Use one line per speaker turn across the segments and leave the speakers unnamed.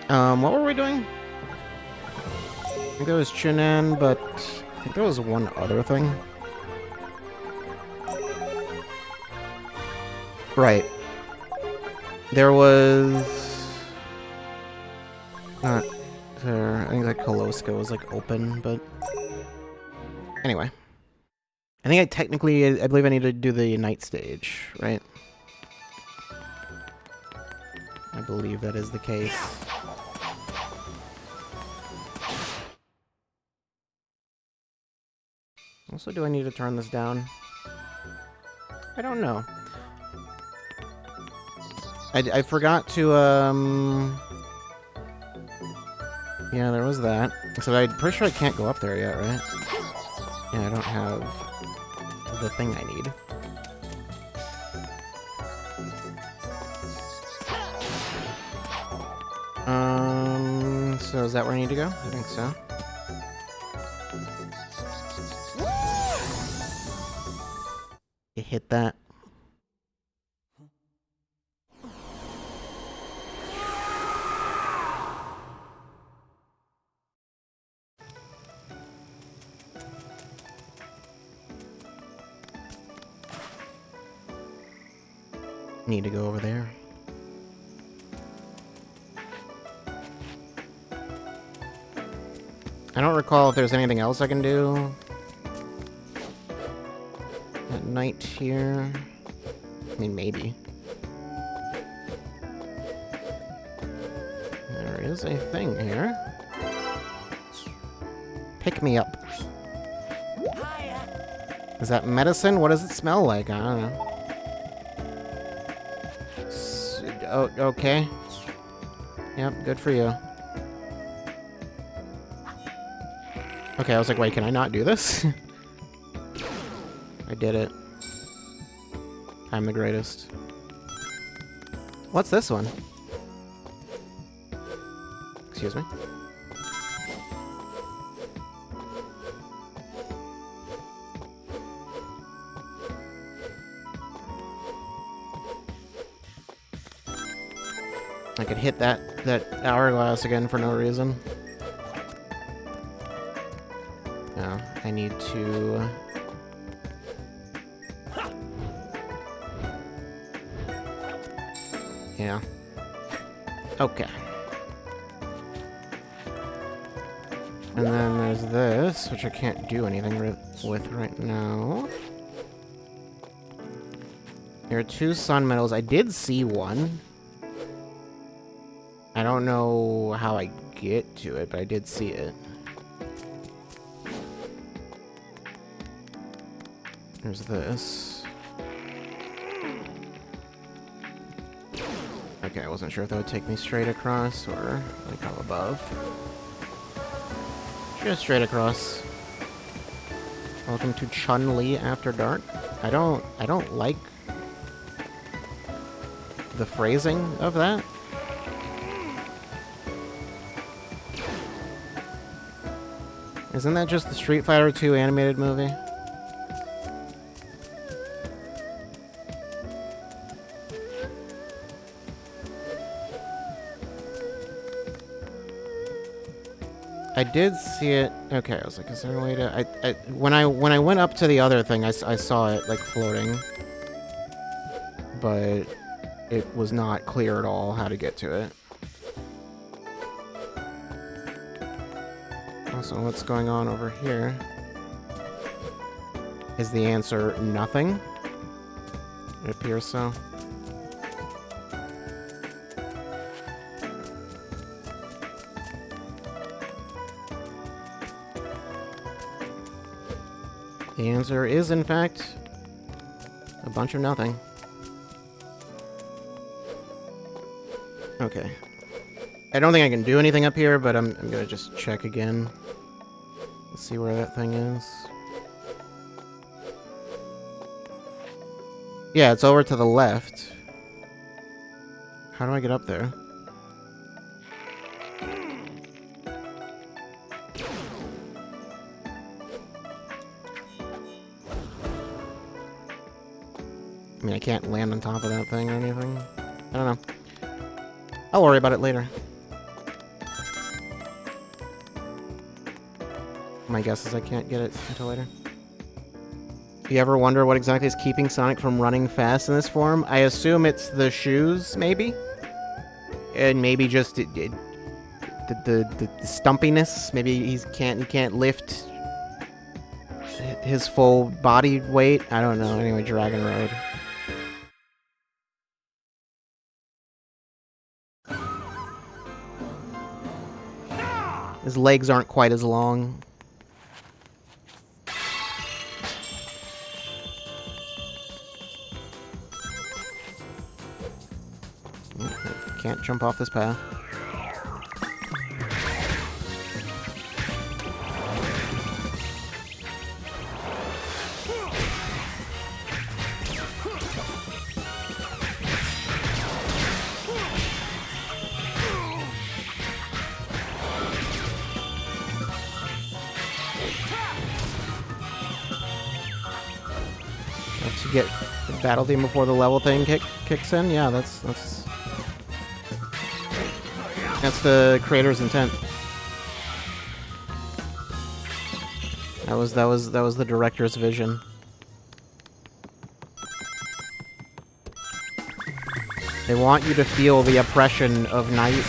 What were we doing? I think there was Chunin, but I think there was one other thing. Right. There was... Not there. I think that Koloska was, like, open, but... Anyway. I think I believe I need to do the night stage, right? I believe that is the case. Also, do I need to turn this down? I don't know. I forgot to, yeah, there was that. So I'm pretty sure I can't go up there yet, right? Yeah, I don't have the thing I need. So is that where I need to go? I think so. You hit that. Need to go over there. I don't recall if there's anything else I can do at night here. I mean, maybe. There is a thing here. Pick me up. Is that medicine? What does it smell like? I don't know. Oh, okay. Yep, good for you. Okay, I was like, wait, can I not do this? I did it. I'm the greatest. What's this one? Excuse me. I could hit that hourglass again for no reason. No, I need to... Yeah. Okay. And then there's this, which I can't do anything with right now. There are 2 sun medals. I did see one. I don't know how I get to it, but I did see it. There's this. Okay, I wasn't sure if that would take me straight across or like up above. Just straight across. Welcome to Chun-Li After Dark. I don't like the phrasing of that. Isn't that just the Street Fighter 2 animated movie? I did see it. Okay, I was like, is there a way to... when I went up to the other thing, I saw it, like, floating. But it was not clear at all how to get to it. Also, what's going on over here? Is the answer nothing? It appears so. The answer is, in fact, a bunch of nothing. Okay. I don't think I can do anything up here, but I'm gonna just check again. Let's see where that thing is. Yeah, it's over to the left. How do I get up there? I mean, I can't land on top of that thing or anything. I don't know. I'll worry about it later. My guess is I can't get it until later. You ever wonder what exactly is keeping Sonic from running fast in this form? I assume it's the shoes, maybe? And maybe just the stumpiness. Maybe he can't lift his full body weight. I don't know. Anyway, Dragon Road. His legs aren't quite as long. Can't jump off this path. To get the battle theme before the level thing kicks in, yeah, that's the creator's intent. That was the director's vision. They want you to feel the oppression of night,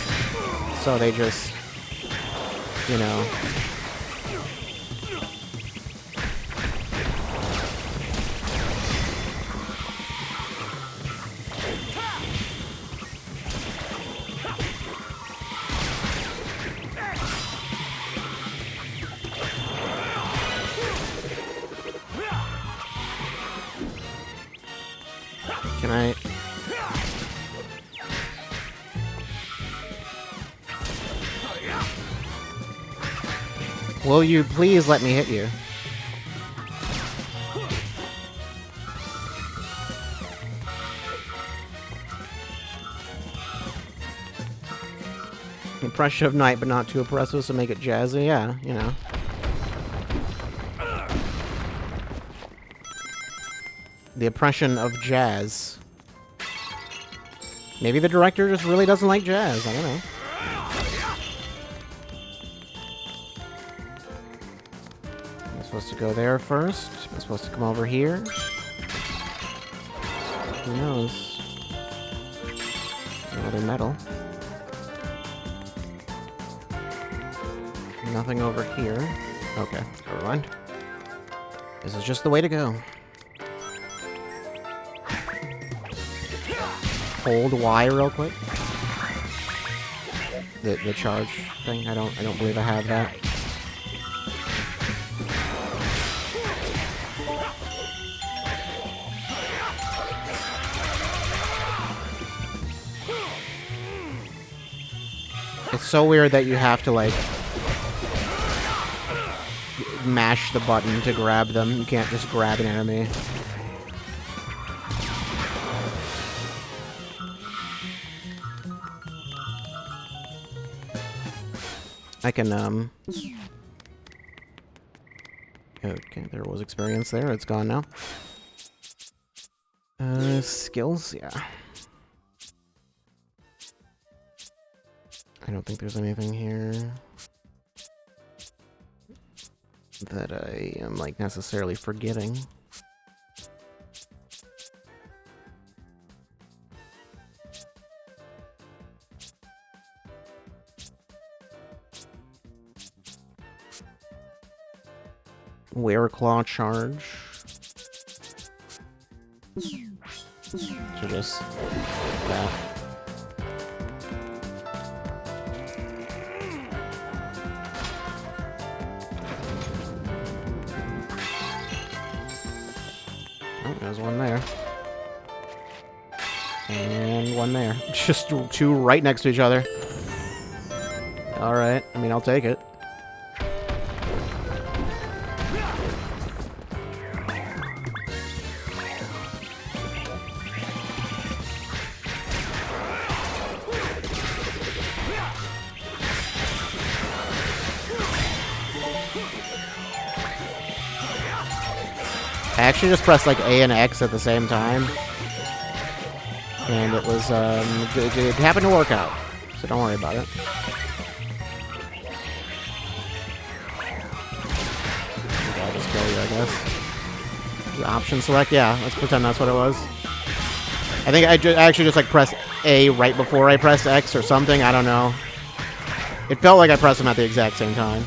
so they just, you know. Can I... Will you please let me hit you? Oppression of night, but not too oppressive, so make it jazzy. Yeah, you know. The oppression of jazz. Maybe the director just really doesn't like jazz. I don't know. I'm supposed to go there first. I'm supposed to come over here. Who knows? Another metal. Nothing over here. Okay, never mind. This is just the way to go. Hold Y real quick. The charge thing. I don't believe I have that. It's so weird that you have to like mash the button to grab them. You can't just grab an enemy. I can, okay, there was experience there. It's gone now. Skills? Yeah. I don't think there's anything here that I am, like, necessarily forgetting. Wereclaw charge. So just that. Oh, there's one there. And one there. Just two right next to each other. Alright, I mean, I'll take it. I actually just pressed like A and X at the same time, and it was it happened to work out, so don't worry about it. kill you, I guess. The option select? Yeah, let's pretend that's what it was. I think I actually just like pressed A right before I pressed X or something. I don't know. It felt like I pressed them at the exact same time.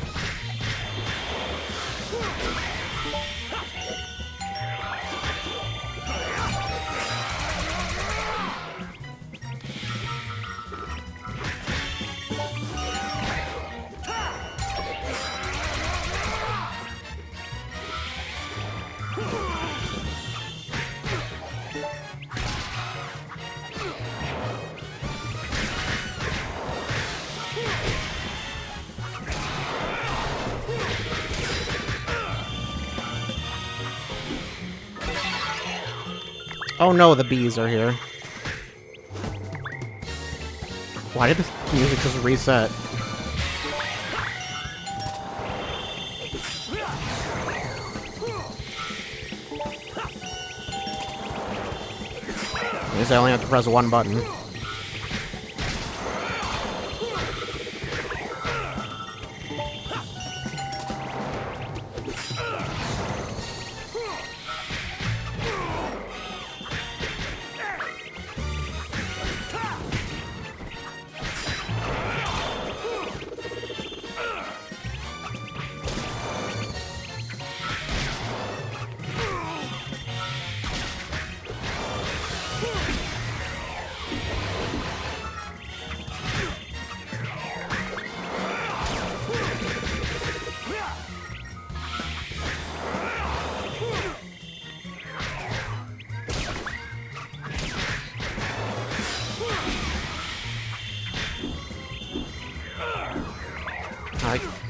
Oh no, the bees are here. Why did this music just reset? I guess I only have to press one button.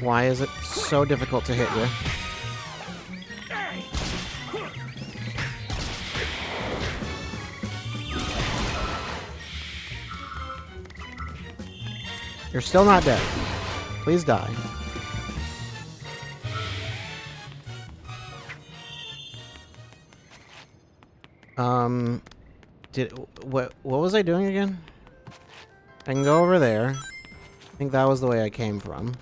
Why is it so difficult to hit you? You're still not dead. Please die. What was I doing again? I can go over there. I think that was the way I came from.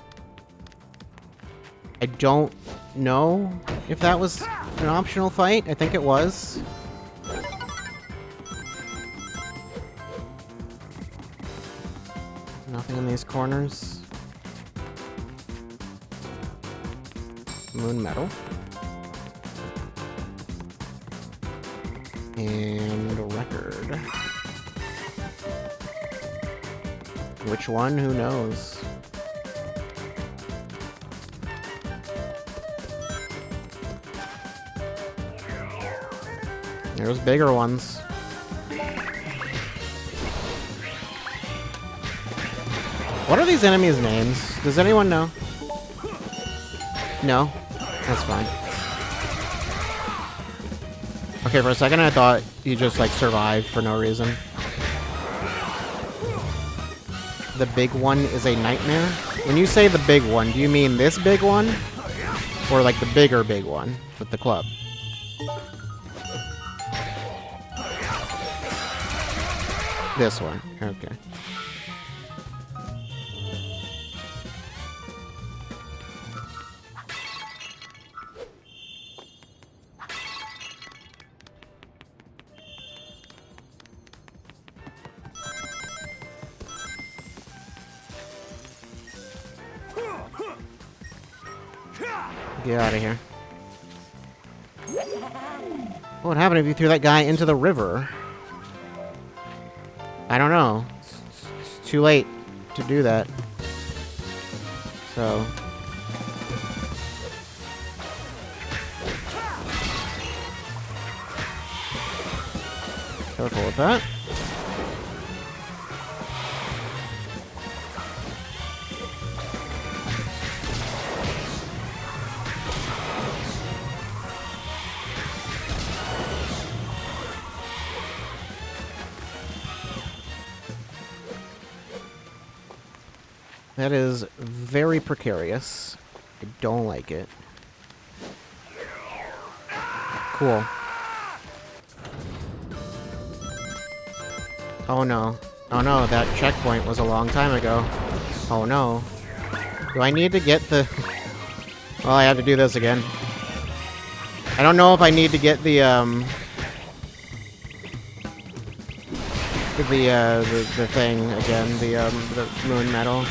I don't know if that was an optional fight. I think it was. Nothing in these corners. Moon metal. And a record. Which one? Who knows? There's bigger ones. What are these enemies' names? Does anyone know? No? That's fine. Okay, for a second I thought you just, like, survived for no reason. The big one is a nightmare? When you say the big one, do you mean this big one? Or, like, the bigger big one with the club? This one. Okay. Get out of here. What would happen if you threw that guy into the river? I don't know. It's too late to do that. So... careful with that. That is very precarious. I don't like it. Cool. Oh no. Oh no, that checkpoint was a long time ago. Oh no. Do I need to get the... Well, I have to do this again. I don't know if I need to get the thing again, the moon medal.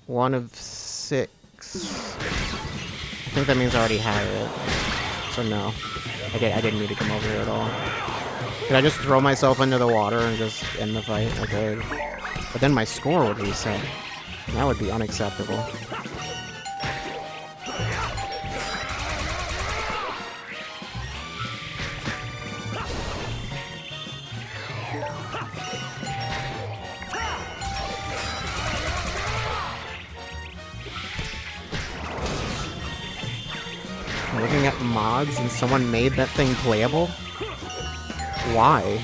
1 of 6. I think that means I already have it. So no. I didn't need to come over here at all. Could I just throw myself into the water and just end the fight? Okay. But then my score would reset. That would be unacceptable. I'm looking at mods and someone made that thing playable? Why?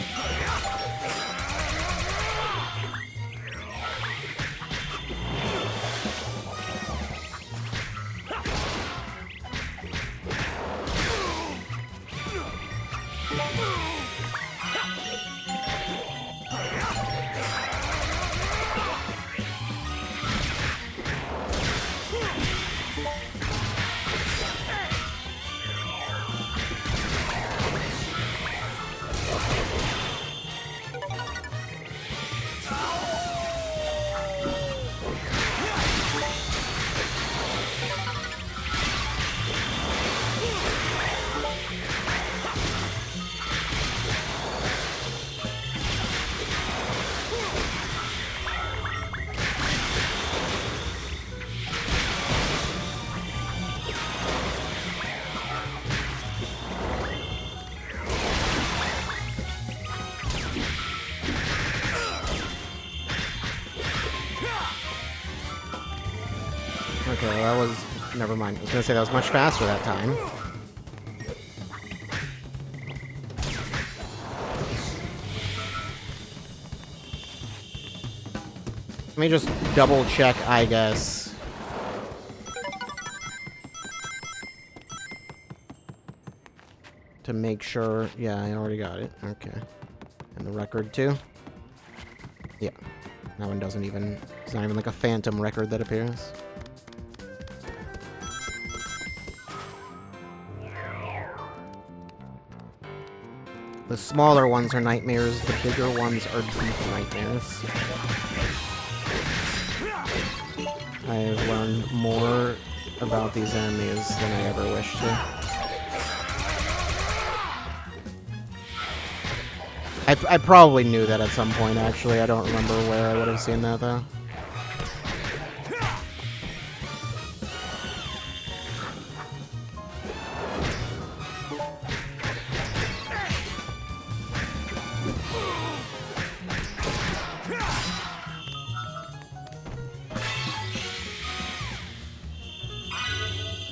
Okay, well, that was... Never mind. I was gonna say that was much faster that time. Let me just double check, I guess. To make sure... Yeah, I already got it. Okay. And the record, too? Yeah. That one doesn't even... It's not even like a phantom record that appears. The smaller ones are nightmares, the bigger ones are deep nightmares. I have learned more about these enemies than I ever wished to. I probably knew that at some point, actually. I don't remember where I would have seen that, though.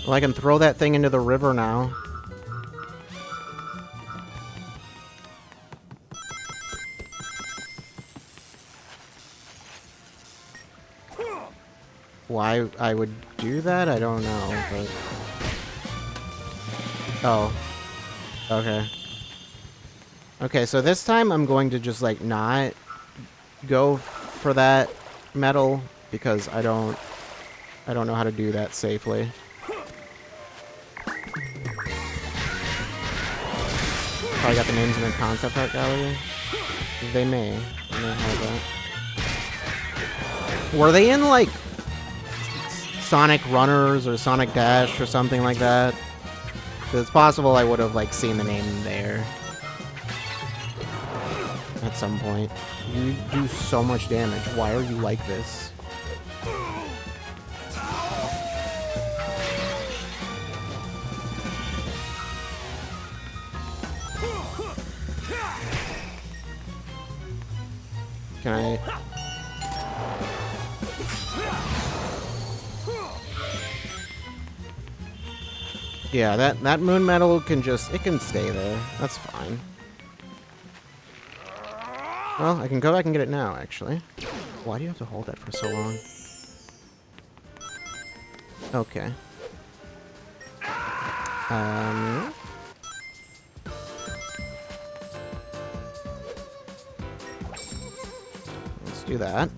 Well, I can throw that thing into the river now. Why I would do that, I don't know, but... Oh. Okay. Okay, so this time I'm going to just, like, not go for that medal, because I don't know how to do that safely. Probably got the names in the concept art gallery. They may. I may have that. Were they in, like, Sonic Runners or Sonic Dash or something like that? It's possible I would have, like, seen the name there. At some point. You do so much damage. Why are you like this? Can I... Yeah, that moon medal can just... It can stay there. That's fine. Well, I can go back and get it now, actually. Why do you have to hold that for so long? Okay. Let's do that.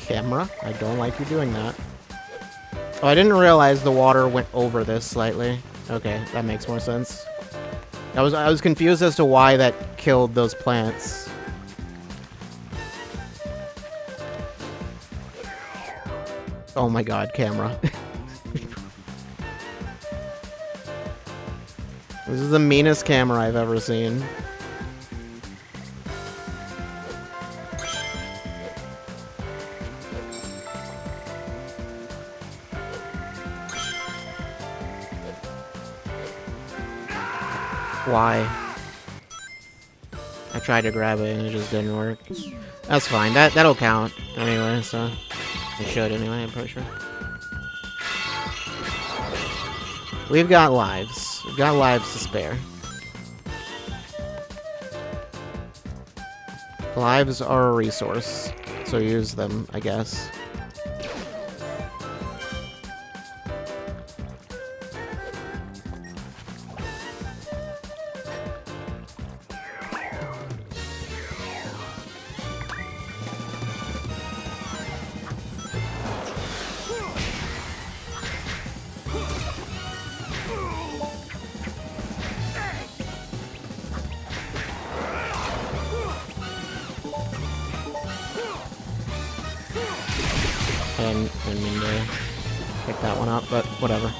Camera, I don't like you doing that. Oh, I didn't realize the water went over this slightly. Okay, that makes more sense. I was confused as to why that killed those plants. Oh my god, camera. This is the meanest camera I've ever seen. Why? I tried to grab it and it just didn't work. That's fine. That'll count anyway, so it should anyway, I'm pretty sure. We've got lives. We've got lives to spare. Lives are a resource, so use them, I guess. I didn't mean to pick that one up, but whatever.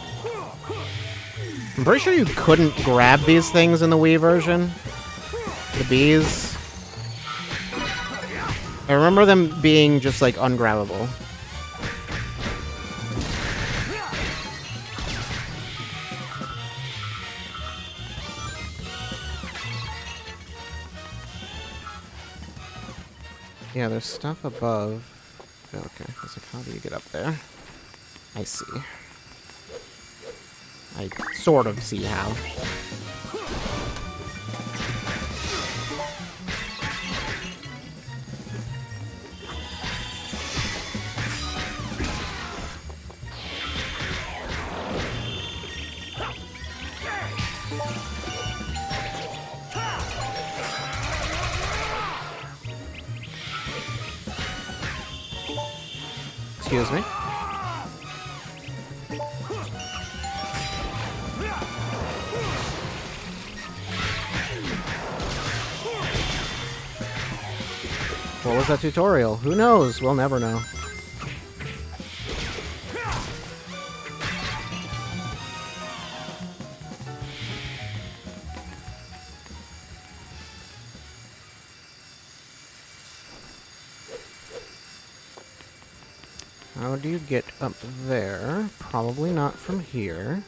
I'm pretty sure you couldn't grab these things in the Wii version. The bees. I remember them being just, like, ungrabbable. Yeah, there's stuff above. Okay, so how do you get up there? I see. I sort of see how. Excuse me. What was that tutorial? Who knows? We'll never know. How do you get up there? Probably not from here.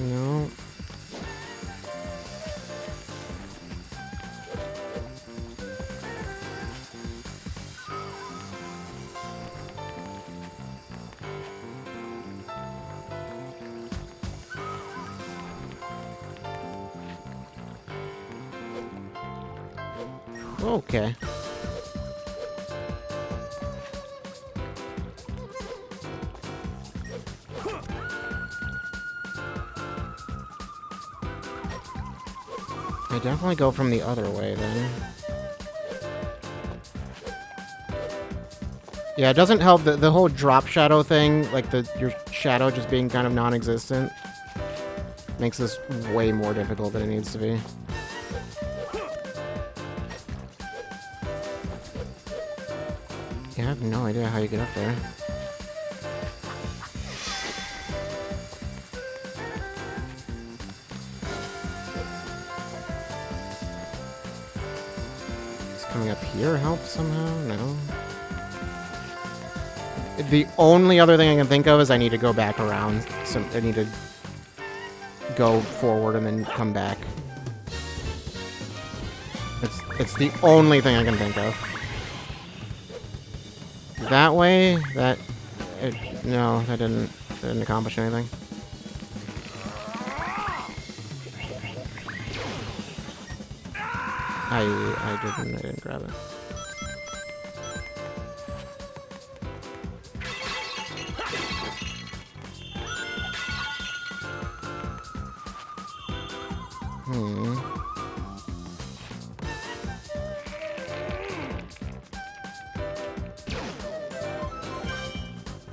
No. Okay. I definitely go from the other way then. Yeah, it doesn't help the whole drop shadow thing, like your shadow just being kind of non-existent, makes this way more difficult than it needs to be. Yeah, I have no idea how you get up there. Is coming up here help somehow? No. The only other thing I can think of is I need to go back around. So I need to go forward and then come back. It's the only thing I can think of. That way, no, that didn't accomplish anything. I didn't grab it.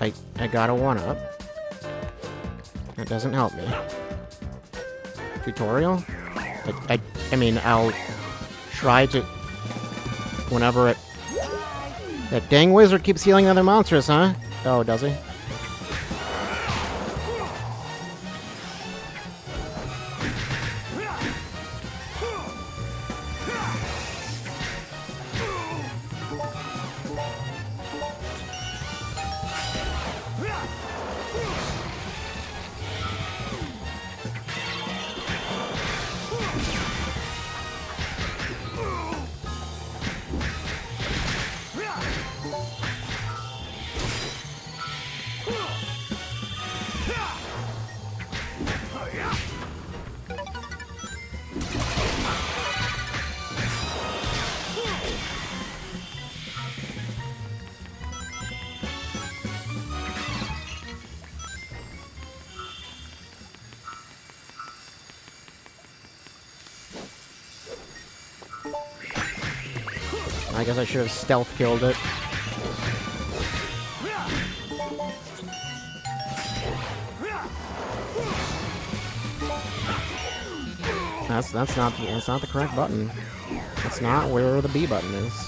I got a 1-up. That doesn't help me. Tutorial? I mean, I'll try to... Whenever it... That dang wizard keeps healing other monsters, huh? Oh, does he? I guess I should have stealth killed it. That's not the correct button. That's not where the B button is.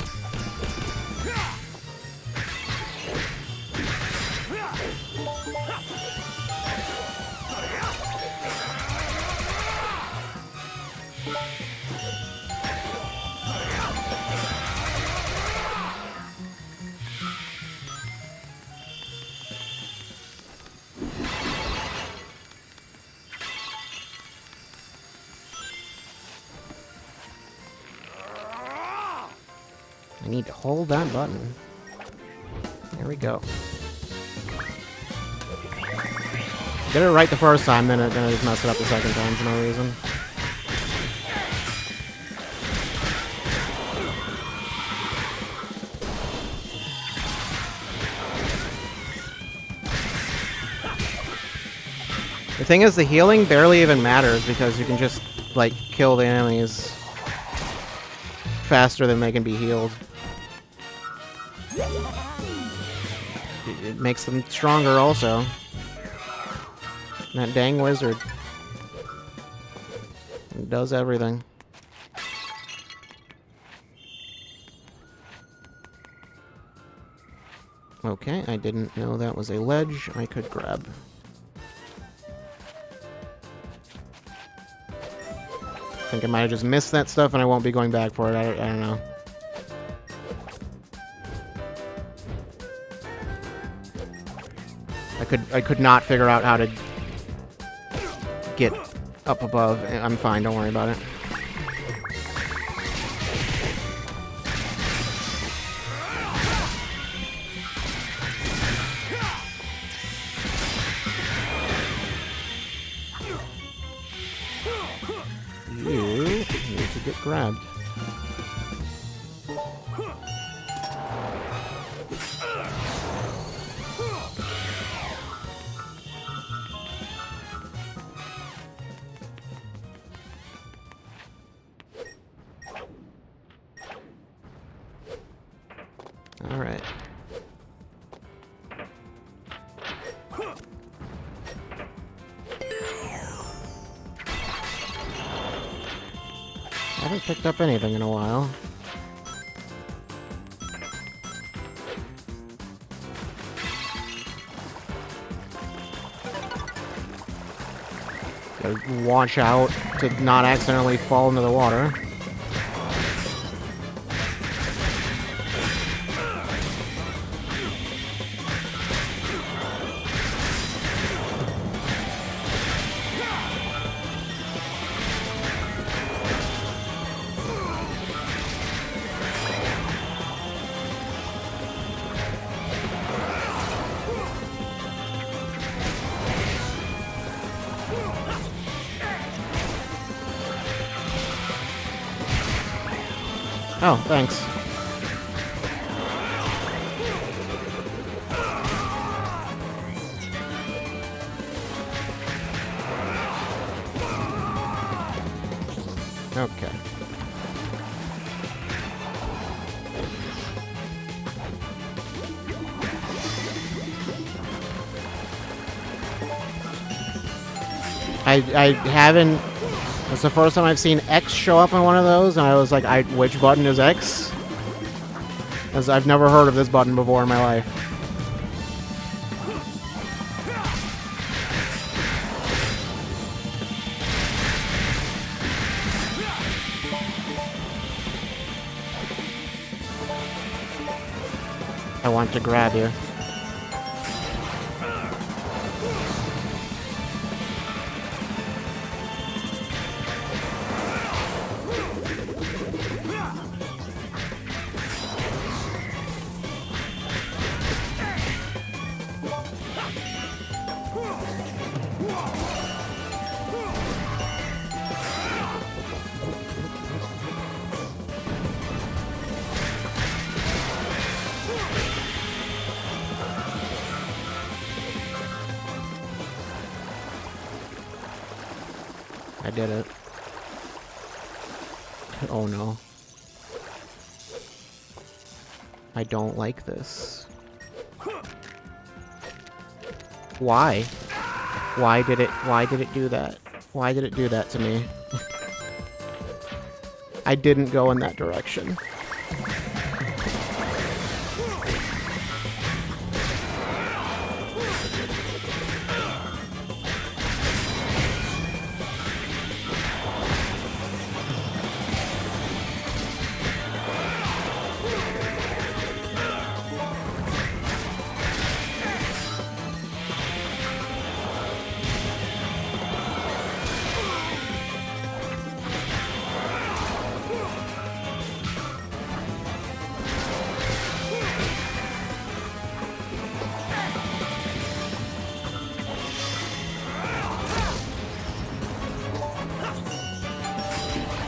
I need to hold that button. There we go. Did it right the first time, then I just messed it up the second time for no reason. The thing is, the healing barely even matters because you can just, like, kill the enemies faster than they can be healed. It makes them stronger also. That dang wizard does everything. Okay, I didn't know that was a ledge I could grab. I think I might have just missed that stuff and I won't be going back for it. I don't know. I could not figure out how to get up above. I'm fine, don't worry about it. You need to get grabbed. All right. I haven't picked up anything in a while. Gotta watch out to not accidentally fall into the water. Oh, thanks. Okay. I haven't... It's the first time I've seen X show up on one of those, and I was like, which button is X? Because I've never heard of this button before in my life. I want to grab you. I did it. Oh no. I don't like this. Why? Why did it do that? Why did it do that to me? I didn't go in that direction.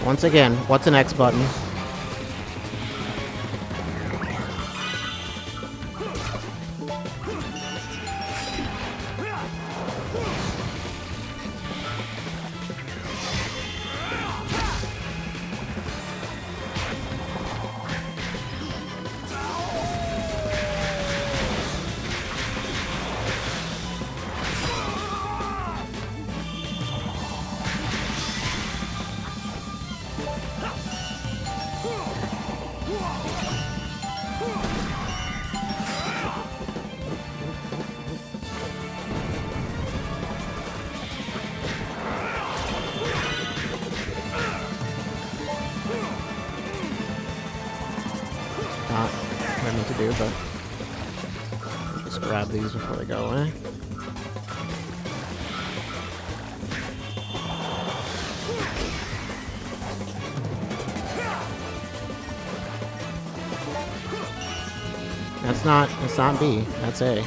Once again, what's an X button? Not what I meant to do, but just grab these before they go away. That's not B, that's A.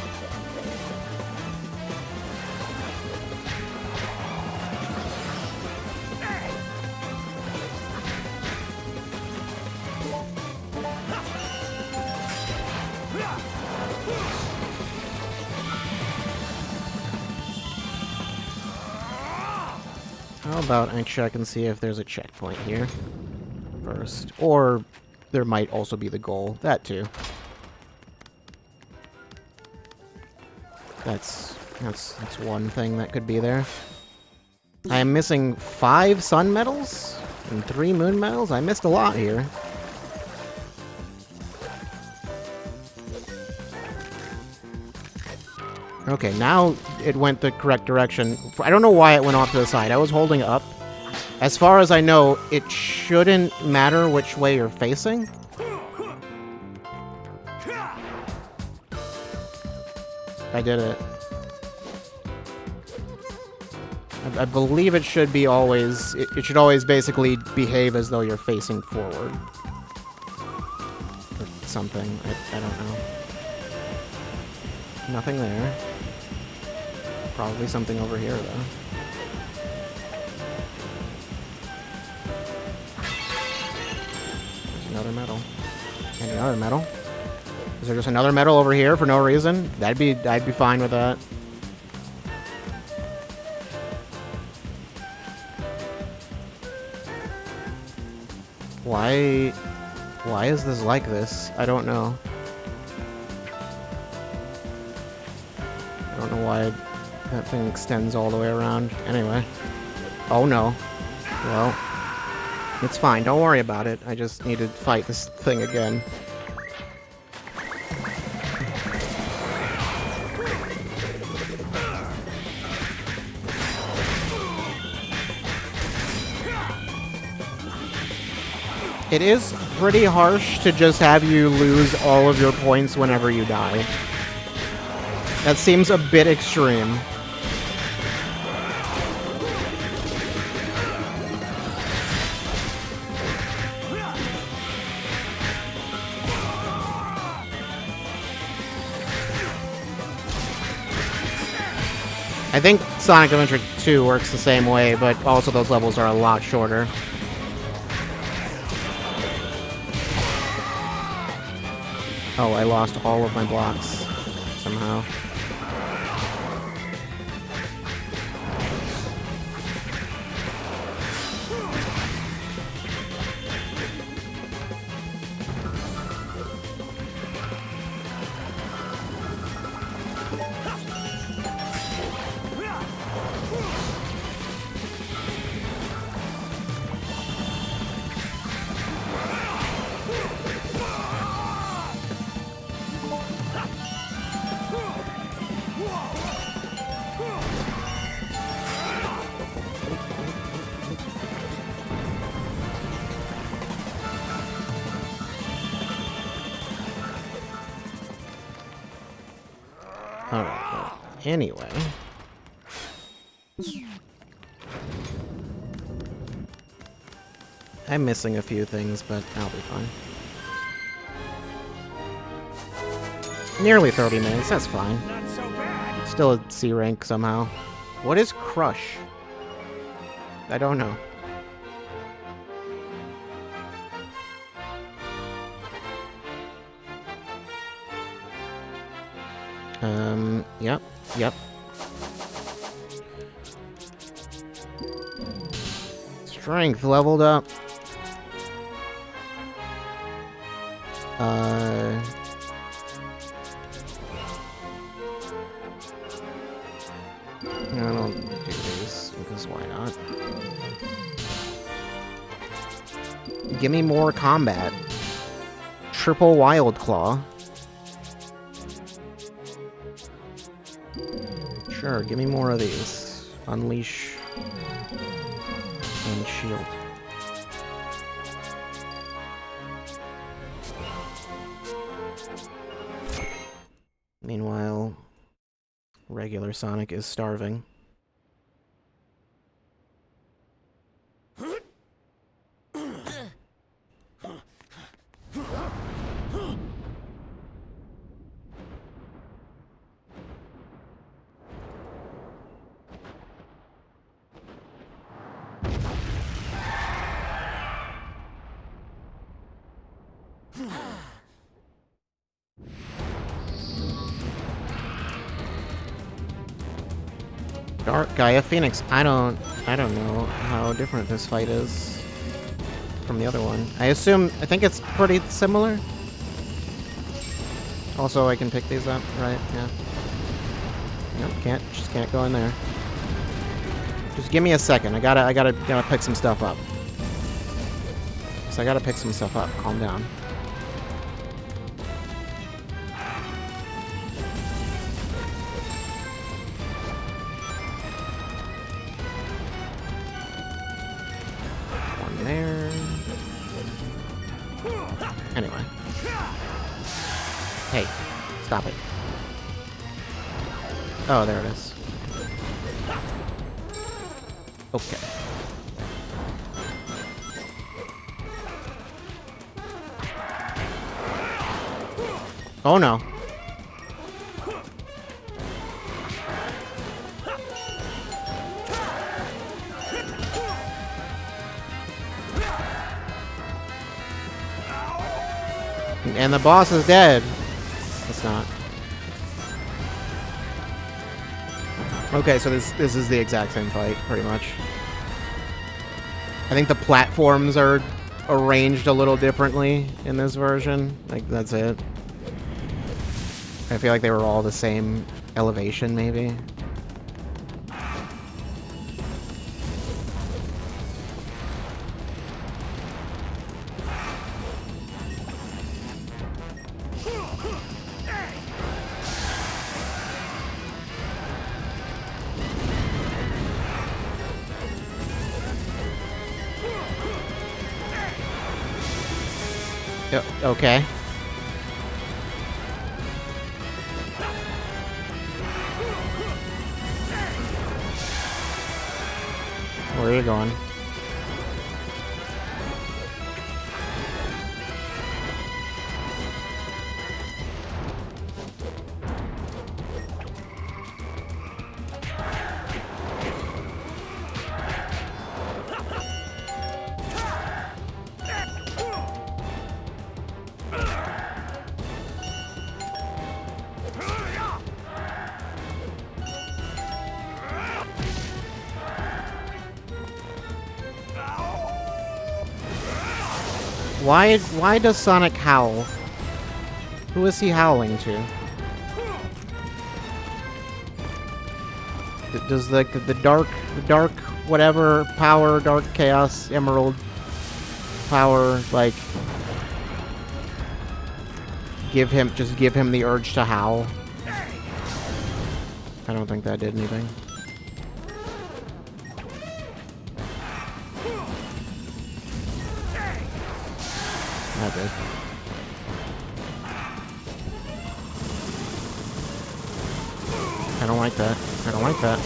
How about I check and see if there's a checkpoint here first, or there might also be the goal. That too. That's one thing that could be there. I am missing 5 sun medals and 3 moon medals. I missed a lot here. Okay, now it went the correct direction. I don't know why it went off to the side. I was holding up. As far as I know, it shouldn't matter which way you're facing. I did it. I believe it should be always... It should always basically behave as though you're facing forward. Or something. I don't know. Nothing there. Probably something over here, though. There's another medal. And another medal. Is there just another medal over here for no reason? I'd be fine with that. Why is this like this? I don't know. I don't know why That thing extends all the way around. Anyway. Oh no. Well, it's fine. Don't worry about it. I just need to fight this thing again. It is pretty harsh to just have you lose all of your points whenever you die. That seems a bit extreme. I think Sonic Adventure 2 works the same way, but also those levels are a lot shorter. Oh, I lost all of my blocks somehow. Alright, well, anyway. I'm missing a few things, but I'll be fine. Nearly 30 minutes, that's fine.
Not so bad.
Still a C rank somehow. What is Crush? I don't know. Yep. Strength leveled up. I don't do these, because why not? Give me more combat. Triple Wild Claw. Sure, give me more of these. Unleash and shield. Meanwhile, regular Sonic is starving. Dark Gaia Phoenix. I don't know how different this fight is from the other one. I think it's pretty similar. Also, I can pick these up, right? Yeah. Nope, just can't go in there. Just give me a second. I gotta pick some stuff up. So I gotta pick some stuff up. Calm down. There. Anyway. Hey, stop it. Oh, there it is. Okay. Oh no. And the boss is dead. It's not. Okay, so this is the exact same fight, pretty much. I think the platforms are arranged a little differently in this version. Like, that's it. I feel like they were all the same elevation, maybe. Okay. Where are you going? Why does Sonic howl? Who is he howling to? Does the dark whatever power, dark chaos emerald power, like give him the urge to howl? I don't think that did anything. That did. I don't like that. I don't like that.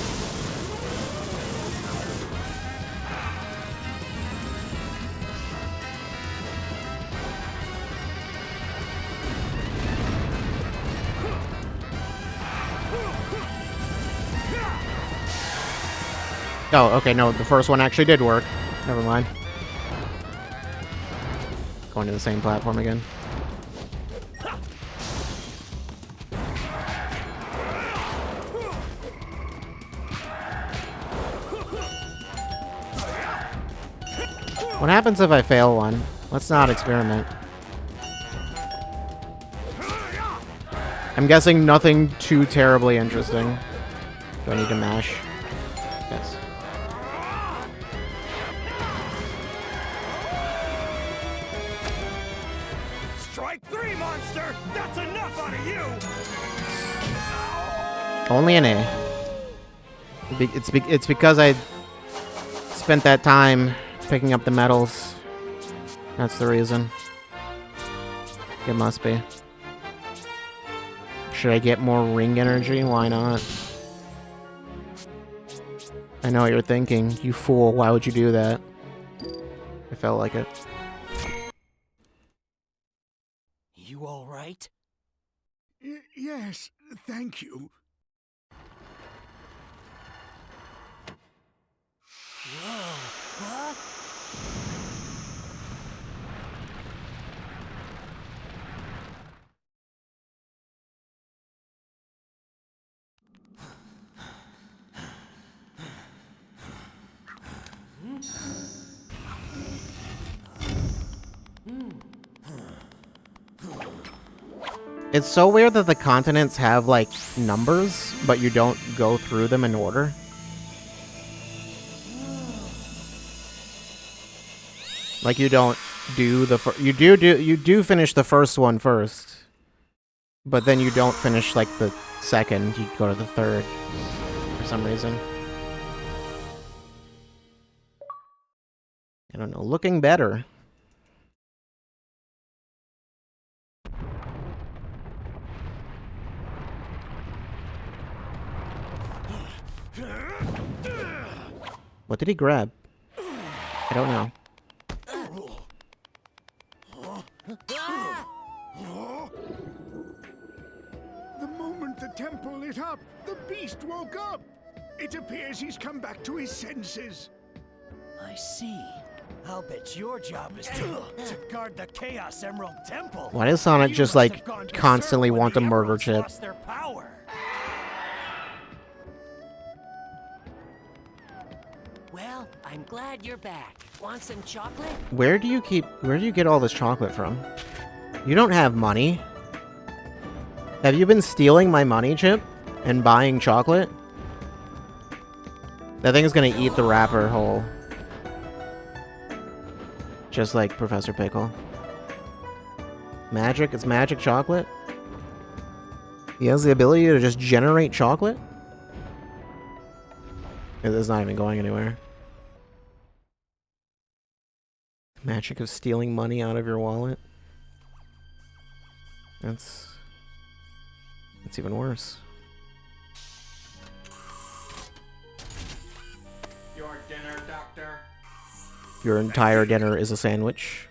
Oh, okay, no, the first one actually did work. Never mind. Going to the same platform again. What happens if I fail one? Let's not experiment. I'm guessing nothing too terribly interesting. Do I need to mash? Yes.
Strike three, monster! That's enough out of you!
Only an A. It's because I spent that time picking up the medals. That's the reason. It must be. Should I get more ring energy? Why not? I know what you're thinking. You fool, why would you do that? I felt like it.
You all right?
Yes, thank you.
Whoa, what?
It's so weird that the continents have, like, numbers, but you don't go through them in order. Like, you don't do the you do finish the first one first, but then you don't finish, like, the second. You go to the third for some reason. I don't know. Looking better. What did he grab? I don't know.
The moment the temple lit up, the beast woke up. It appears he's come back to his senses.
I see. I'll bet your job is to guard the Chaos Emerald Temple.
Why does Sonic
You
just,
must
like,
have gone berserk
constantly
when
want
the
to murder
Emeralds
Chip?
lost their power. Well, I'm glad you're back. Want some chocolate?
Where do you get all this chocolate from? You don't have money. Have you been stealing my money, Chip? And buying chocolate? That thing is gonna eat the wrapper whole. Just like Professor Pickle. Magic? It's magic chocolate? He has the ability to just generate chocolate? It's not even going anywhere. Magic of stealing money out of your wallet. That's even worse.
Your dinner, Doctor.
Your entire dinner is a sandwich.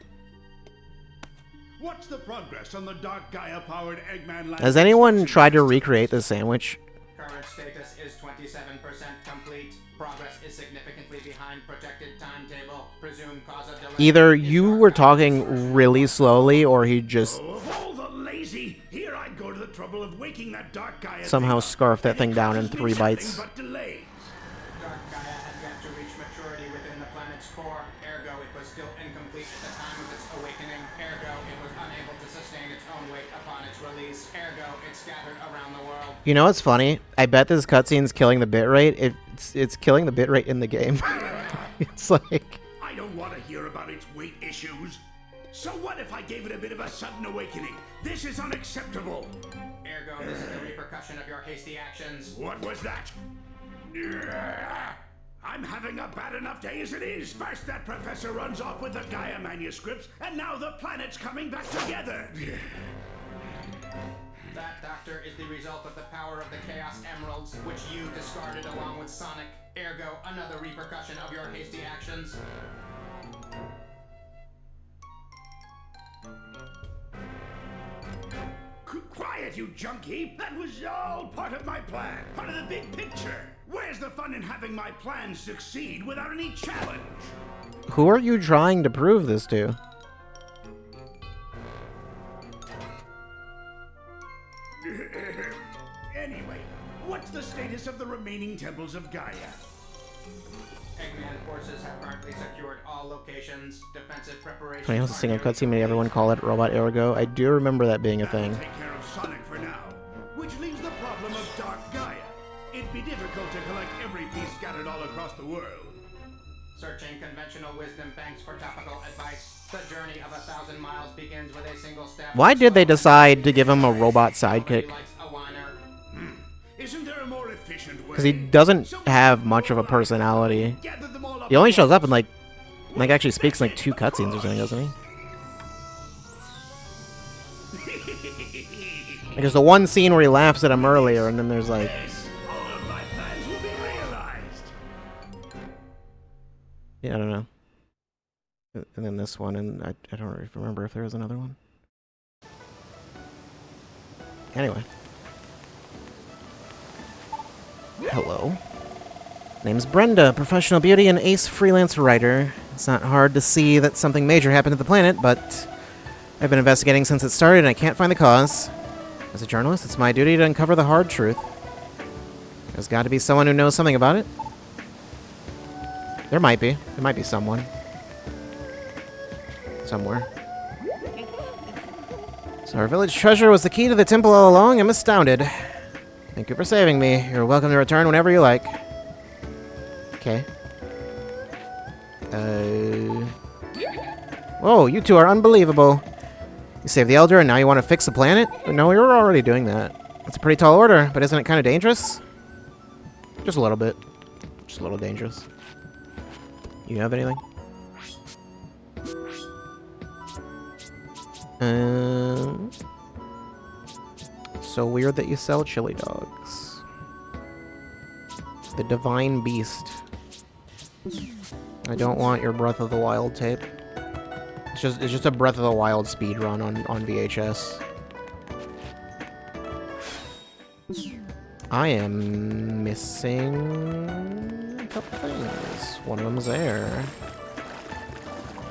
What's the progress on the Dark Gaia-powered Eggman Land?
Has anyone tried to recreate this sandwich?
Current status is 27% complete. Progress is significantly behind projected timetable. Presumed cause of delay.
Either you were talking really slowly, or he just
Of all the lazy, here I go to the trouble of waking that Dark Gaia
somehow
thing up,
scarfed that
and
thing
it
down in
causes me
3 bites.
nothing but delays.
Dark Gaia had yet to reach maturity within the planet's core. Ergo, it was still incomplete at the time of its awakening. Ergo, it was unable to sustain its own weight upon its release. Ergo, it scattered around the world.
You know what's funny? I bet this cutscene's killing the bitrate. It's killing the bitrate in the game. It's like...
I don't want to hear about its weight issues. So what if I gave it a bit of a sudden awakening? This is unacceptable.
Ergo, this is the repercussion of your hasty actions.
What was that? I'm having a bad enough day as it is. First that professor runs off with the Gaia manuscripts, and now the planet's coming back together.
That, Doctor, is the result of the power of the Chaos Emeralds, which you discarded along with Sonic. Ergo, another repercussion of your hasty actions.
Quiet, you junkie! That was all part of my plan, part of the big picture. Where's the fun in having my plans succeed without any challenge?
Who are you trying to prove this to?
Anyway, what's the status of the remaining temples of Gaia?
Eggman forces have currently secured all locations. Defensive preparations.
Funny, it was a single cutscene made everyone call it Robot Ergo. I do remember that being a thing.
Take care of Sonic for now, which leaves the problem of Dark Gaia. It'd be difficult to collect every piece scattered all across the world.
Searching conventional wisdom banks for topical advice. The journey of 1,000 miles begins with a single step.
Why did they decide to give him a robot sidekick?
Likes a whiner.
Isn't there a more efficient way?
Because he doesn't have much of a personality.
Gather them all up
He only shows up in like actually speaks in like 2 cutscenes or something, doesn't he? Like there's the one scene where he laughs at him earlier, and then there's like...
all of my plans will be realized.
Yeah, I don't know. And then this one, and I don't really remember if there was another one. Anyway. Hello. Name's Brenda, professional beauty and ace freelance writer. It's not hard to see that something major happened to the planet, but I've been investigating since it started and I can't find the cause. As a journalist, it's my duty to uncover the hard truth. There's got to be someone who knows something about it. There might be. There might be someone. Somewhere. So our village treasure was the key to the temple all along. I'm astounded. Thank you for saving me. You're welcome to return whenever you like. Okay. Whoa, you two are unbelievable. You saved the Elder and now you want to fix the planet? No, we were already doing that. That's a pretty tall order, but isn't it kind of dangerous? Just a little bit. Just a little dangerous. You have anything? So weird that you sell chili dogs. The Divine Beast. I don't want your Breath of the Wild tape. It's just a Breath of the Wild speed run on VHS. I am missing a couple things. One of them's there.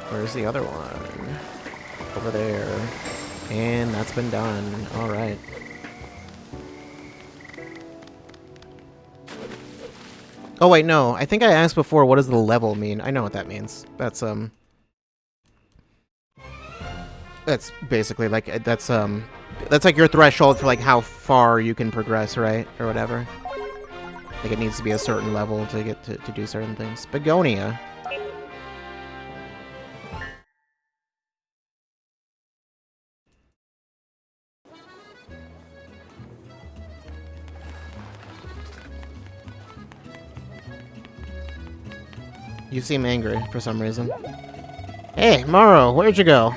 Where's the other one? Over there. And that's been done. Alright. Oh wait, no. I think I asked before, what does the level mean? I know what that means. That's basically like, that's like your threshold for like how far you can progress, right? Or whatever. Like it needs to be a certain level to get to do certain things. Begonia. You seem angry for some reason. Hey, Morrow, where'd you go?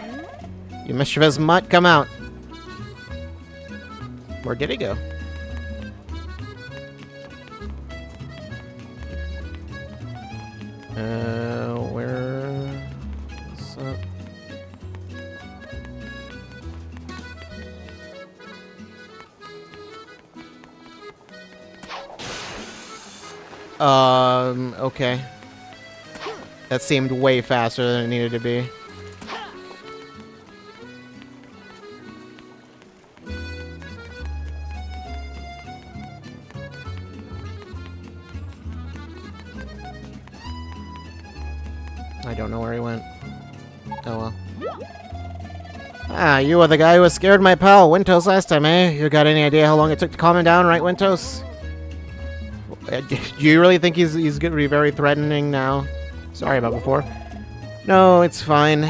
You mischievous mutt, come out. Where did he go? Where is that? Okay. That seemed way faster than it needed to be. I don't know where he went. Oh well. Ah, you were the guy who scared my pal, Wintos, last time, eh? You got any idea how long it took to calm him down, right, Wintos? Do you really think he's gonna be very threatening now? Sorry about before. No, it's fine.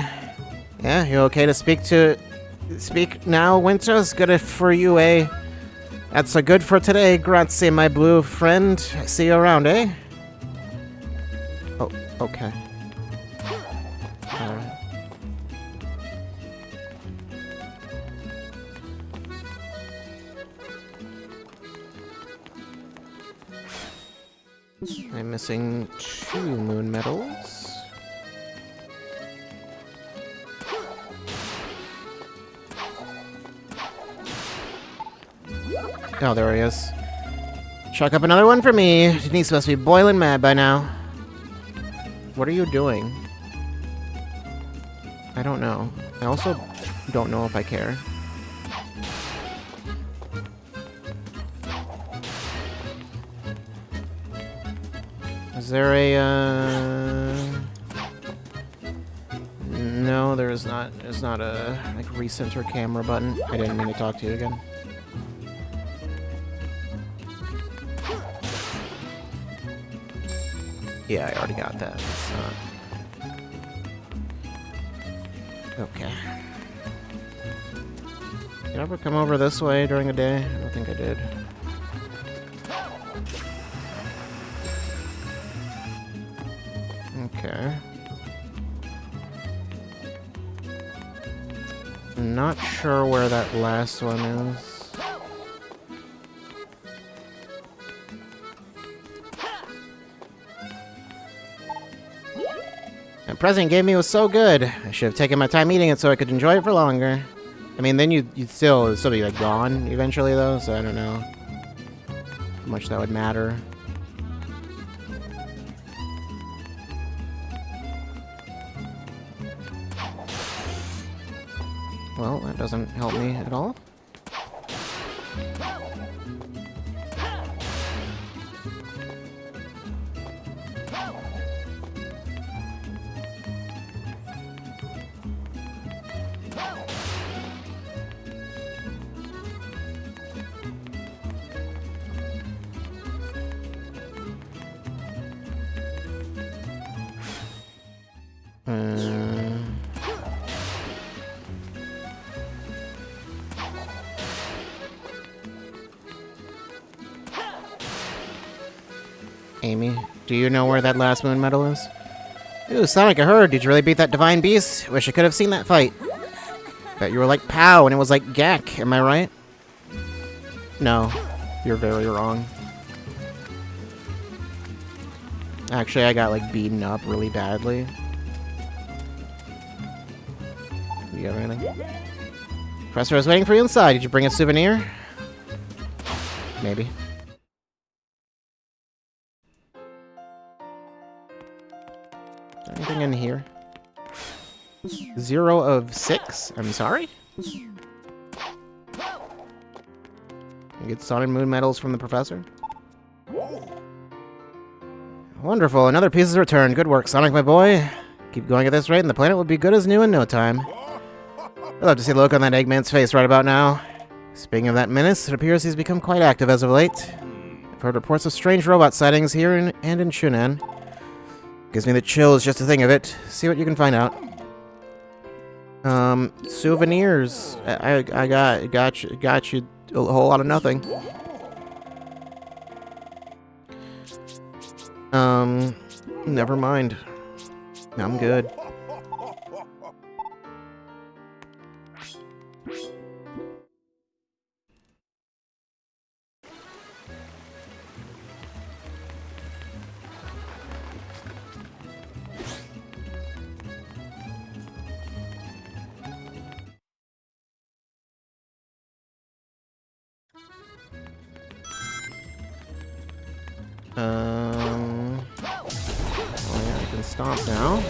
Yeah, you okay to speak now, Wintos? Good for you, eh? That's a good for today. Grazie, my blue friend. See you around, eh? Oh, okay. Alright. I'm missing 2 moon medals. Oh, there he is. Chuck up another one for me. Denise must be boiling mad by now. What are you doing? I don't know. I also don't know if I care. Is there a, No, there is not. There's not a, like, recenter camera button. I didn't mean to talk to you again. Yeah, I already got that. It's not... Okay. Did I ever come over this way during the day? I don't think I did. Okay. Not sure where that last one is. The present you gave me was so good. I should have taken my time eating it so I could enjoy it for longer. I mean, then it'd still be like gone eventually though, so I don't know how much that would matter. Well, that doesn't help me at all. Amy, do you know where that last moon medal is? Ooh, Sonic, I heard. Did you really beat that divine beast? Wish I could have seen that fight. Bet you were like pow and it was like gack, am I right? No, you're very wrong. Actually, I got like beaten up really badly. You have anything? Professor was waiting for you inside. Did you bring a souvenir? Maybe. Anything in here? 0 of 6? I'm sorry? You get Sun and Moon medals from the professor? Wonderful, another piece is returned. Good work, Sonic, my boy. Keep going at this rate and the planet will be good as new in no time. I'd love to see the look on that Eggman's face right about now. Speaking of that menace, it appears he's become quite active as of late. I've heard reports of strange robot sightings here and in Shunan. Gives me the chills just to think of it. See what you can find out. Souvenirs. I got you a whole lot of nothing. Never mind. I'm good. Oh yeah, I can stomp now.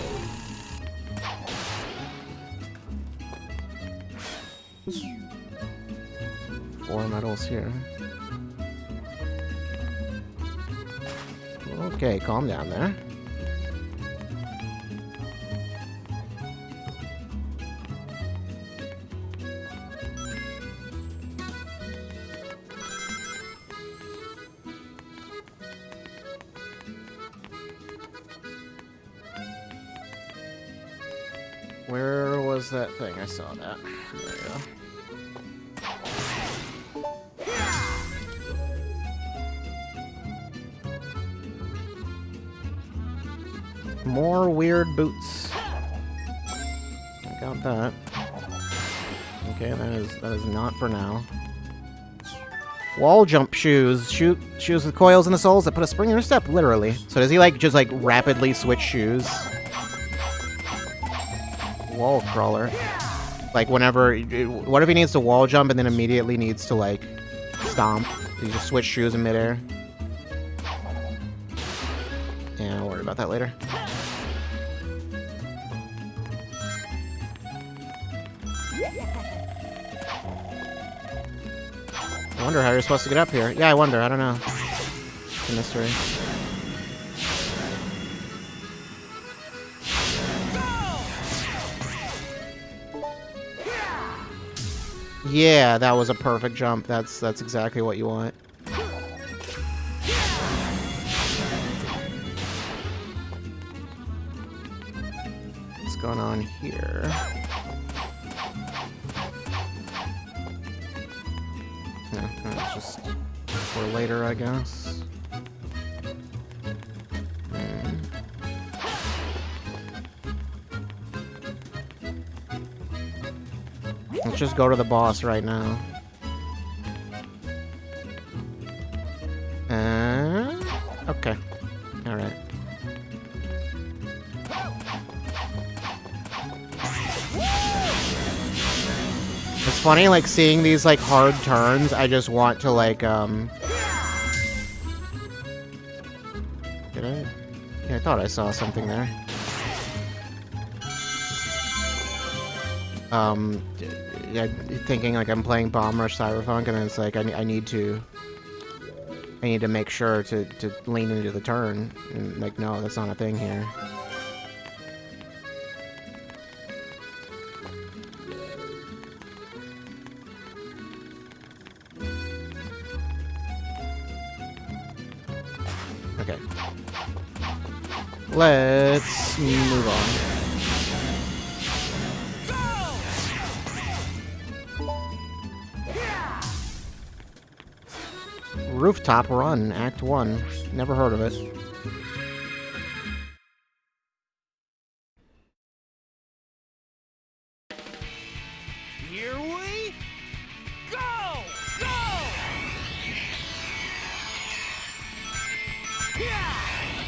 Four medals here. Okay, calm down there. Where was that thing? I saw that. There we go. More weird boots. I got that. Okay, that is not for now. Wall jump shoes. Shoes with coils in the soles that put a spring in your step, literally. So does he like just like rapidly switch shoes? Wall crawler. Like whenever, what if he needs to wall jump and then immediately needs to like stomp? He just switch shoes in midair. Yeah, I'll worry about that later. I wonder how you're supposed to get up here. Yeah, I wonder. I don't know. It's a mystery. Yeah, that was a perfect jump. That's exactly what you want. What's going on here? Yeah, that's just for later, I guess. Let's just go to the boss right now. Okay. Alright. It's funny, like, seeing these, like, hard turns, I just want to, like, Did I? Yeah, I thought I saw something there. Yeah, thinking, like, I'm playing Bomb Rush Cyberpunk, and then it's like, I need to make sure to lean into the turn. And, like, no, that's not a thing here. Okay. Let's move on. Rooftop Run, Act 1. Never heard of it.
Here we go! Go!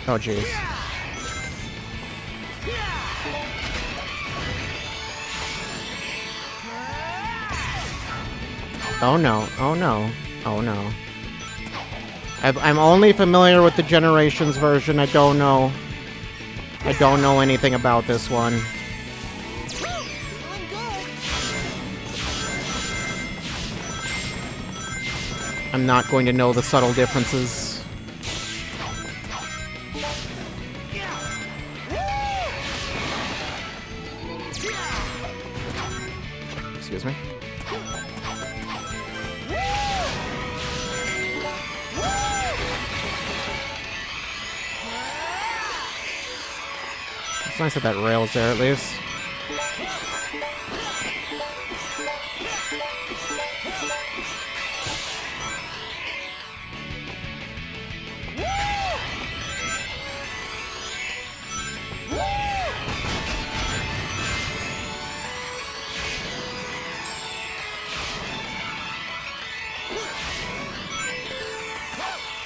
Oh, jeez. Oh no, oh no, oh no. I'm only familiar with the Generations version. I don't know anything about this one. I'm not going to know the subtle differences. Excuse me. It's nice that that rail's there at least.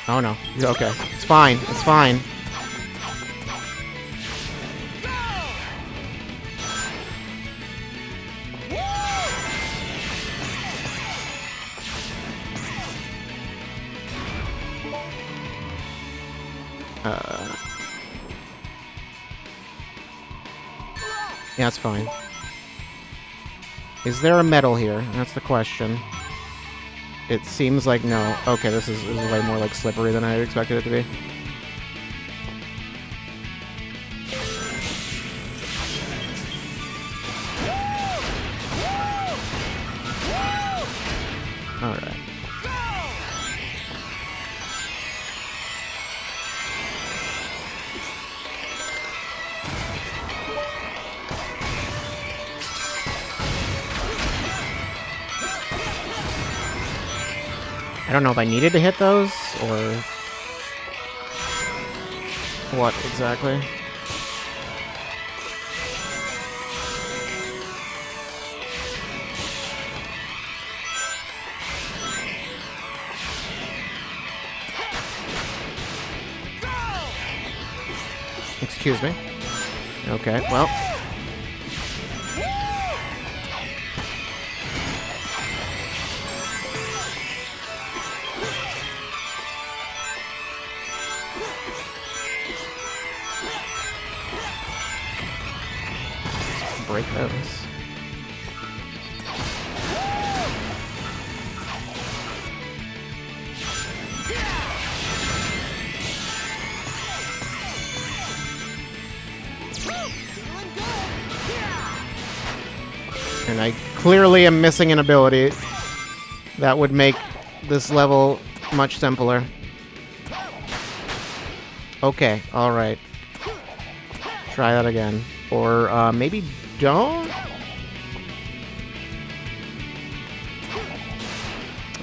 Oh no. Okay. It's fine. It's fine. Yeah, that's fine. Is there a medal here? That's the question. It seems like no. Okay, this is way more like slippery than I expected it to be. Alright. I don't know if I needed to hit those, or what exactly. Excuse me. Okay, well. Break those. And I clearly am missing an ability that would make this level much simpler. Okay, alright. Try that again. Or maybe don't?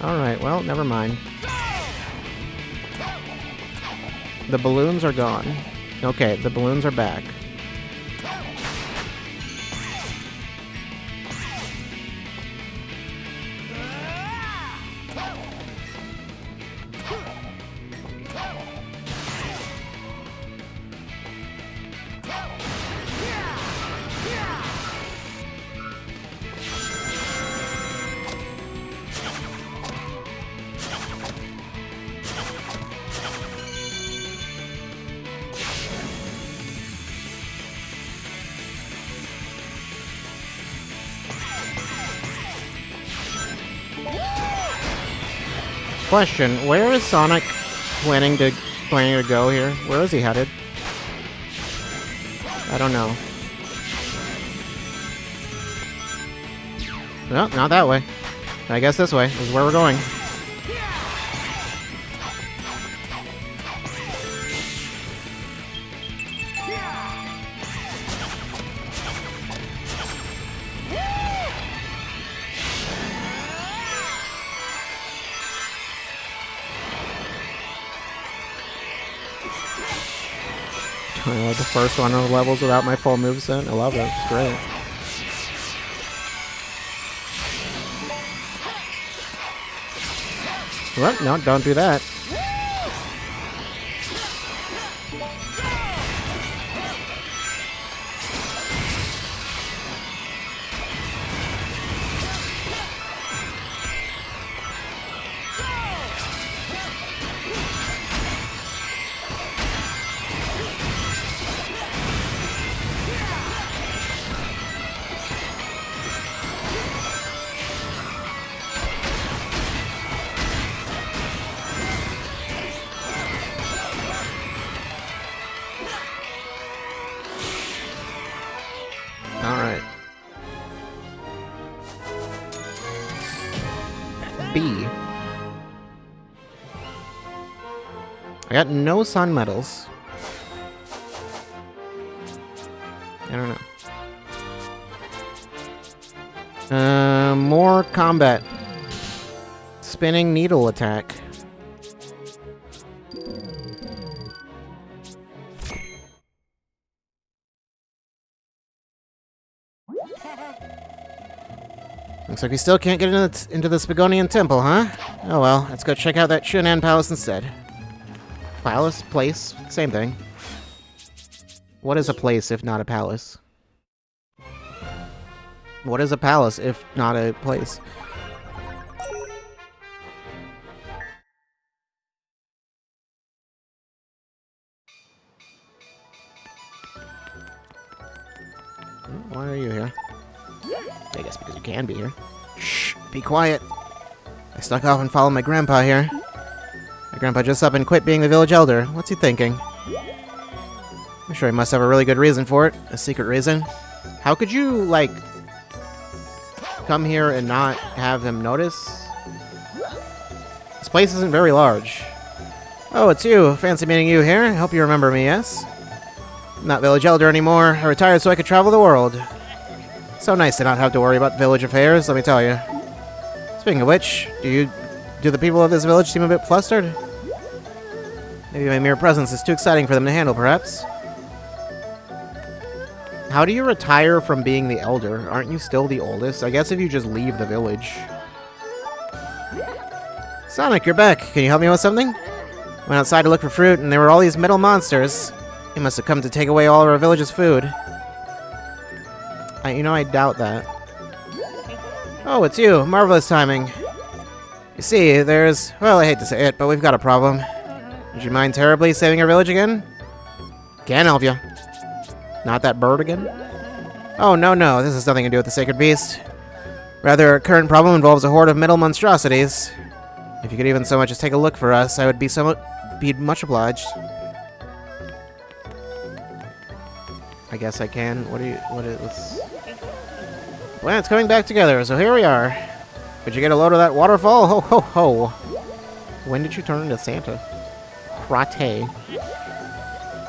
Alright, well, never mind. The balloons are gone. Okay, the balloons are back. Question, where is Sonic planning to go here? Where is he headed? I don't know. No, not that way. I guess this way is where we're going. I like the first one of the levels without my full moveset. I love it. It's great. What? No, don't do that. Alright. B. I got no sun medals. I don't know. More combat. Spinning needle attack. Looks like we still can't get into the Spigonian Temple, huh? Oh well, let's go check out that Shunan Palace instead. Palace? Place? Same thing. What is a place if not a palace? What is a palace if not a place? Why are you here? I guess because you can be here. Shh, be quiet. I snuck off and followed my grandpa here. My grandpa just up and quit being the village elder. What's he thinking? I'm sure he must have a really good reason for it. A secret reason. How could you, like, come here and not have him notice? This place isn't very large. Oh, it's you. Fancy meeting you here. I hope you remember me, yes? I'm not village elder anymore. I retired so I could travel the world. So nice to not have to worry about village affairs, let me tell you. Speaking of which, do the people of this village seem a bit flustered? Maybe my mere presence is too exciting for them to handle, perhaps? How do you retire from being the elder? Aren't you still the oldest? I guess if you just leave the village. Sonic, you're back. Can you help me with something? Went outside to look for fruit, and there were all these metal monsters. They must have come to take away all of our village's food. I doubt that. Oh, it's you. Marvelous timing. You see, well, I hate to say it, but we've got a problem. Would you mind terribly saving our village again? Can't help you. Not that bird again? Oh, no, this has nothing to do with the sacred beast. Rather, our current problem involves a horde of metal monstrosities. If you could even so much as take a look for us, I would be much obliged. I guess I can. Let's... Planet's coming back together, so here we are. Did you get a load of that waterfall? Ho, ho, ho. When did you turn into Santa? Crate.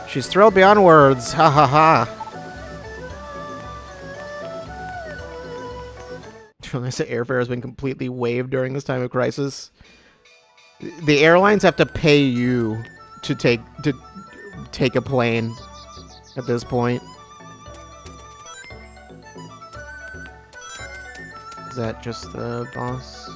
She's thrilled beyond words. Ha ha ha. This airfare has been completely waived during this time of crisis. The airlines have to pay you to take a plane at this point. Is that just the boss?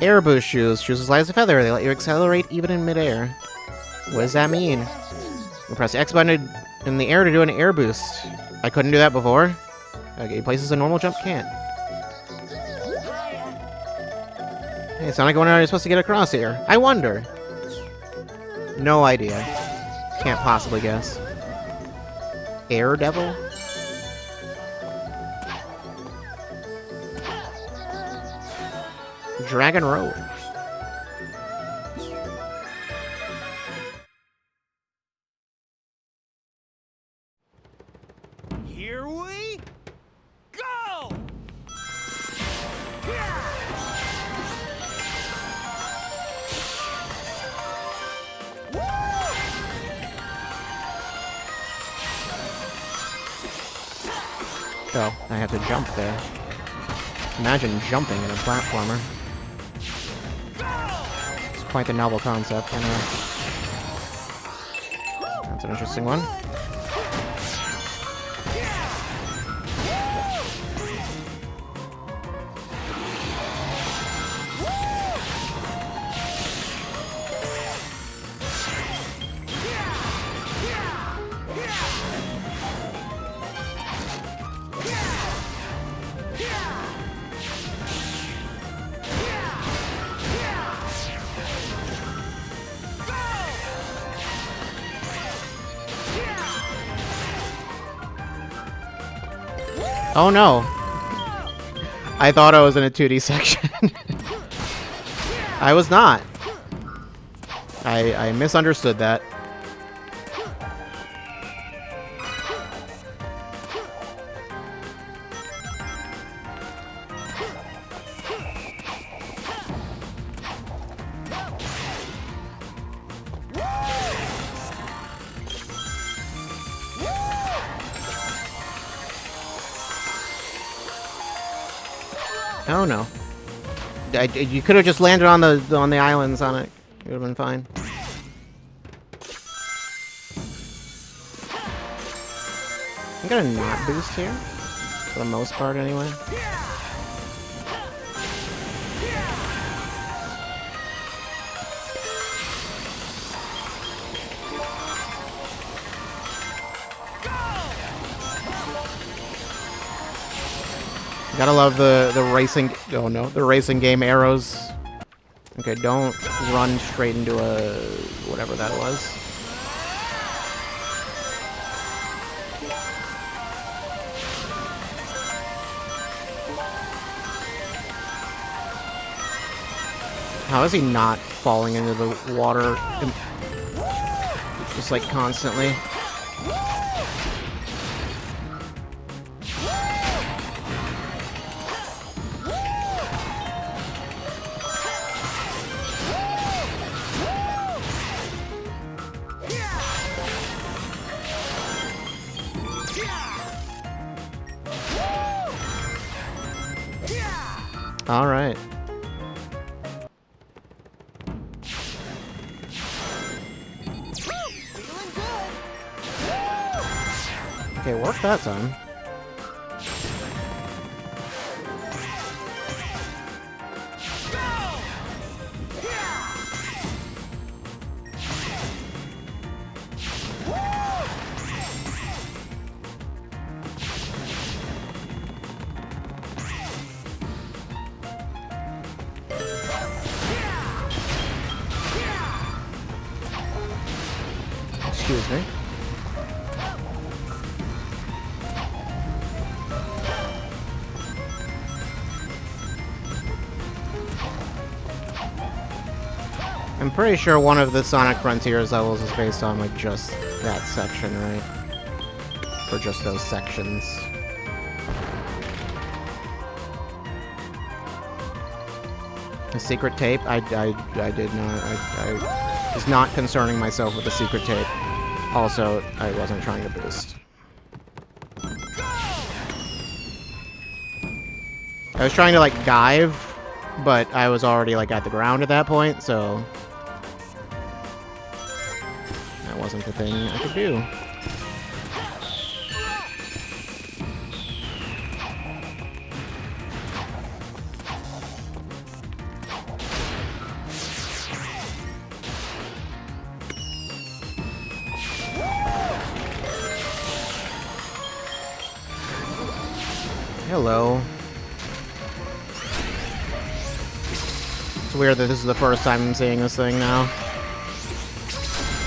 Air boost shoes. Shoes as light as a feather. They let you accelerate even in midair. What does that mean? You press the X button in the air to do an air boost. I couldn't do that before. Okay, places a normal jump can't. Hey, Sonic, I wonder how you're supposed to get across here. I wonder. No idea. Can't possibly guess. Air Devil? Dragon Road.
Here we go!
So, I have to jump there. Imagine jumping in a platformer. It's quite the novel concept, anyway. That's an interesting one. Oh no! I thought I was in a 2D section. I was not. I misunderstood that. Oh no! You could have just landed on the island, Sonic. It would have been fine. I got a not boost here, for the most part, anyway. Gotta love the racing. Oh no, the racing game arrows. Okay, don't run straight into a... whatever that was. How is he not falling into the water just like constantly? All right. Okay, work that time. Excuse me. I'm pretty sure one of the Sonic Frontiers levels is based on, like, just that section, right? For just those sections. A secret tape? I did not. I was not concerning myself with the secret tape. Also, I wasn't trying to boost. I was trying to, like, dive, but I was already, like, at the ground at that point, so... that wasn't the thing I could do. Hello. It's weird that this is the first time I'm seeing this thing now.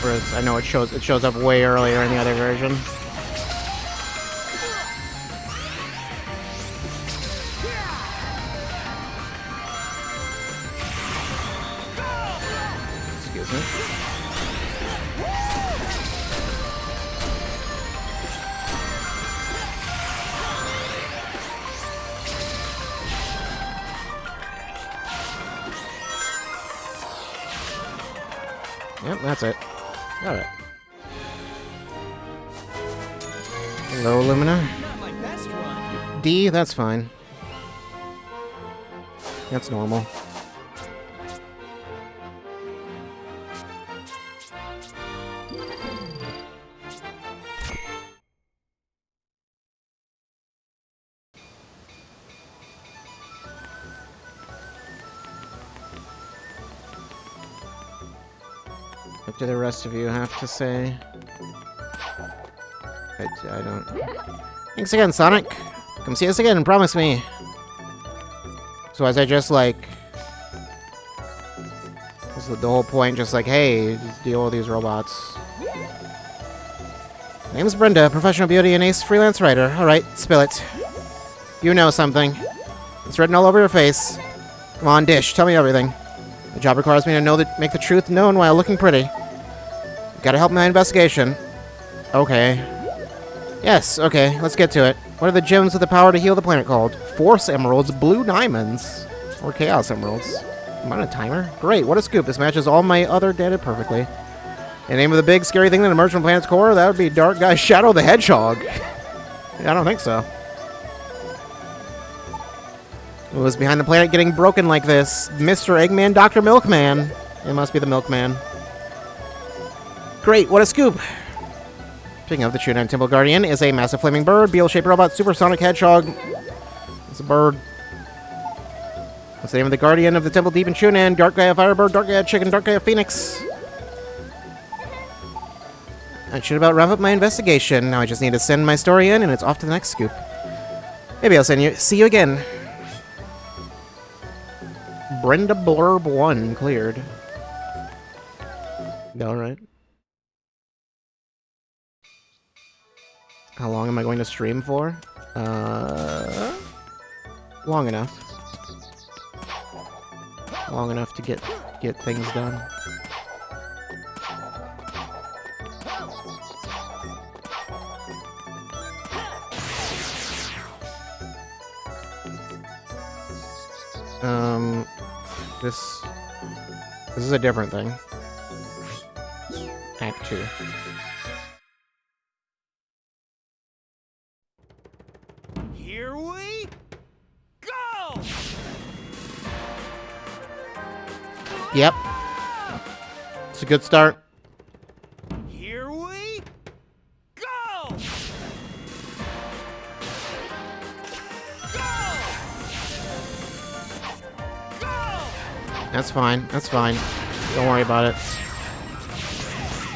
Whereas I know it shows up way earlier in the other version. Excuse me. Yep, that's it. Got it. Hello, Lumina.
Not my best run.
D, that's fine. That's normal. What do the rest of you have to say? I don't... Thanks again, Sonic! Come see us again and promise me! So as I just, like... Is the whole point just like, hey, just deal with these robots. Name's Brenda, professional beauty and ace freelance writer. Alright, spill it. You know something. It's written all over your face. Come on, Dish, tell me everything. The job requires me to make the truth known while looking pretty. Gotta help my investigation. Okay. Yes, okay, let's get to it. What are the gems with the power to heal the planet called? Force Emeralds, Blue Diamonds, or Chaos Emeralds. Am I on a timer? Great, what a scoop. This matches all my other data perfectly. In the name of the big, scary thing that emerged from the planet's core, that would be Dark Guy Shadow the Hedgehog. I don't think so. Who was behind the planet getting broken like this? Mr. Eggman, Dr. Milkman. It must be the Milkman. Great, what a scoop! Speaking of, the Chunan Temple Guardian is a massive flaming bird, beetle-shaped robot, supersonic hedgehog. It's a bird. What's the name of the Guardian of the Temple Deep in Chunan? Dark Gaia Firebird, Dark Gaia Chicken, Dark Gaia Phoenix. I should about wrap up my investigation. Now I just need to send my story in, and it's off to the next scoop. Maybe I'll see you again. Brenda Blurb 1 cleared. Alright. How long am I going to stream for? Long enough. Long enough to get things done. This is a different thing. Act 2.
Here we go!
Yep. It's a good start.
Here we go!
That's fine. That's fine. Don't worry about it.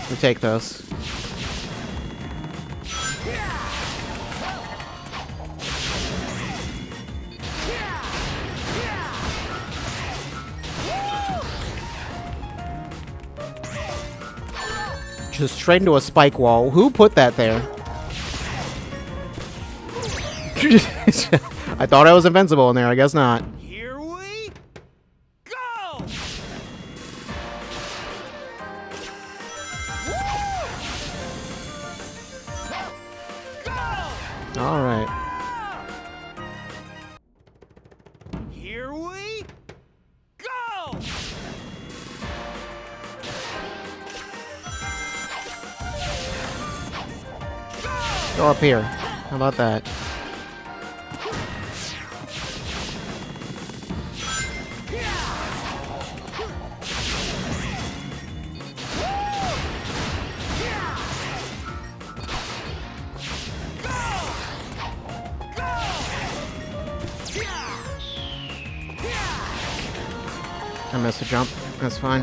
We take those. Just straight into a spike wall. Who put that there? I thought I was invincible in there. I guess not.
Here we go!
All right.
Here we go!
Go up here. How about that? I missed a jump. That's fine.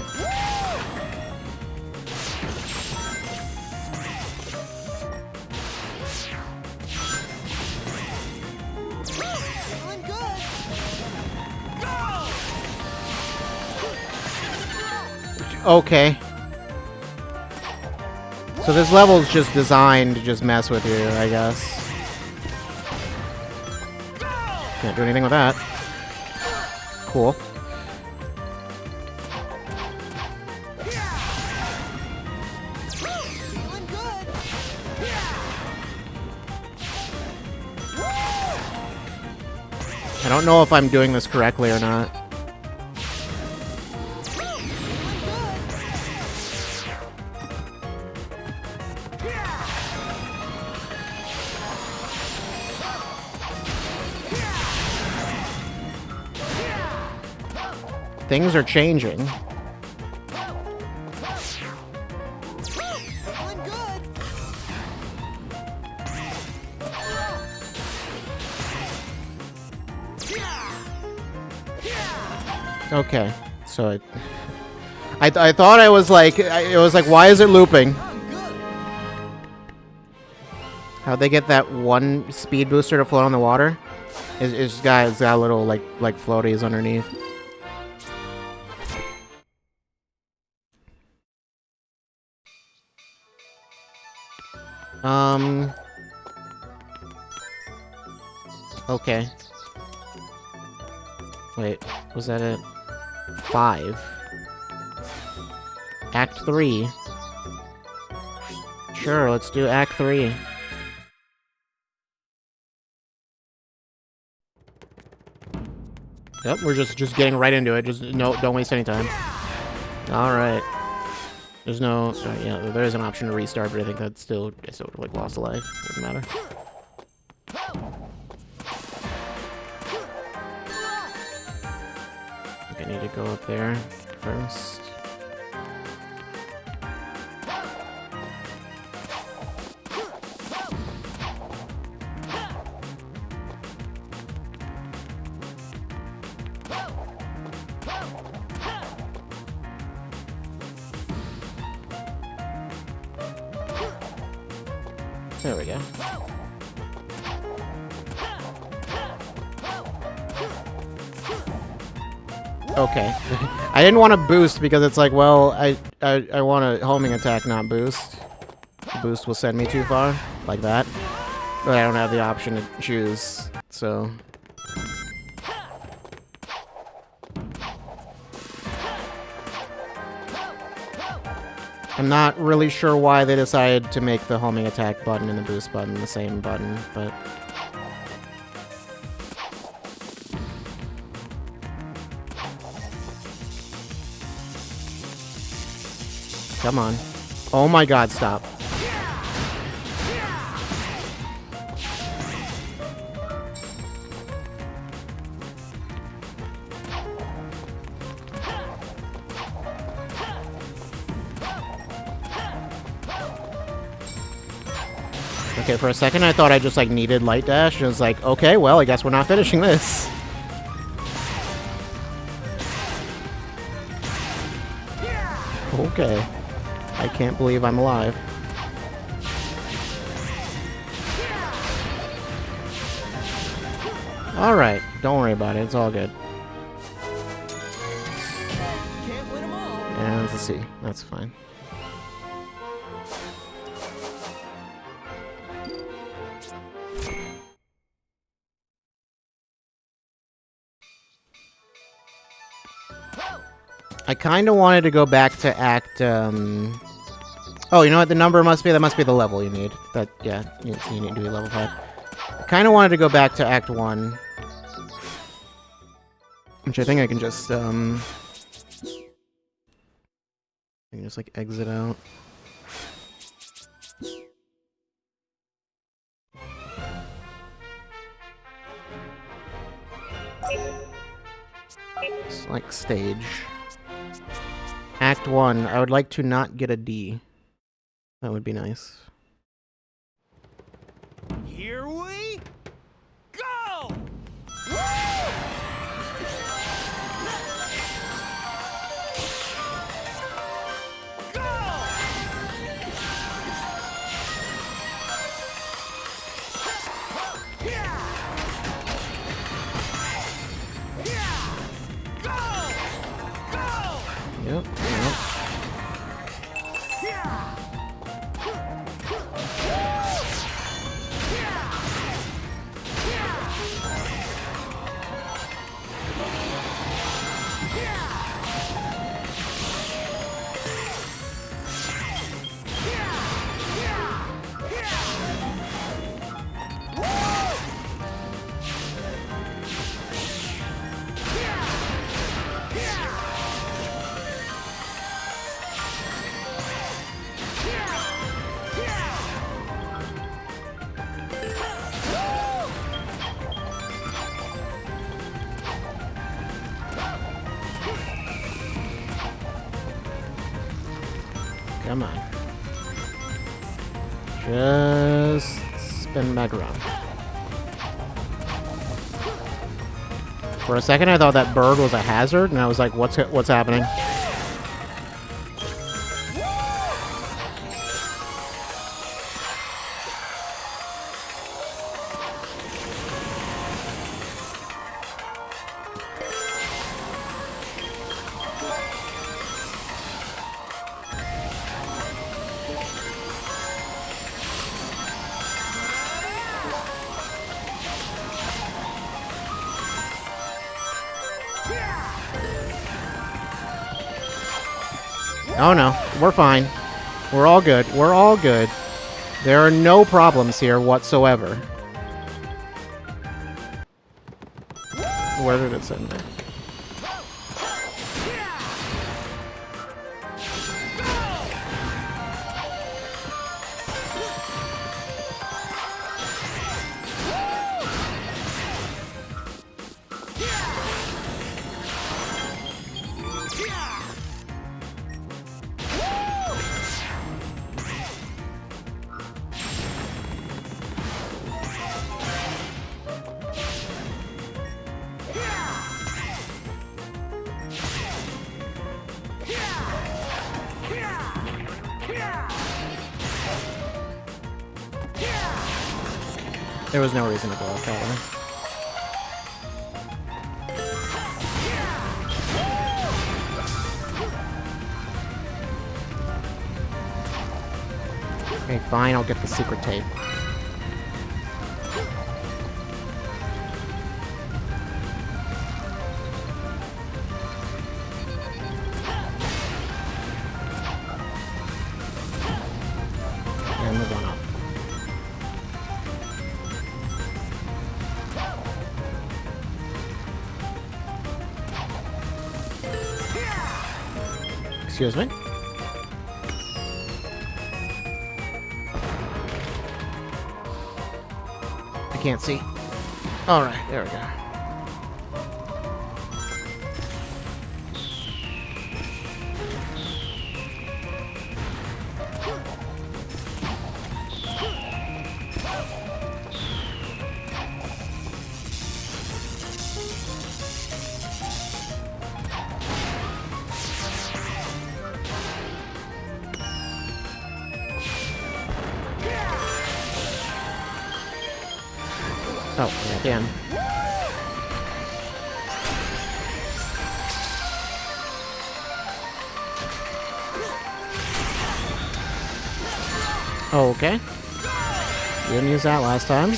Feeling good!
Okay. So this level's just designed to just mess with you, I guess. Can't do anything with that. Cool.
Feeling good!
I don't know if I'm doing this correctly or not. Things are changing.
Feeling good!
Okay, so I thought I was like, it was like, why is it looping? How'd they get that one speed booster to float on the water? It's got little like floaties underneath. Okay. Wait, was that it? 5. Act 3. Sure, let's do Act 3. Yep, we're just getting right into it. Just don't waste any time. All right. There's no, yeah, there is an option to restart, but I think that's still like lost a life. Doesn't matter. I think I need to go up there first. There we go. Okay. I didn't want to boost because it's like, well, I want a homing attack, not boost. Boost will send me too far, like that. But I don't have the option to choose, so... I'm not really sure why they decided to make the homing attack button and the boost button the same button, but... Come on. Oh my god, stop. Okay, for a second I thought I just, like, needed Light Dash, and it was like, okay, well, I guess we're not finishing this. Okay. I can't believe I'm alive. Alright, don't worry about it, it's all good.
Can't win 'em all.
And let's see, that's fine. I kind of wanted to go back to Act, Oh, you know what? The number must be... That must be the level you need. That, yeah, you need to be level 5. I kind of wanted to go back to Act 1. Which I think I can just, I can just, like, exit out. It's like stage. Act 1, I would like to not get a D. That would be nice.
Here we go!
Yep, yep. Come on. Just spin back around. For a second I thought that bird was a hazard, and I was like, what's happening? Oh no, we're fine. We're all good. We're all good. There are no problems here whatsoever. Where did it send me? There was no reason to go up that way. Okay, fine, I'll get the secret tape. And move on up. Excuse me? I can't see. Alright, there we go. Oh, yeah, damn. Okay. Didn't use that last time.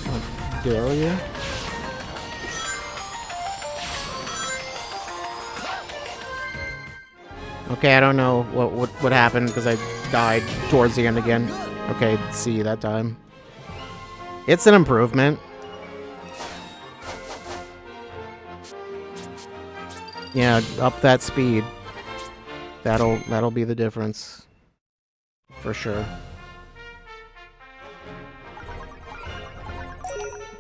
How dare you? Okay, I don't know what happened because I died towards the end again. Okay, C that time. It's an improvement. Yeah, up that speed. That'll be the difference. For sure.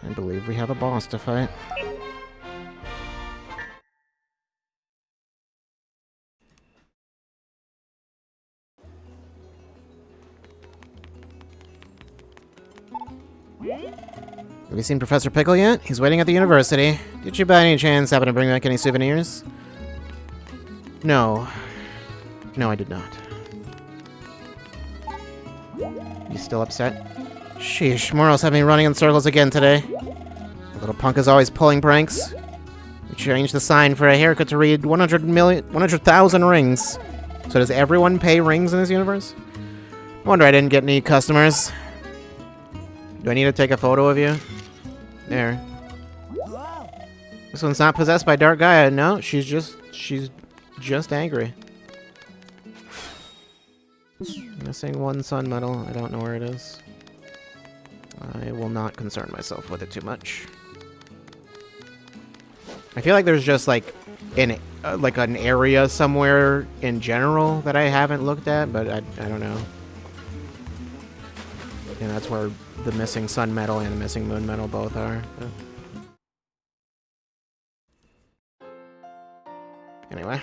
I believe we have a boss to fight. Have you seen Professor Pickle yet? He's waiting at the university. Did you by any chance happen to bring back any souvenirs? No. No, I did not. You still upset? Sheesh, Moral's had me running in circles again today. The little punk is always pulling pranks. We changed the sign for a haircut to read 100,000 rings. So does everyone pay rings in this universe? I wonder I didn't get any customers. Do I need to take a photo of you? There. This one's not possessed by Dark Gaia. No, she's just angry. Missing one sun medal. I don't know where it is. I will not concern myself with it too much. I feel like there's just like an area somewhere in general that I haven't looked at, but I don't know. And that's where the missing sun medal and the missing moon medal both are. So. Anyway.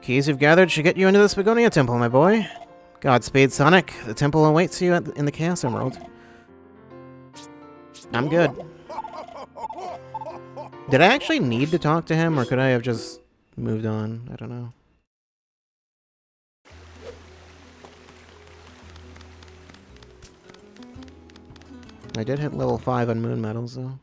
Keys you've gathered should get you into the Spagonia Temple, my boy. Godspeed, Sonic. The temple awaits you in the Chaos Emerald. I'm good. Did I actually need to talk to him, or could I have just moved on? I don't know. I did hit level 5 on moon medals, though.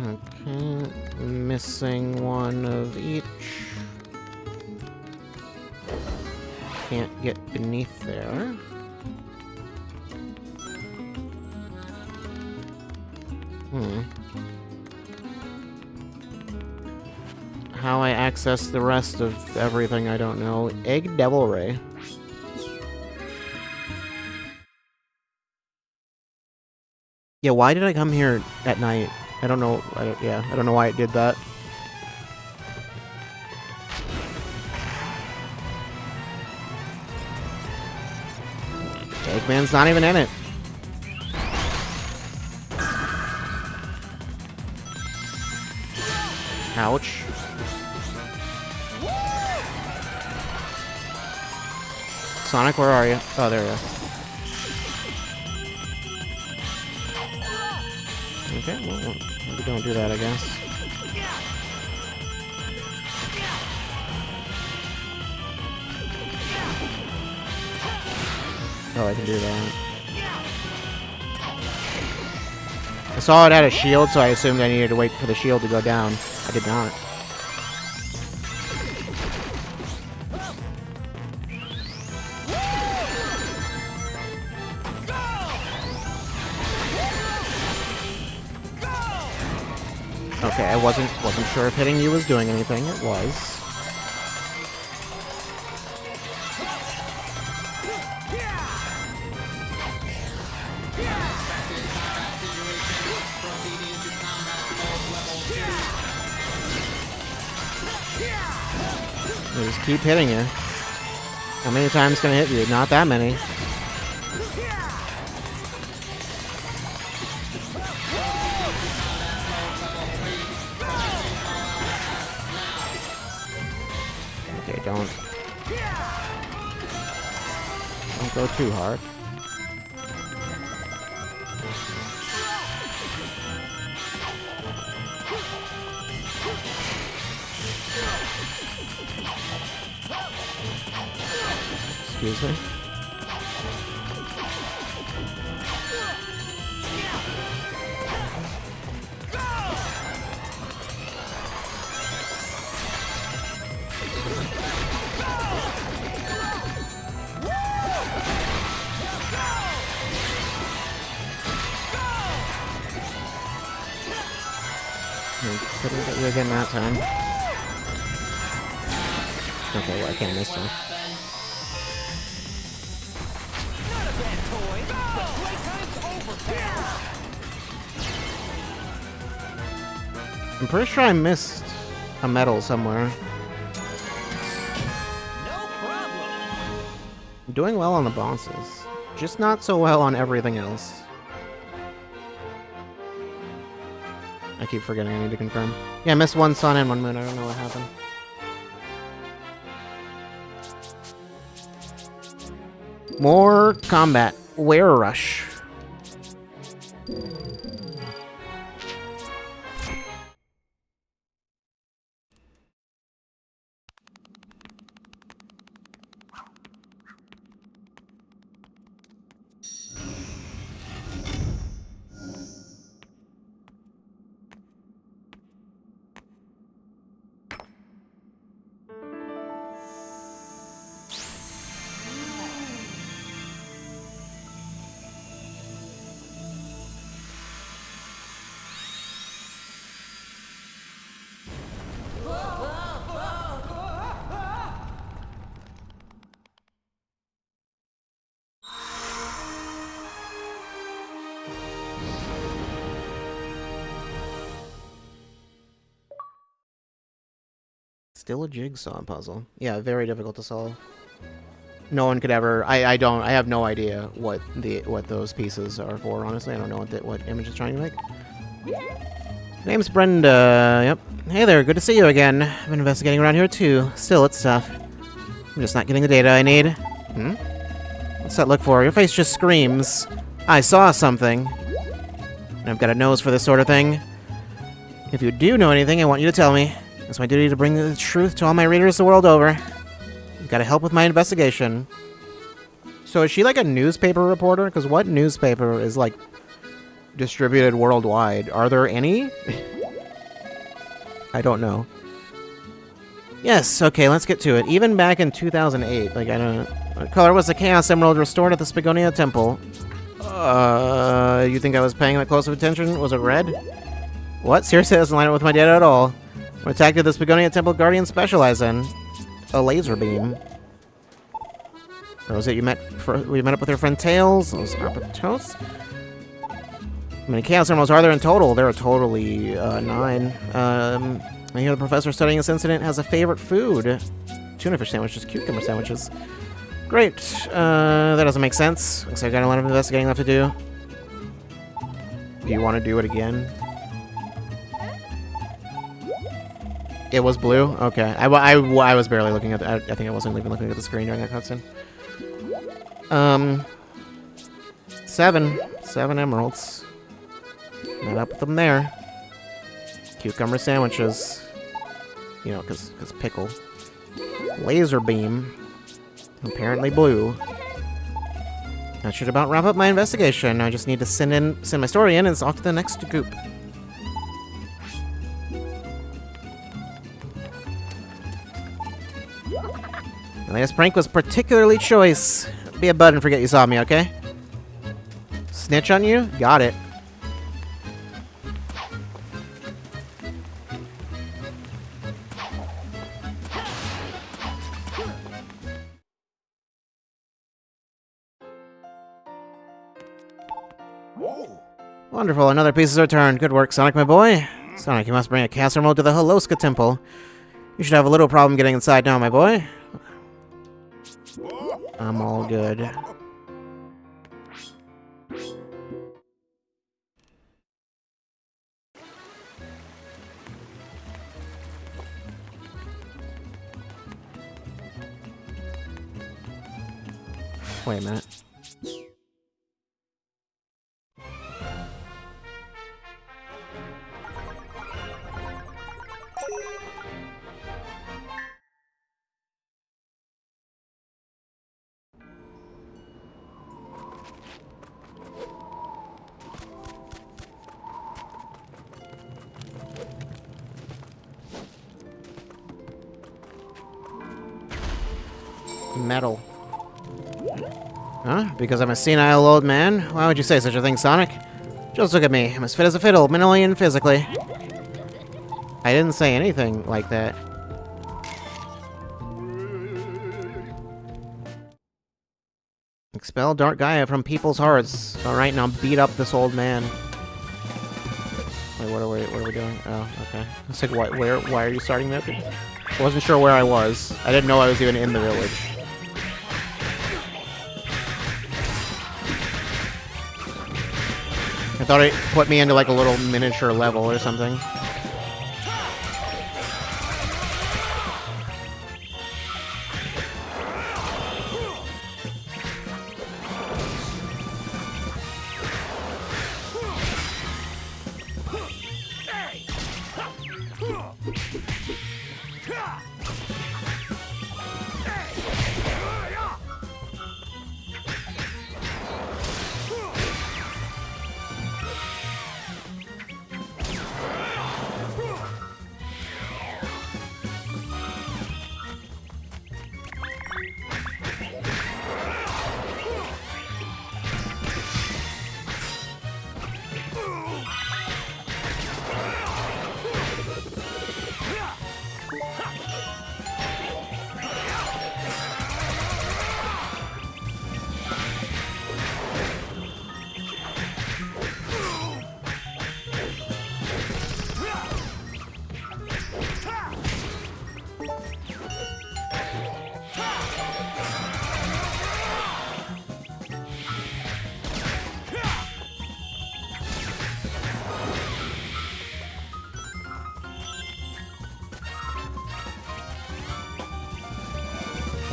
Okay, missing one of each. Can't get beneath there. How I access the rest of everything, I don't know. Egg Devil Ray. Yeah, why did I come here at night? I don't know. I don't know why it did that. Eggman's not even in it. Ouch. Sonic, where are you? Oh, there you are. Okay, well, maybe don't do that, I guess. Oh, I can do that. I saw it had a shield, so I assumed I needed to wait for the shield to go down. I did not. Okay, I wasn't sure if hitting you was doing anything. It was. You just keep hitting you. How many times can I hit you? Not that many. Okay, don't go too hard. Excuse me. Couldn't get you again that time. Okay, well, I can't miss him. I'm pretty sure I missed a medal somewhere.
No problem.
I'm doing well on the bosses, just not so well on everything else. I keep forgetting I need to confirm. Yeah, I missed one sun and 1 moon. I don't know what happened. More combat. Were Rush. Still a jigsaw puzzle. Yeah, very difficult to solve. No one could ever. I have no idea what those pieces are for. Honestly, I don't know what Image is trying to make. Name's Brenda. Yep. Hey there. Good to see you again. I've been investigating around here too. Still, it's tough. I'm just not getting the data I need. Hmm. What's that look for? Your face just screams. I saw something. And I've got a nose for this sort of thing. If you do know anything, I want you to tell me. It's my duty to bring the truth to all my readers the world over. You've got to help with my investigation. So is she like a newspaper reporter? Because what newspaper is like distributed worldwide? Are there any? I don't know. Yes, okay, let's get to it. Even back in 2008, like I don't know. What color was the Chaos Emerald restored at the Spagonia Temple? You think I was paying that close of attention? Was it red? What? Seriously, that doesn't line up with my data at all. What attack did the Spagonia Temple Guardian specialize in? A laser beam. Or was it we met up with your friend Tails? Those Arpatos? How many Chaos Emeralds are there in total? There are totally 9. I hear the professor studying this incident has a favorite food. Tuna fish sandwiches, cucumber sandwiches. Great. That doesn't make sense. Looks like I got a lot of investigating left to do. Do you want to do it again? It was blue? Okay. I was barely looking at I think I wasn't even looking at the screen during that cutscene. Seven emeralds. Met up with them there. Cucumber sandwiches. You know, cause pickle. Laser beam. Apparently blue. That should about wrap up my investigation. I just need to send my story in and it's off to the next group. The latest prank was particularly choice. Be a bud and forget you saw me, okay? Snitch on you? Got it. Wonderful, another piece is returned. Good work, Sonic, my boy. Sonic, you must bring a Chaos Emerald to the Holoska Temple. You should have a little problem getting inside now, my boy. I'm all good. Wait a minute. Metal. Huh? Because I'm a senile old man? Why would you say such a thing, Sonic? Just look at me. I'm as fit as a fiddle, mentally and physically. I didn't say anything like that. Expel Dark Gaia from people's hearts. Alright, now beat up this old man. Wait, what are we doing? Oh, okay. I said, why are you starting that? I wasn't sure where I was. I didn't know I was even in the village. I thought it put me into like a little miniature level or something.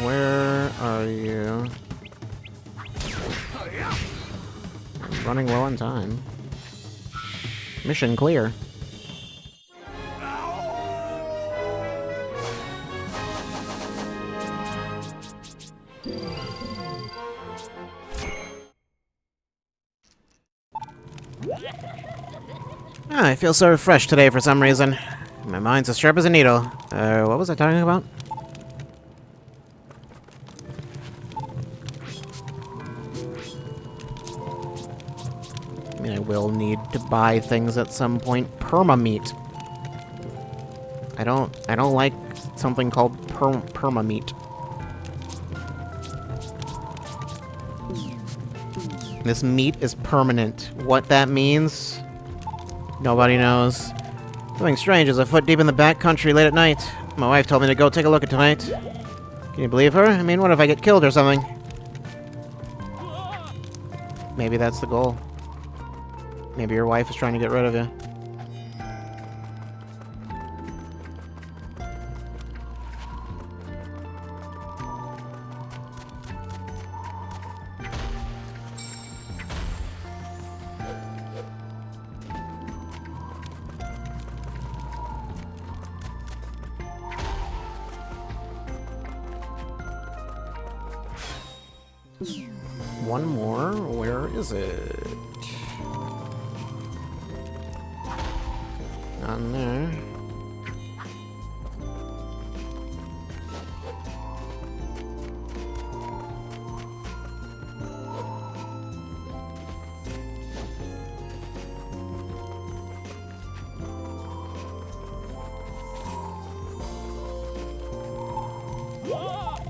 Where are you? I'm running low on time. Mission clear. I feel so refreshed today for some reason. My mind's as sharp as a needle. What was I talking about? I mean, I will need to buy things at some point. Perma-meat. I don't like something called perma-meat. This meat is permanent. What that means, nobody knows. Something strange is afoot deep in the back country late at night. My wife told me to go take a look at tonight. Can you believe her? I mean, what if I get killed or something? Maybe that's the goal. Maybe your wife is trying to get rid of you. one more. Where is it? On there.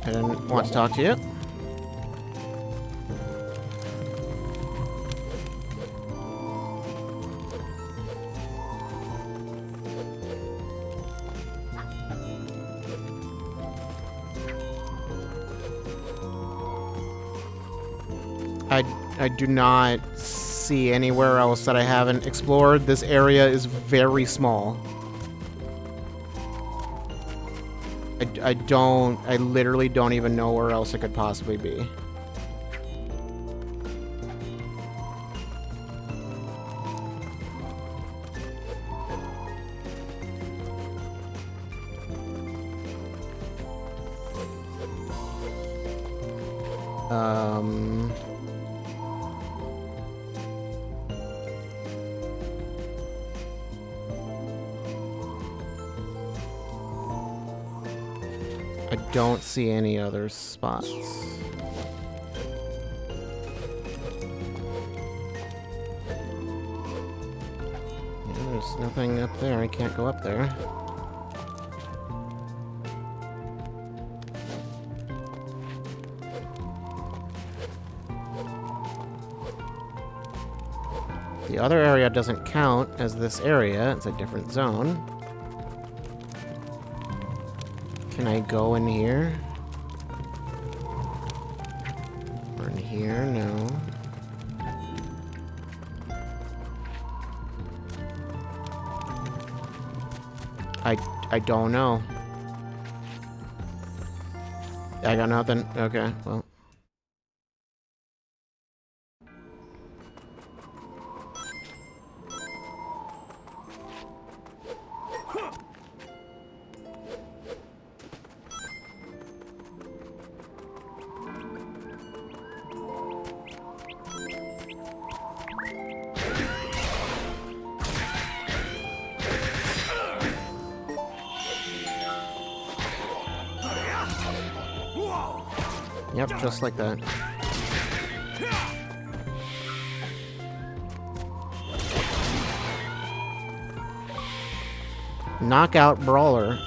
I didn't want to talk to you. I do not see anywhere else that I haven't explored. This area is very small. I literally don't even know where else it could possibly be. I don't see any other spots. Yeah, there's nothing up there. I can't go up there. The other area doesn't count as this area. It's a different zone. Can I go in here? Or in here? No. I don't know. I got nothing. Okay, well. Yep, just like that. Knockout brawler.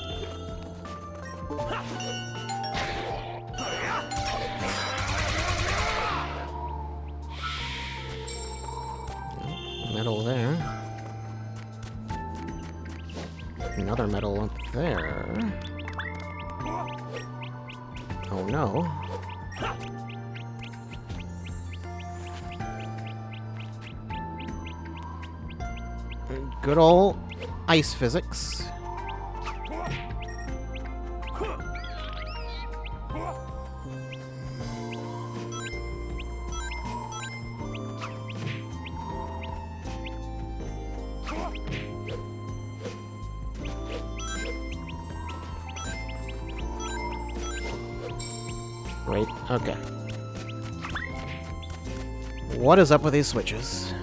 Medal there. Another medal up there. Oh no. Good old ice physics. Right, okay. What is up with these switches?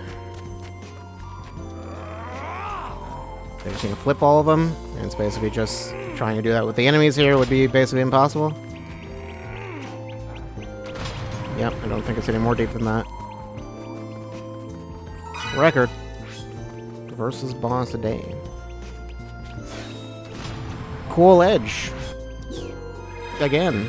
They're just gonna flip all of them, and it's basically just trying to do that with the enemies here would be basically impossible. Yep, I don't think it's any more deep than that. Record. Versus boss today. Cool edge. Again.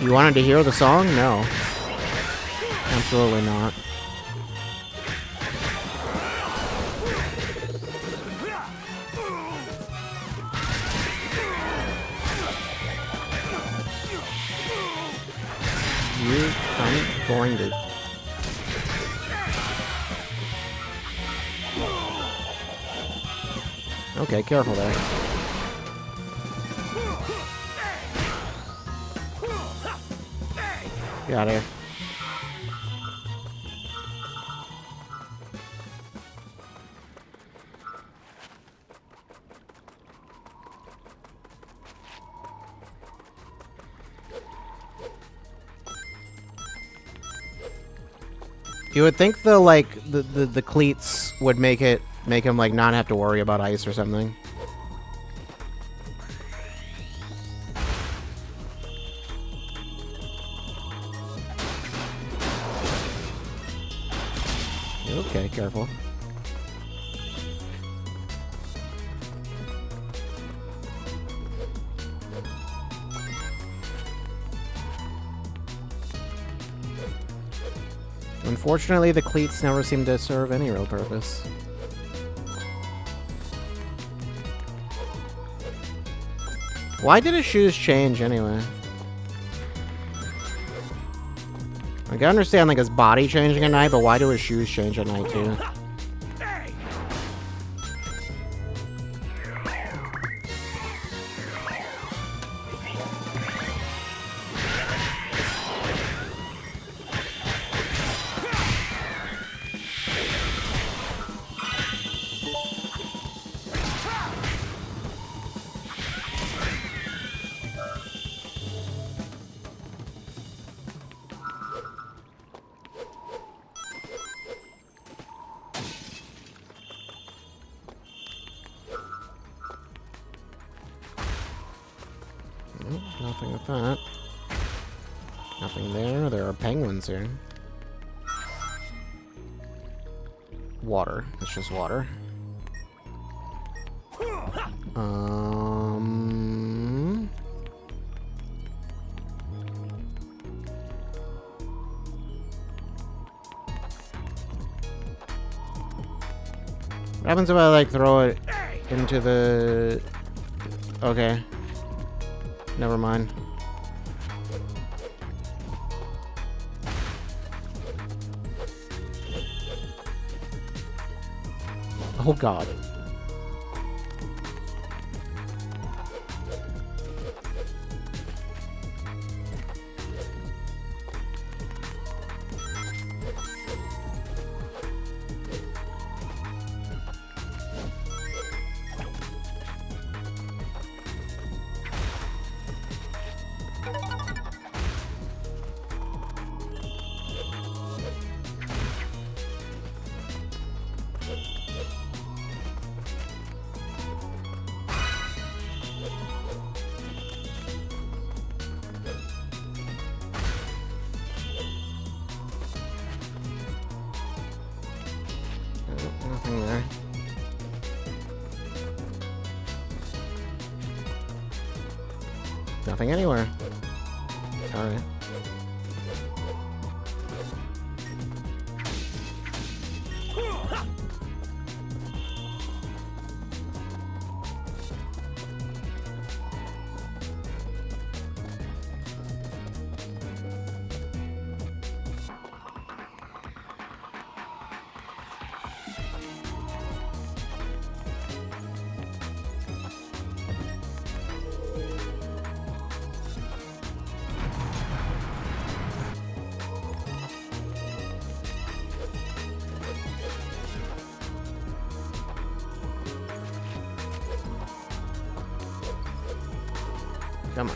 You wanted to hear the song? No. Absolutely not. I'm going to... Okay, careful there. Get out of here. You would think the like the cleats would make him like not have to worry about ice or something. Okay, careful. Unfortunately, the cleats never seem to serve any real purpose. Why did his shoes change anyway? Like, I understand like his body changing at night, but why do his shoes change at night too?
Hey!
Nope, nothing with that. Nothing there. There are penguins here. Water. It's just water. What happens if I like throw it into the... Okay. Never mind. Oh god. Nothing there. Nothing anywhere. Alright. Come on.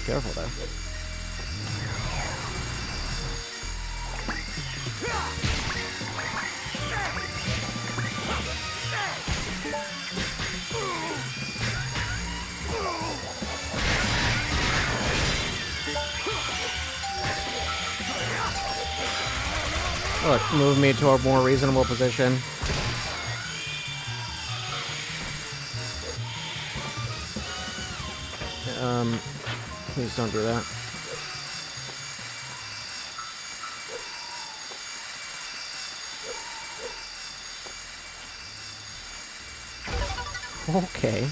Careful there. Look, move me to a more reasonable position. Please don't do that. Okay.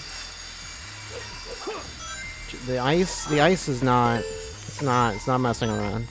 The ice is not, it's not messing around.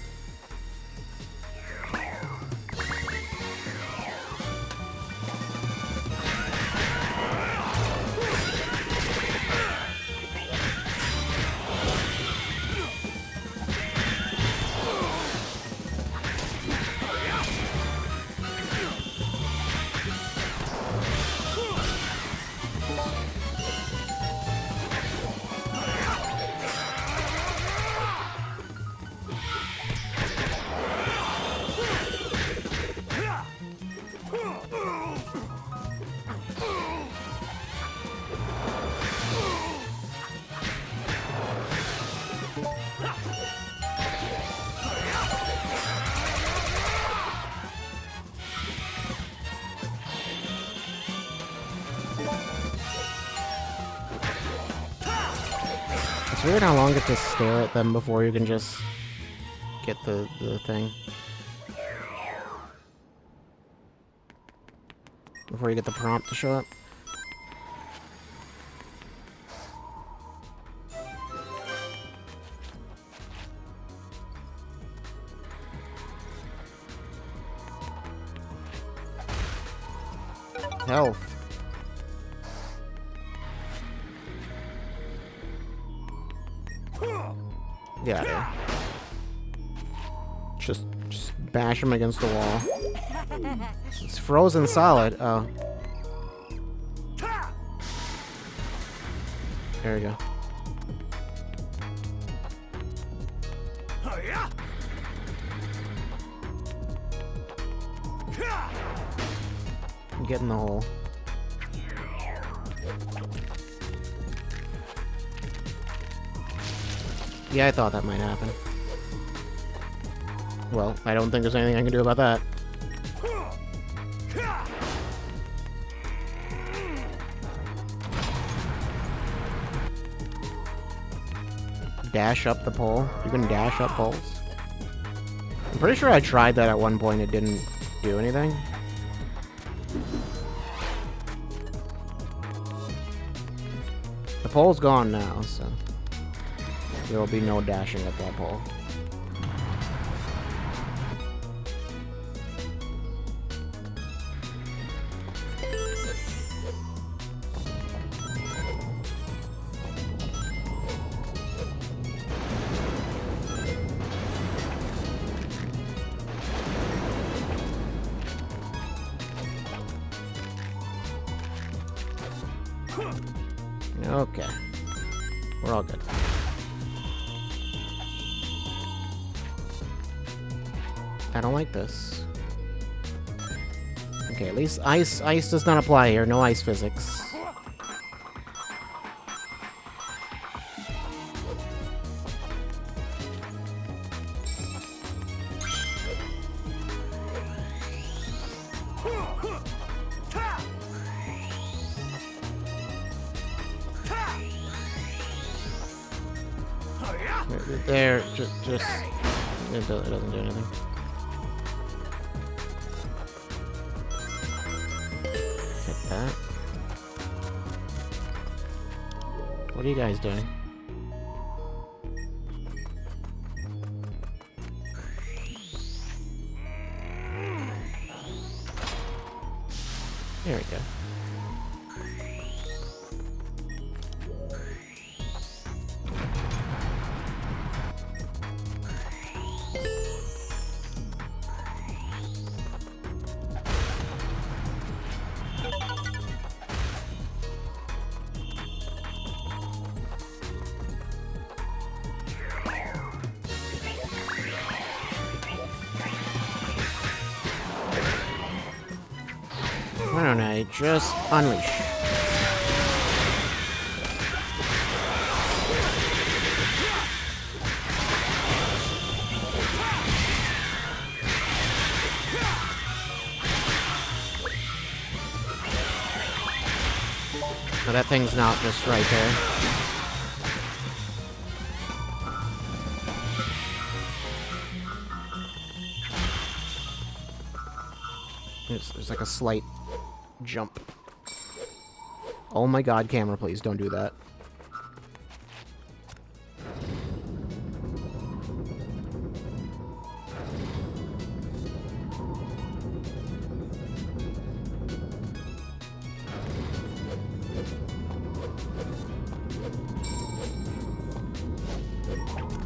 It's weird how long you have to stare at them before you can just get the thing. Before you get the prompt to show up. Health. Yeah. Just bash him against the wall. It's frozen solid. Oh. There we go. Get in the hole. Yeah, I thought that might happen. Well, I don't think there's anything I can do about that. Dash up the pole? You can dash up poles? I'm pretty sure I tried that at one point, it didn't do anything. The pole's gone now, so there will be no dashing at that pole. Okay. We're all good. I don't like this. Okay, at least ice does not apply here. No ice physics. There, just it doesn't do anything. Hit that. What are you guys doing? There we go. Why don't I just unleash? So that thing's not just right there. There's like a slight jump. Oh my god, camera, please don't do that.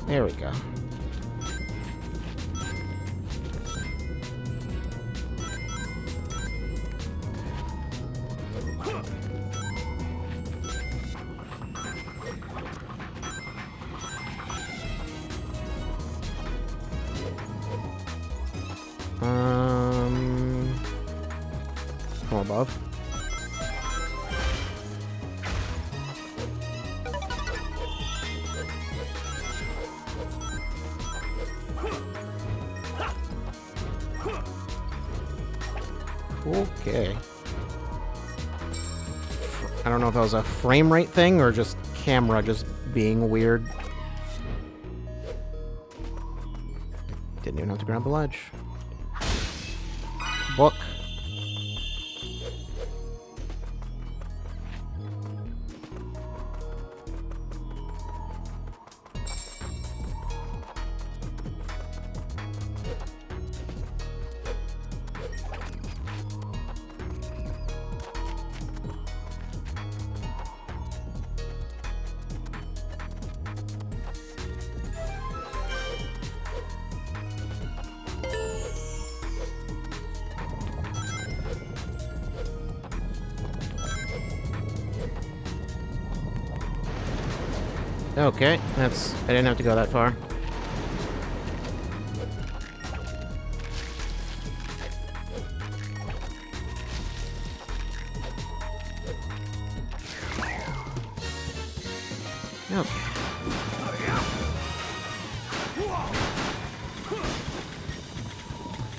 There we go. From above. Okay. I don't know if that was a frame rate thing or just camera just being weird. Didn't even have to grab the ledge. Book. Okay, I didn't have to go that far.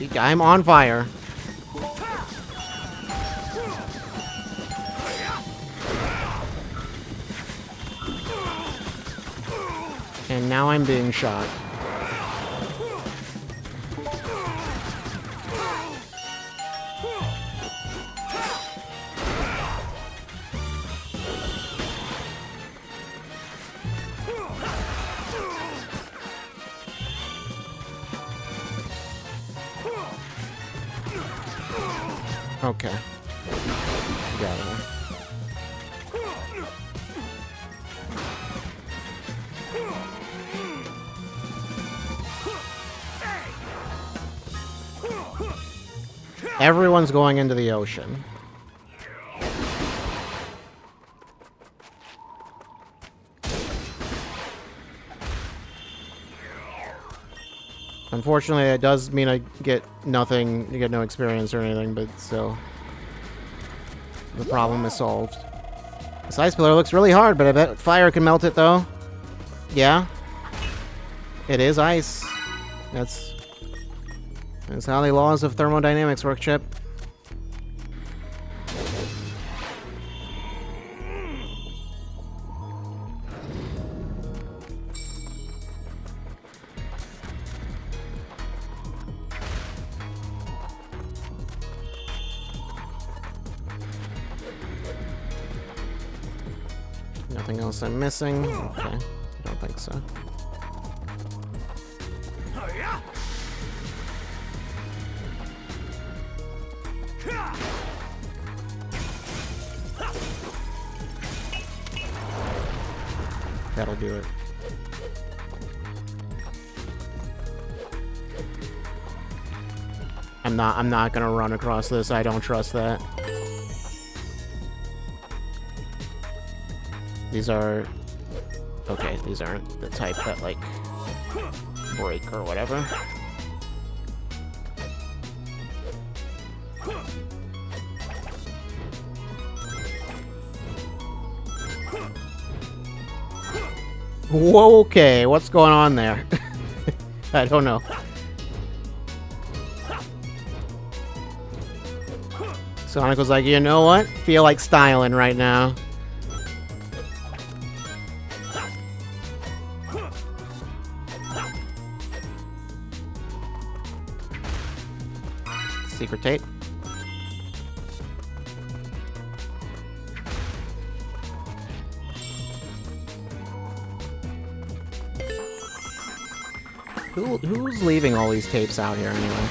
Okay. I'm on fire. And now I'm being shot. Okay. Got it. Everyone's going into the ocean. Unfortunately, it does mean I get nothing, you get no experience or anything, but still. The problem is solved. This ice pillar looks really hard, but I bet fire can melt it, though. Yeah. It is ice. That's how the laws of thermodynamics work, Chip. Nothing else I'm missing? Okay. I don't think so. That'll do it. I'm not gonna run across this. I don't trust that. These are... Okay, these aren't the type that, like, break or whatever. Whoa, okay, what's going on there? I don't know. Sonic was like, you know what? Feel like styling right now. Secret tape. Who's leaving all these tapes out here anyway?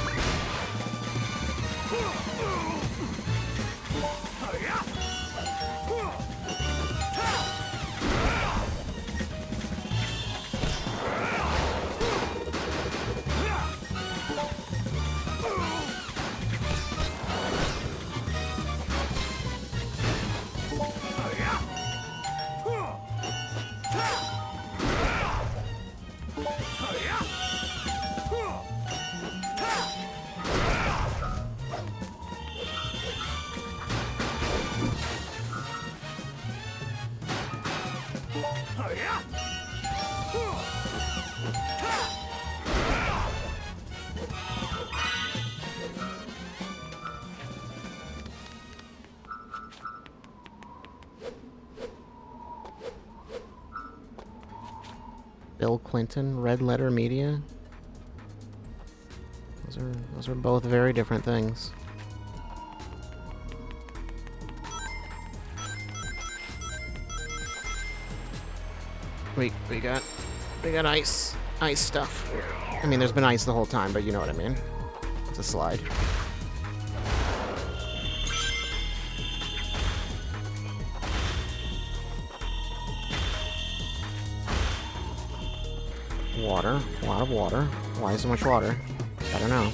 Bill Clinton, Red Letter Media. Those are both very different things. We got ice stuff. I mean, there's been ice the whole time, but you know what I mean. It's a slide. Water, a lot of water. Why so much water? I don't know.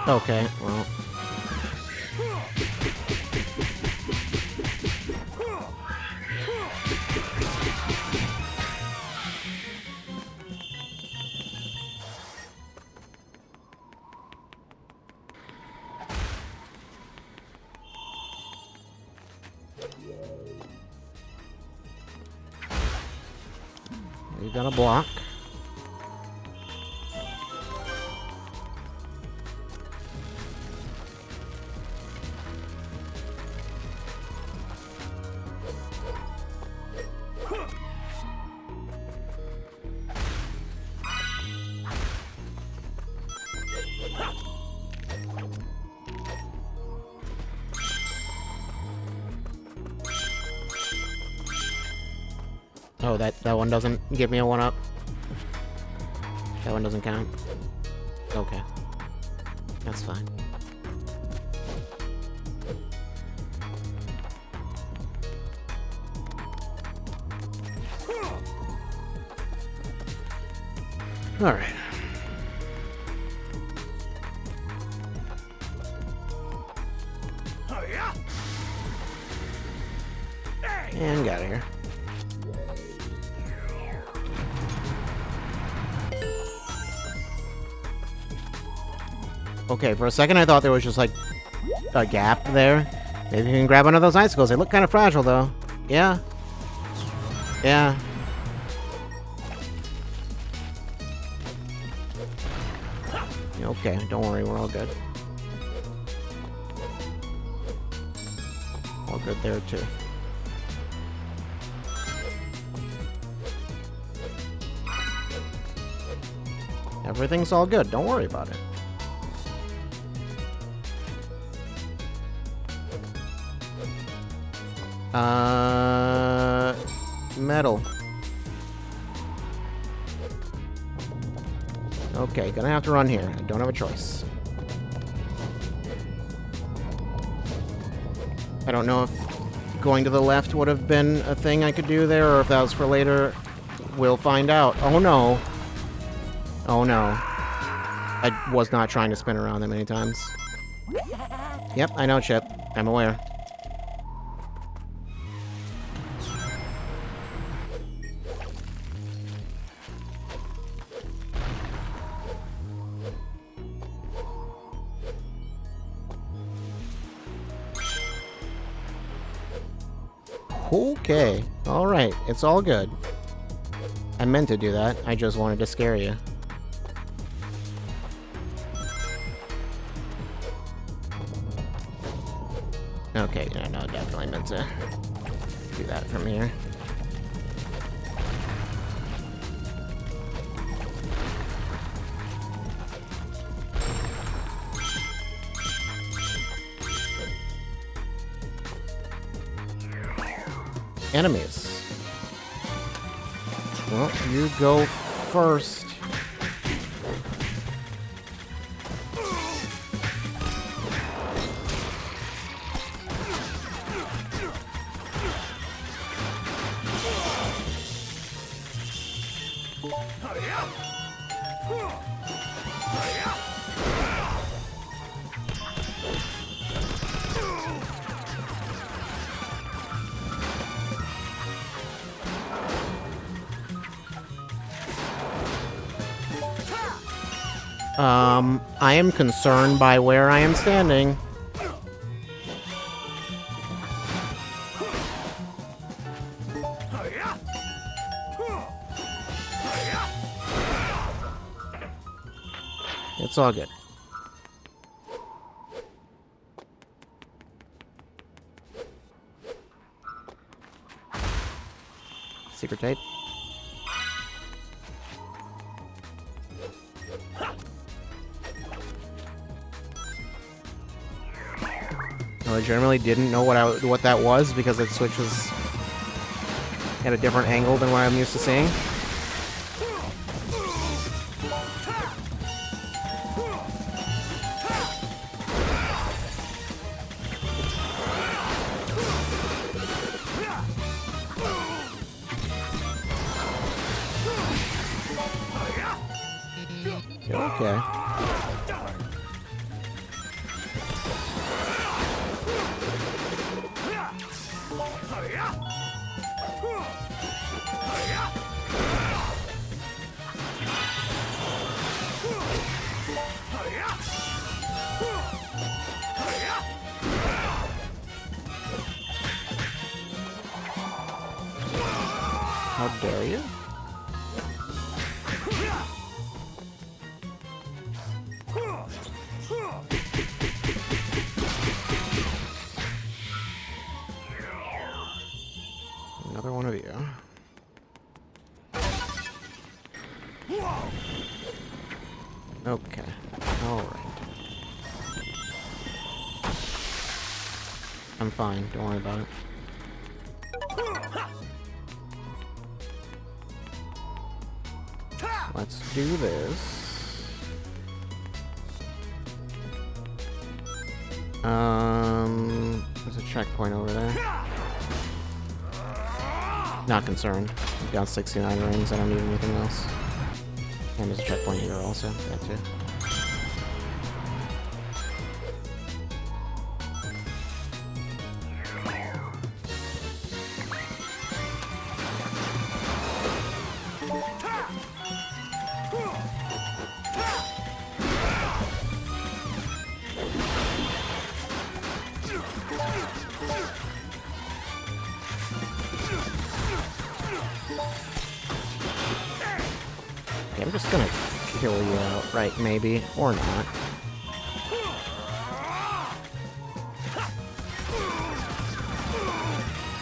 Okay, well. We got a block. Oh, that one doesn't give me a 1-up. That one doesn't count. Okay. That's fine. Alright. And got it here. Okay, for a second I thought there was just like a gap there. Maybe you can grab one of those icicles. They look kind of fragile though. Yeah. Yeah. Okay, don't worry, we're all good. All good there too. Everything's all good, don't worry about it. Metal. Okay, gonna have to run here. I don't have a choice. I don't know if going to the left would have been a thing I could do there, or if that was for later. We'll find out. Oh no. Oh no. I was not trying to spin around that many times. Yep, I know, Chip. I'm aware. Okay. Alright. It's all good. I meant to do that. I just wanted to scare you. Okay, no, definitely meant to do that from here. Enemies. Well, you go first. I am concerned by where I am standing. It's all good. Secret tape. I generally didn't know what that was because it switches at a different angle than what I'm used to seeing. Okay. How dare you? Another one of you. Okay. Alright. I'm fine. Don't worry about it. Let's do this. There's a checkpoint over there. Not concerned. I've got 69 rings. I don't need anything else. And there's a checkpoint here also. That too. I'm just gonna kill you outright, maybe, or not.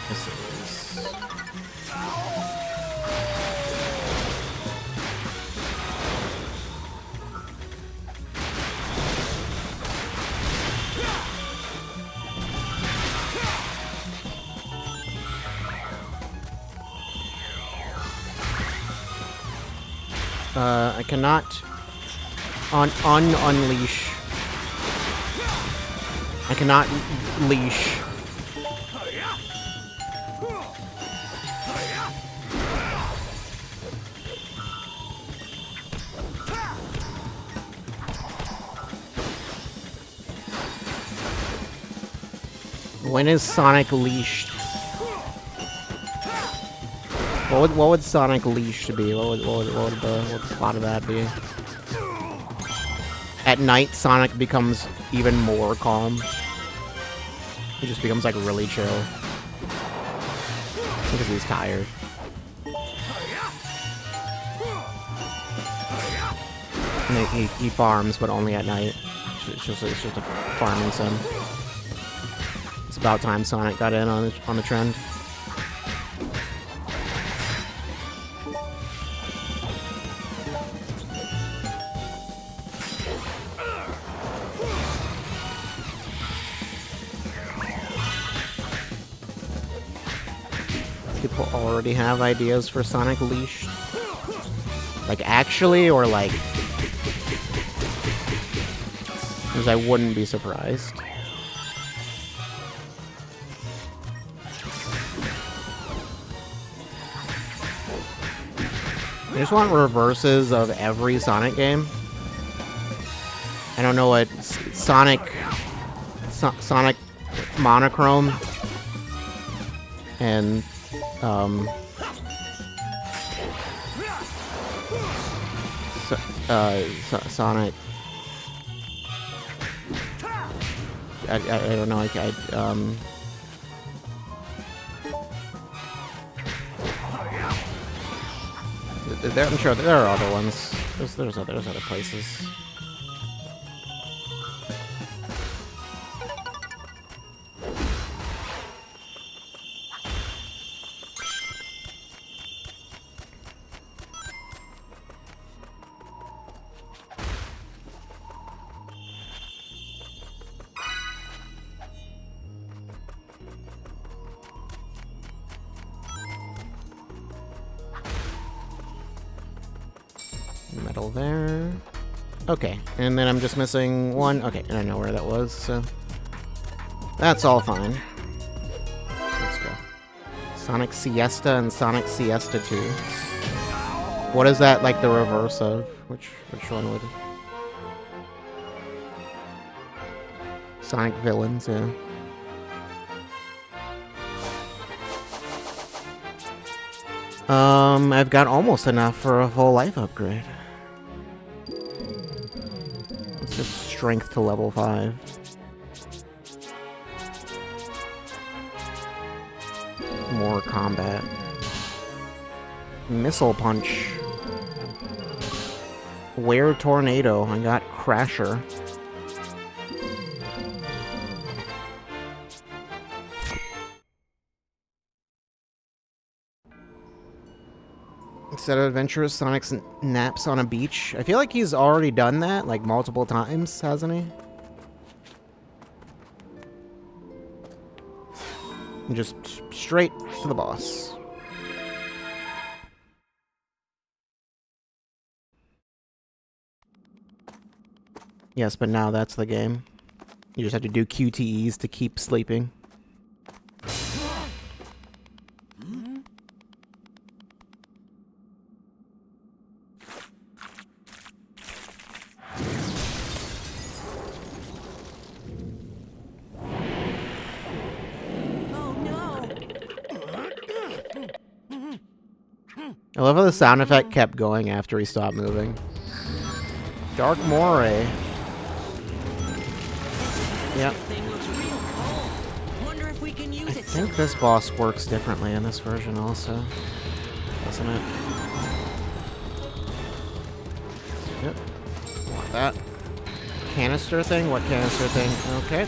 This is... I cannot unleash. I cannot leash. When is Sonic leashed? What would Sonic leash to be? What would the plot of that be? At night, Sonic becomes even more calm. He just becomes like really chill. Because he's tired. And he farms, but only at night. It's just a farming sim. It's about time Sonic got in on the trend. People already have ideas for Sonic Leash. Like, actually, or like... Because I wouldn't be surprised. I just want reverses of every Sonic game. I don't know what... Sonic Monochrome. And... Sonic. I don't know. I'm sure there are other ones. There's other places. Metal there. Okay, and then I'm just missing one. Okay, and I know where that was, so that's all fine. Let's go. Sonic Siesta and Sonic Siesta 2. What is that like the reverse of? Which one would? Sonic Villains, yeah. I've got almost enough for a full life upgrade. Let's get strength to level 5. More combat. Missile punch. Where tornado? I got Crasher. Instead of adventurous, Sonic naps on a beach. I feel like he's already done that, like, multiple times, hasn't he? And just straight to the boss. Yes, but now that's the game. You just have to do QTEs to keep sleeping. I love how the sound effect kept going after he stopped moving. Dark Moray. Yep. I think this boss works differently in this version also. Doesn't it? Yep. Want that. Canister thing? What canister thing? Okay.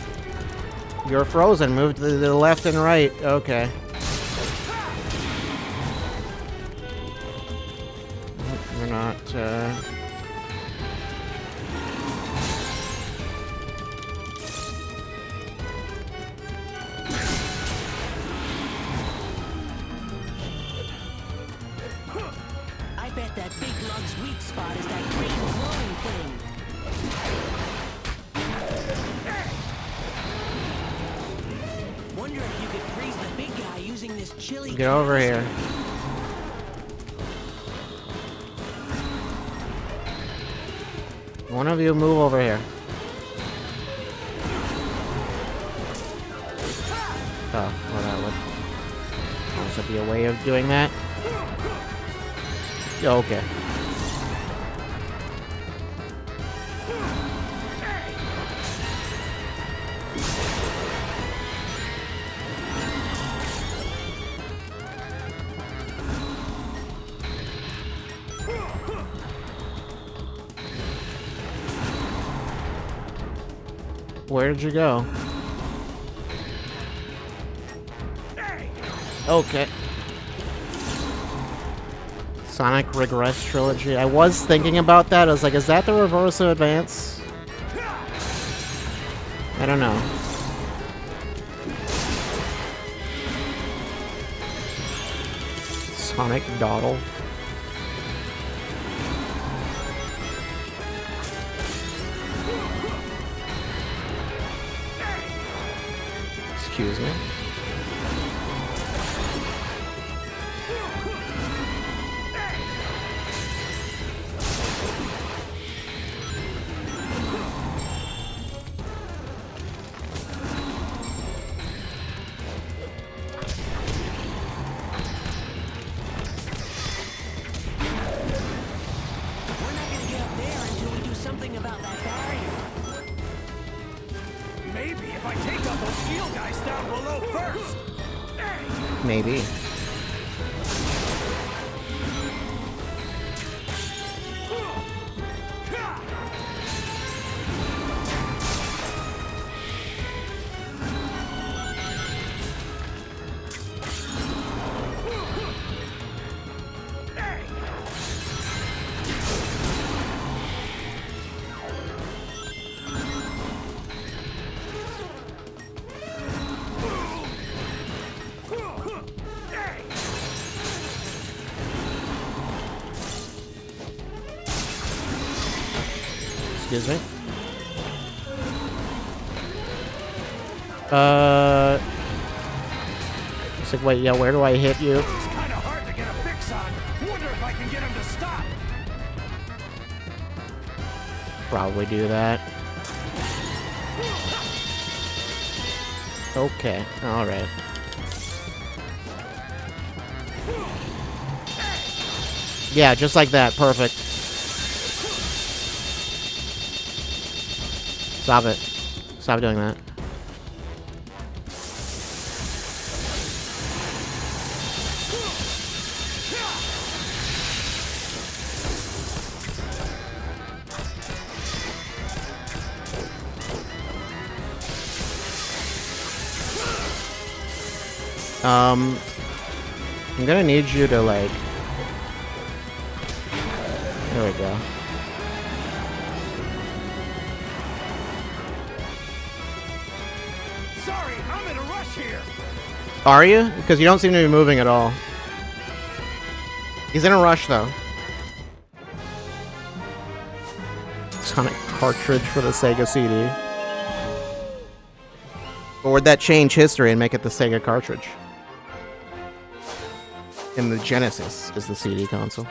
You're frozen. Move to the left and right. Okay. We're not,
I bet that big lug's weak spot is that green glowing thing. Wonder if you could freeze the big guy using this chili.
Get over here. One of you move over here. Oh, well that would also be a way of doing that. Okay. Where did you go? Okay. Sonic Regress Trilogy. I was thinking about that. I was like, is that the reverse of Advance? I don't know. Sonic Dawdle. Excuse me.
We're not gonna get up there,
Maybe if I take out those shield guys down below first.
Maybe. Excuse me. It's like, wait, yeah, where do I hit you?
It's kind of hard to get a fix on. Wonder if I can get him to stop.
Probably do that. Okay, alright. Yeah, just like that. Perfect. Stop it. Stop doing that. I'm gonna need you to, like... There we go.
Sorry, I'm in a rush here.
Are you? Because you don't seem to be moving at all. He's in a rush, though. Sonic cartridge for the Sega CD. Or would that change history and make it the Sega cartridge? And the Genesis is the CD console.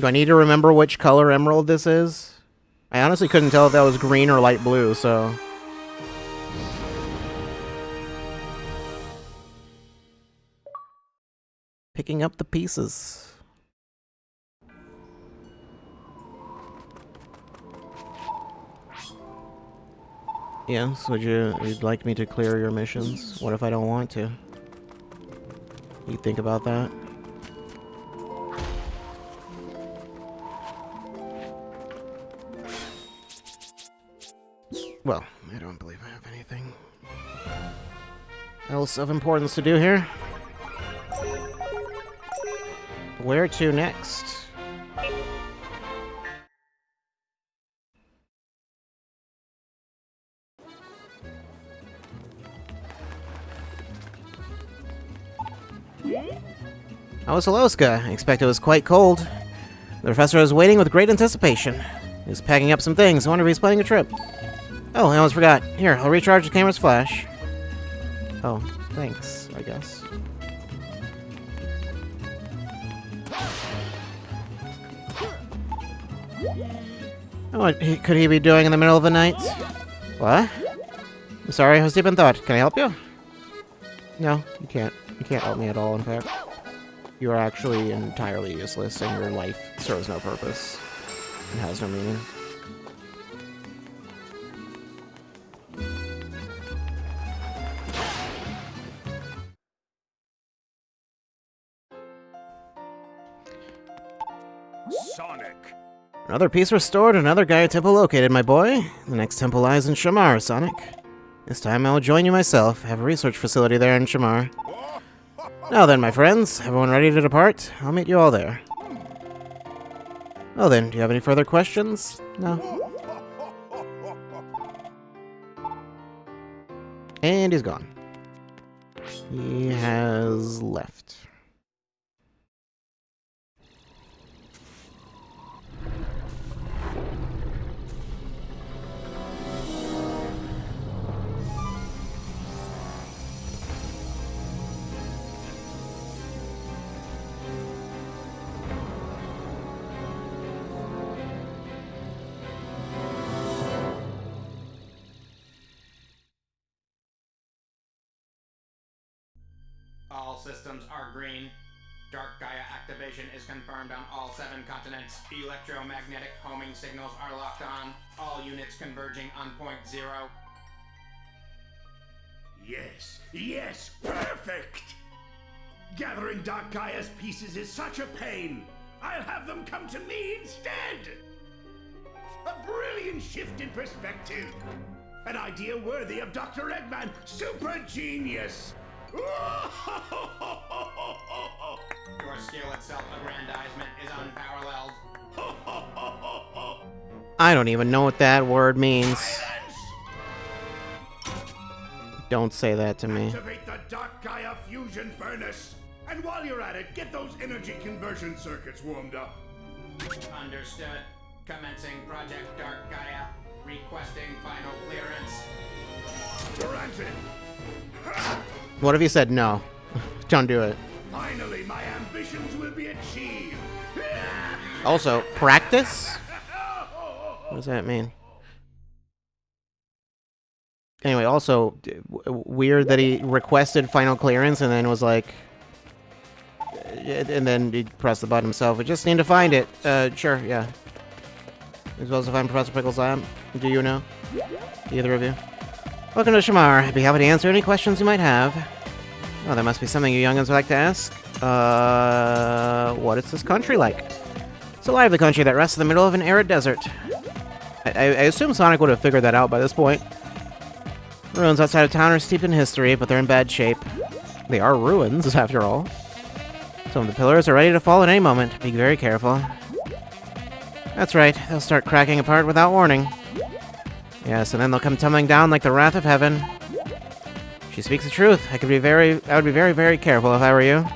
Do I need to remember which color emerald this is? I honestly couldn't tell if that was green or light blue, so... Picking up the pieces. Yes, you'd like me to clear your missions? What if I don't want to? You think about that? Well, I don't believe I have anything else of importance to do here. Where to next? Oh, it's Aloska. I expect it was quite cold. The professor is waiting with great anticipation. He's packing up some things. I wonder if he's planning a trip. Oh, I almost forgot. Here, I'll recharge the camera's flash. Oh, thanks, I guess. Oh, what could he be doing in the middle of the night? What? I'm sorry, I was deep in thought. Can I help you? No, you can't. You can't help me at all, in fact. You are actually entirely useless, and your life serves no purpose. It has no meaning.
Sonic.
Another piece restored, another Gaia temple located, my boy. The next temple lies in Shamar, Sonic. This time I will join you myself. I have a research facility there in Shamar. Now then, my friends, everyone ready to depart? I'll meet you all there. Well then, do you have any further questions? No? And he's gone. He has left.
All systems are green. Dark Gaia activation is confirmed on all 7 continents. Electromagnetic homing signals are locked on. All units converging on point 0.
Yes, yes, perfect! Gathering Dark Gaia's pieces is such a pain. I'll have them come to me instead! A brilliant shift in perspective. An idea worthy of Dr. Eggman, super genius!
Your skill at self-aggrandizement is unparalleled.
I don't even know what that word means.
Silence!
Don't say that to me.
Activate the Dark Gaia fusion furnace! And while you're at it, get those energy conversion circuits warmed up.
Understood. Commencing Project Dark Gaia. Requesting final clearance.
Granted.
What if you said no? Don't do it.
Finally, my ambitions will be achieved.
Also, practice? What does that mean? Anyway, also, weird that he requested final clearance and then was like... And then he pressed the button himself. We just need to find it. Sure, yeah. As well as to find Professor Pickles' lab. Do you know? Either of you? Welcome to Shamar. I'd be happy to answer any questions you might have. Oh, there must be something you youngins would like to ask. What is this country like? It's a lively country that rests in the middle of an arid desert. I assume Sonic would have figured that out by this point. Ruins outside of town are steeped in history, but they're in bad shape. They are ruins, after all. Some of the pillars are ready to fall at any moment. Be very careful. That's right, they'll start cracking apart without warning. Yes, and then they'll come tumbling down like the wrath of heaven. She speaks the truth. I would be very, very careful if I were you.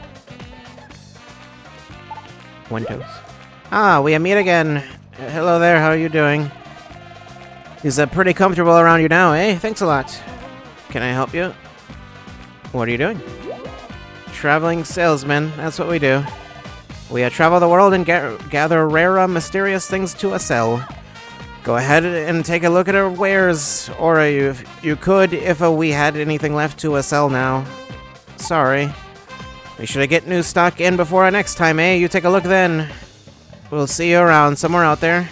Wentos. Ah, we meet again. Hello there, how are you doing? He's pretty comfortable around you now, eh? Thanks a lot. Can I help you? What are you doing? Traveling salesman, that's what we do. We travel the world and gather rare, mysterious things to sell. Go ahead and take a look at our wares, or you could if we had anything left to sell now. Sorry. We should get new stock in before our next time, eh? You take a look then. We'll see you around somewhere out there.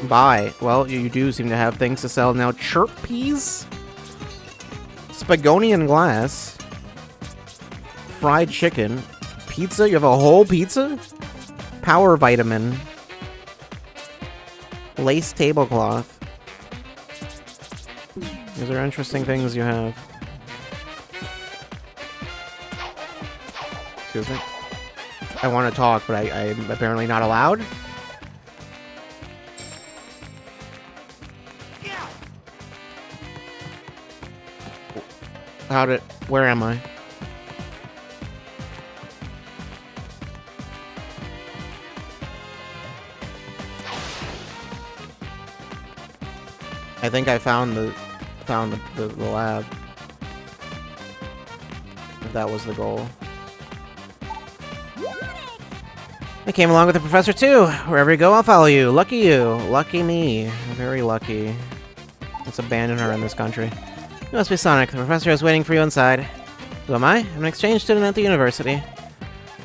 Bye. Well, you do seem to have things to sell now. Chirp peas? Spagonian glass? Fried chicken? Pizza? You have a whole pizza? Power vitamin. Lace tablecloth. These are interesting things you have. Excuse me. I want to talk, but I'm apparently not allowed. Where am I? I think I found the lab. If that was the goal. I came along with the professor too. Wherever you go, I'll follow you. Lucky you. Lucky me. Very lucky. Let's abandon her in this country. You must be Sonic. The professor is waiting for you inside. Who am I? I'm an exchange student at the university.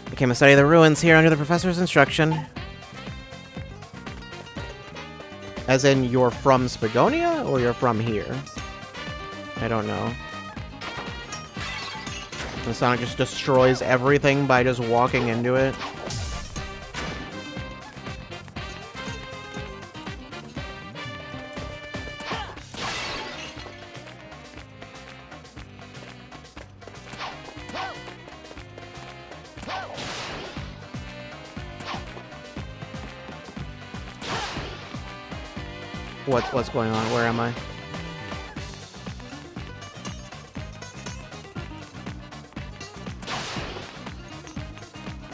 I came to study the ruins here under the professor's instruction. As in, you're from Spagonia, or you're from here? I don't know. And Sonic just destroys everything by just walking into it. What's going on? Where am I?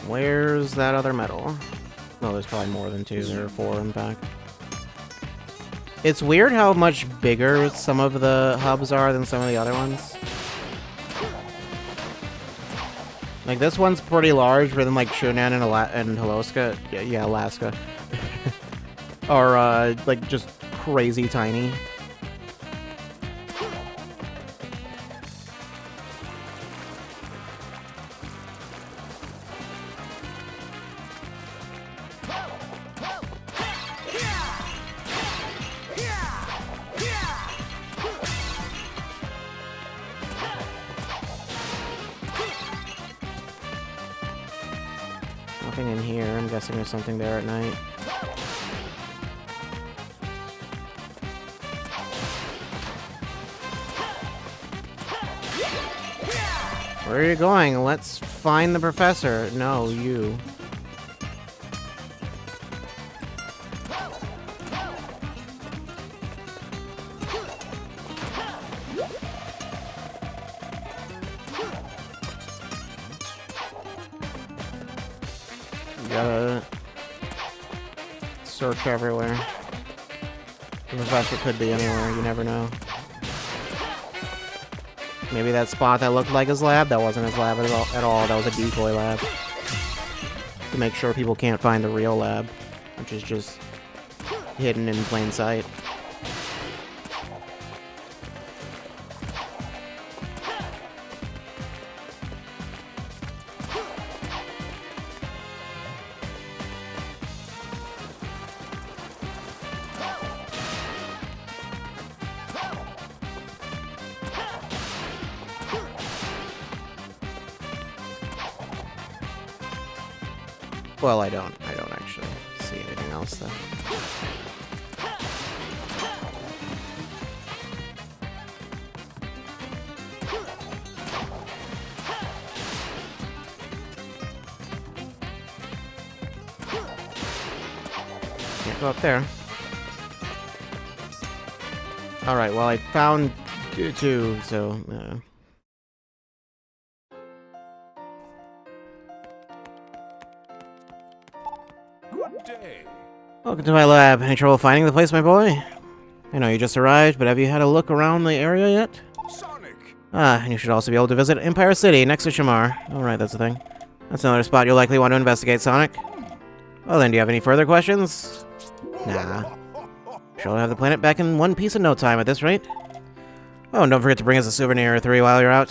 Where's that other medal? No, there's probably more than 2. There are 4, in fact. It's weird how much bigger some of the hubs are than some of the other ones. Like, this one's pretty large, but then, like, Shunan and Holoska, yeah, Alaska, are, like, just crazy tiny. Nothing in here. I'm guessing there's something there at night. Where are you going? Let's find the professor. No, you. You gotta search everywhere. The professor could be anywhere, you never know. Maybe that spot that looked like his lab, that wasn't his lab at all. That was a decoy lab. To make sure people can't find the real lab, which is just hidden in plain sight. Well, I don't actually see anything else though. Can't go up there. Alright, well I found two, so
Good day.
Welcome to my lab. Any trouble finding the place, my boy? I know you just arrived, but have you had a look around the area yet?
Sonic.
Ah, and you should also be able to visit Empire City, next to Shamar. Alright, that's the thing. That's another spot you'll likely want to investigate, Sonic. Well then, do you have any further questions? Nah. She'll have the planet back in one piece in no time at this rate. Oh, and don't forget to bring us a souvenir or three while you're out.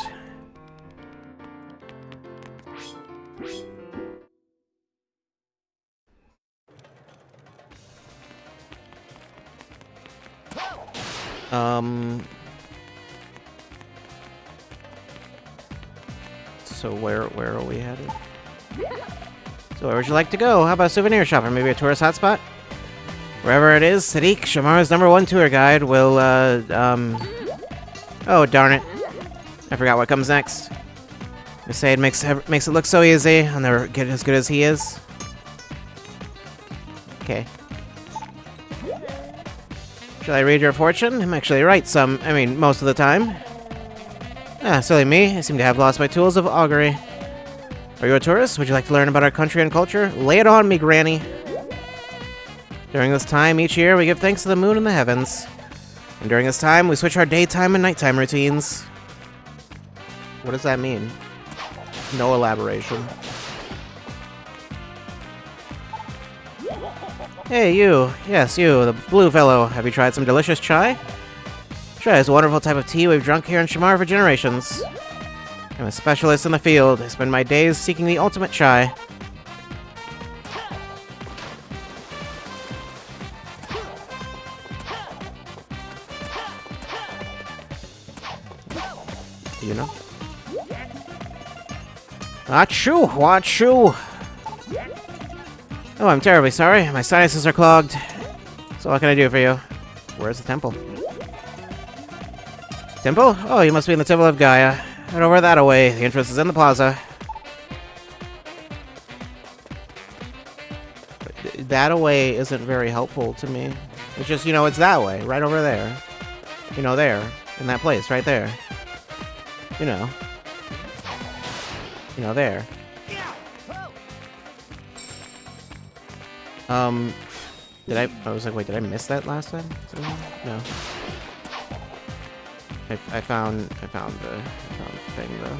So where are we headed? So where would you like to go? How about a souvenir shop or maybe a tourist hotspot? Wherever it is, Sadiq, Shamar's #1 tour guide, will, oh, darn it. I forgot what comes next. They say it makes it look so easy. I'll never get as good as he is. Okay. Shall I read your fortune? I'm actually right most of the time. Ah, silly me. I seem to have lost my tools of augury. Are you a tourist? Would you like to learn about our country and culture? Lay it on me, Granny. During this time each year, we give thanks to the moon and the heavens. And during this time, we switch our daytime and nighttime routines. What does that mean? No elaboration. Hey, you. Yes, you, the blue fellow. Have you tried some delicious chai? Chai is a wonderful type of tea we've drunk here in Shamar for generations. I'm a specialist in the field. I spend my days seeking the ultimate chai. You know? Achoo! Achoo! Oh, I'm terribly sorry. My sinuses are clogged. So what can I do for you? Where's the temple? Temple? Oh, you must be in the Temple of Gaia. Head over that away. The entrance is in the plaza. That away isn't very helpful to me. It's just, you know, it's that way. Right over there. You know, there. In that place. Right there. You know. You know, there. I was like, wait, did I miss that last time? No. I found the thing though.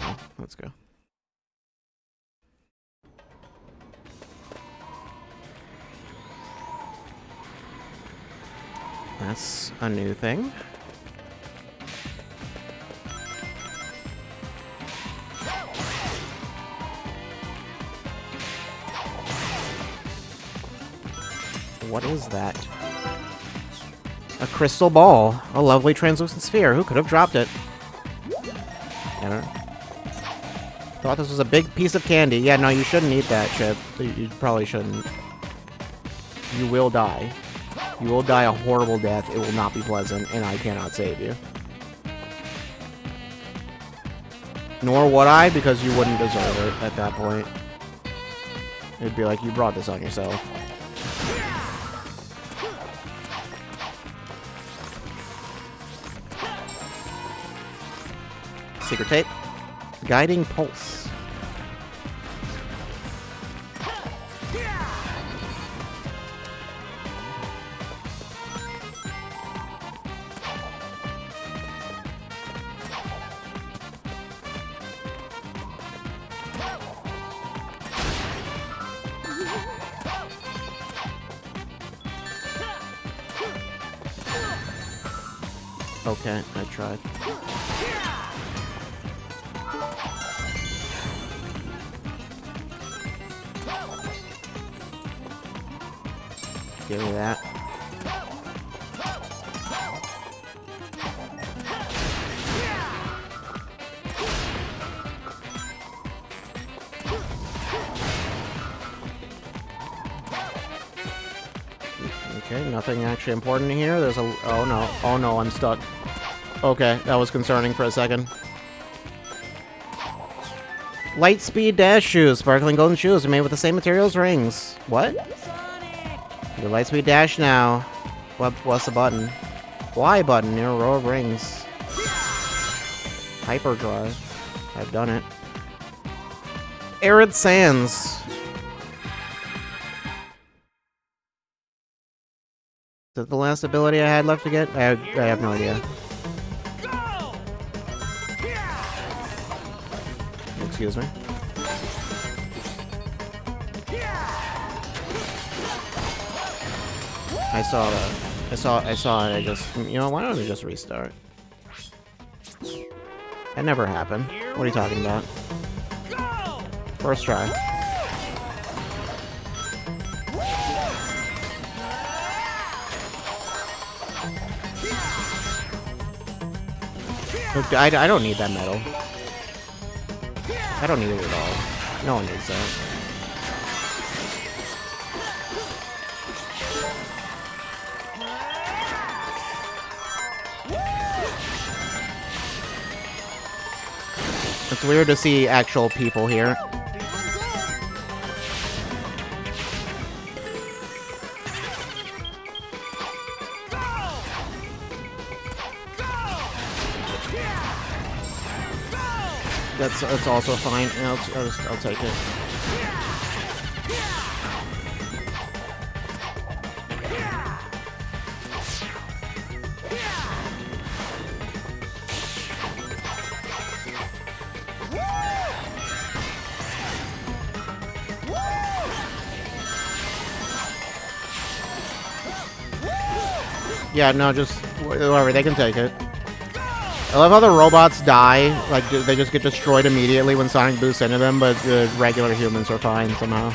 Oh, let's go. That's a new thing. What is that? A crystal ball. A lovely translucent sphere. Who could have dropped it? I don't know. Thought this was a big piece of candy. Yeah, no, you shouldn't eat that, Chip. You probably shouldn't. You will die. You will die a horrible death. It will not be pleasant, and I cannot save you. Nor would I, because you wouldn't deserve it at that point. It'd be like, you brought this on yourself. Secret tape. Guiding pulse. Okay, I tried. Give me that. Okay, nothing actually important here. There's a... Oh no. Oh no, I'm stuck. Okay, that was concerning for a second. Lightspeed dash shoes. Sparkling golden shoes are made with the same materials rings. What? Your Lightspeed dash now. What's the button? Y button near a row of rings. Hyperdrive. I've done it. Arid Sands. Is that the last ability I had left to get? I have no idea. Excuse me. I saw that. I saw it. I just, you know, why don't we just restart? That never happened. What are you talking about? First try. Look, I don't need that medal. I don't need it at all. No one needs that. It's weird to see actual people here. That's also fine. I'll take it. Yeah, no, just whatever. They can take it. I love how the robots die, like, they just get destroyed immediately when Sonic boosts into them, but the regular humans are fine somehow.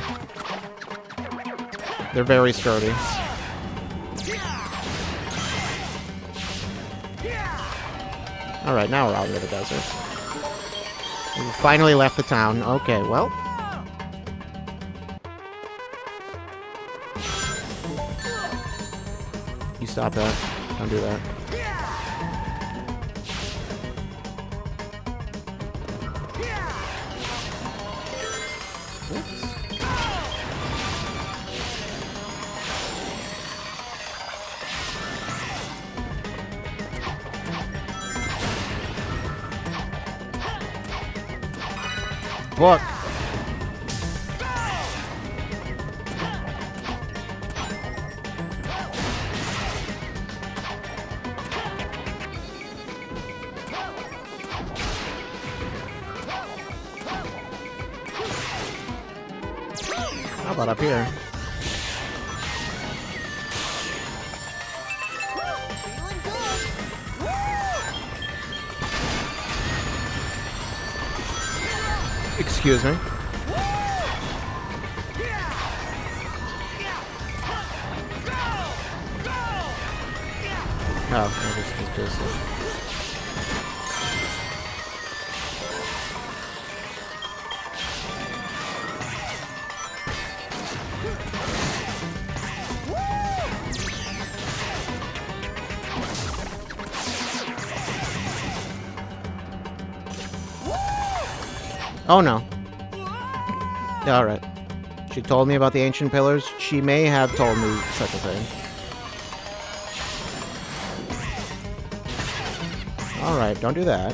They're very sturdy. Alright, now we're out into the desert. We finally left the town. Okay, well. You stop that. Don't do that. Book. How about up here? Excuse me. Oh, just Oh no. Alright. She told me about the ancient pillars. She may have told me such a thing. Alright, don't do that.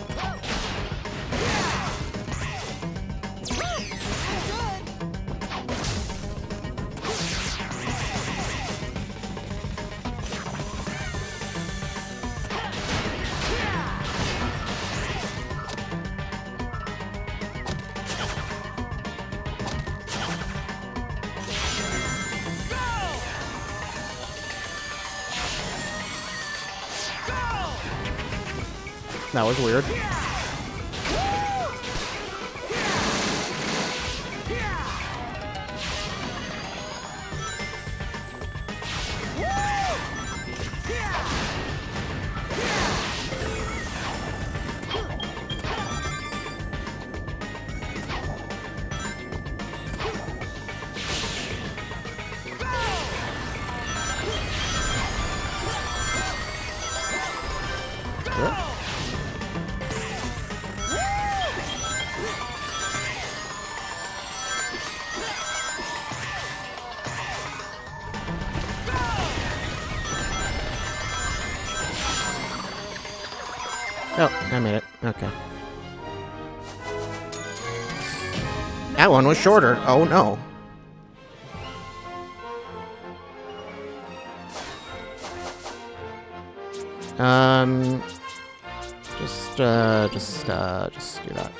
That was weird. Oh, I made it. Okay. That one was shorter. Oh no. Just do that.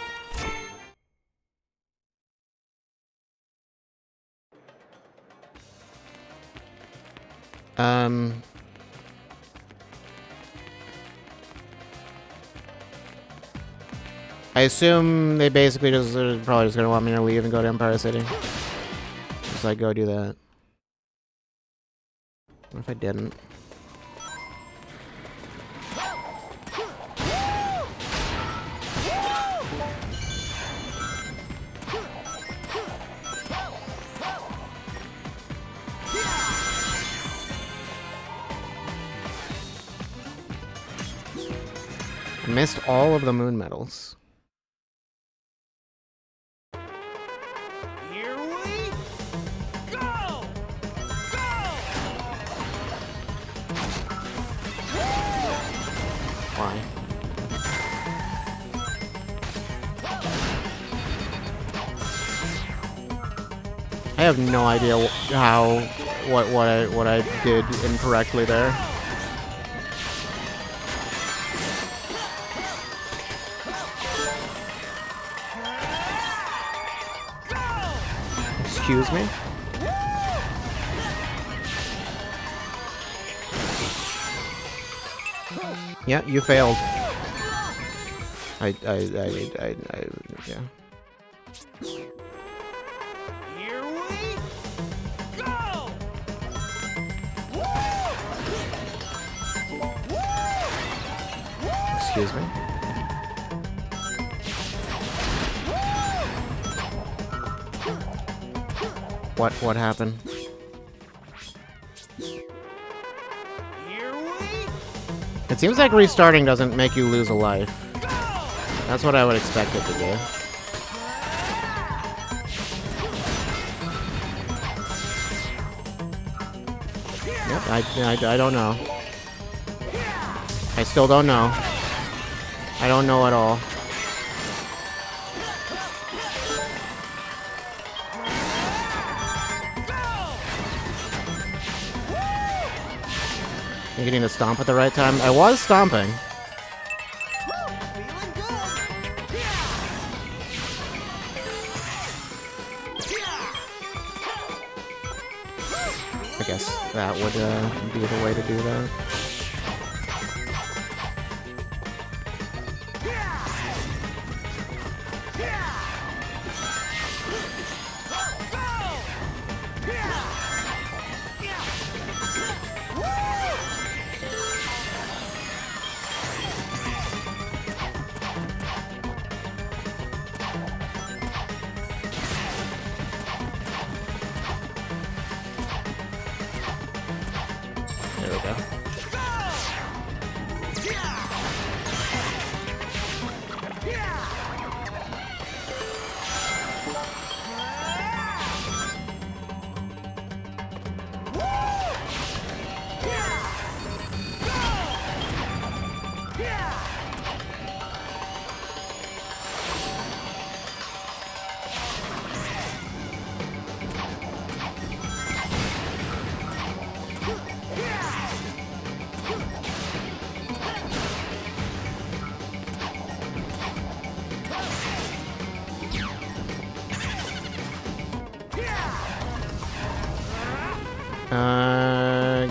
I assume they basically just probably just gonna want me to leave and go to Empire City. Just like go do that. What if I didn't? I missed all of the moon medals.
Here we go!
Why? I have no idea what I did incorrectly there. Excuse me? Yeah, you failed. Yeah.
Here we go!
Excuse me? What happened?
Here we
It seems like restarting doesn't make you lose a life. That's what I would expect it to do. Yep, I don't know. I still don't know. I don't know at all. You getting to stomp at the right time? I was stomping. I guess that would be the way to do that. we go.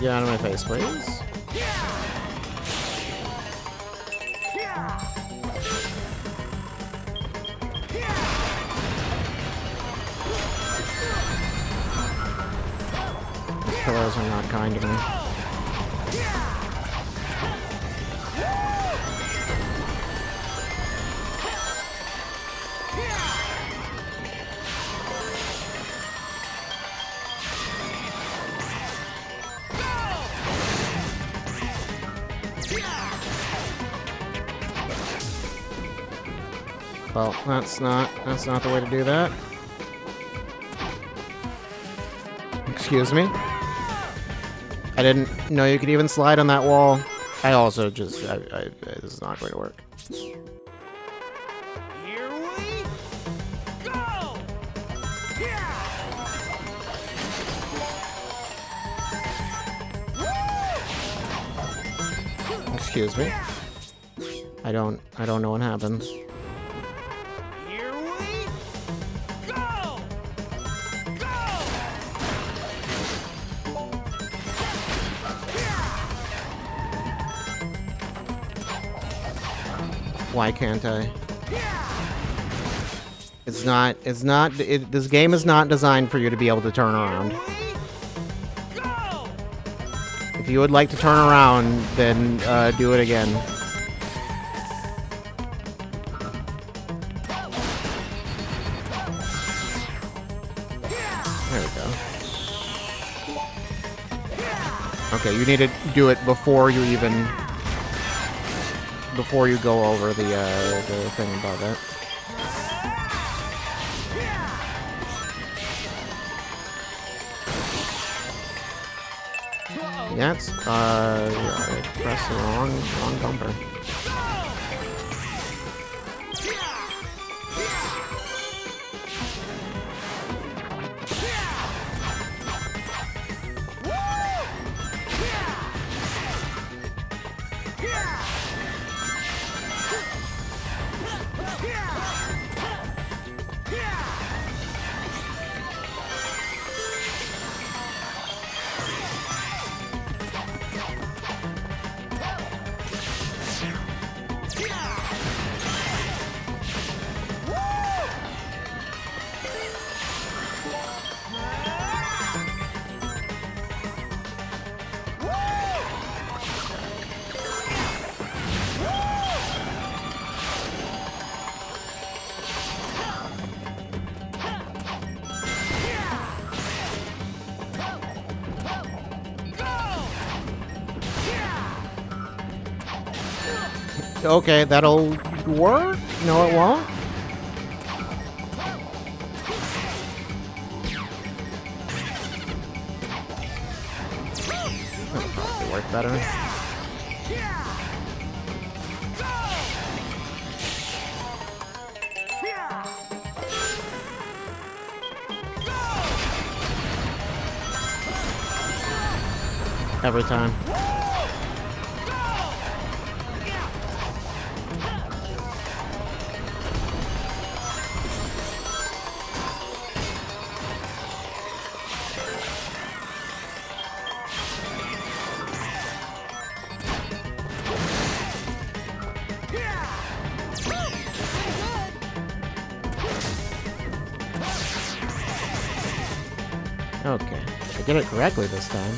Get out of my face, please. These pillows are not kind to me. Well, that's not the way to do that. Excuse me. I didn't know you could even slide on that wall. I also just, this is not going to work.
Here we go!
Excuse me. I don't know what happens.
Here we go!
Why can't I? This game is not designed for you to be able to turn around. If you would like to turn around, then do it again. There we go. Okay, you need to do it before you go over the thing above it. Yeah, it's, I pressed the wrong bumper. Okay, that'll work? No, it won't? That'll probably work better. Every time. Okay, I did it correctly this time.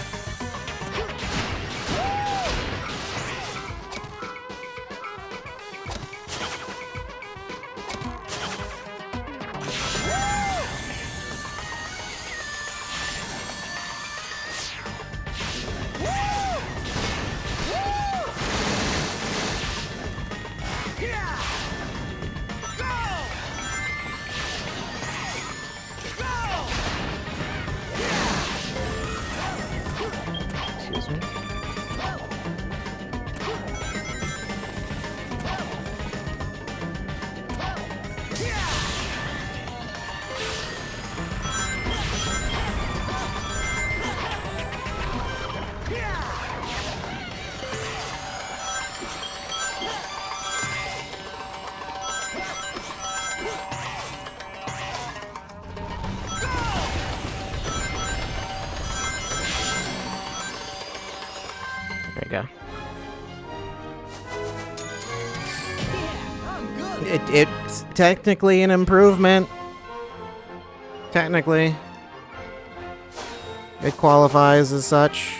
Okay. It's technically an improvement. Technically. It qualifies as such.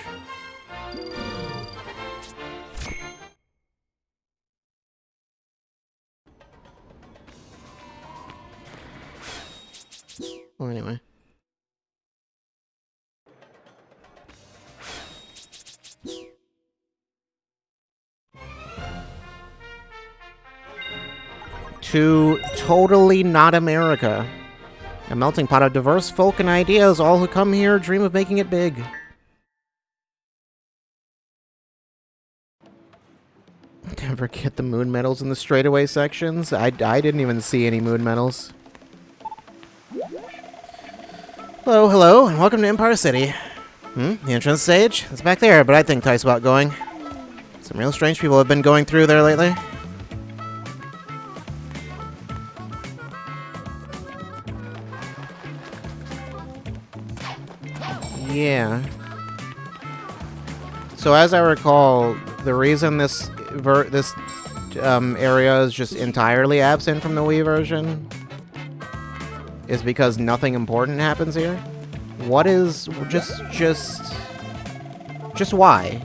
Well, anyway. To totally not America. A melting pot of diverse folk and ideas. All who come here dream of making it big. Never get the moon medals in the straightaway sections. I didn't even see any moon medals. Hello, hello, and welcome to Empire City. The entrance stage? It's back there, but I think twice about going. Some real strange people have been going through there lately. Yeah. So as I recall, the reason this area is just entirely absent from the Wii version is because nothing important happens here. What is just why?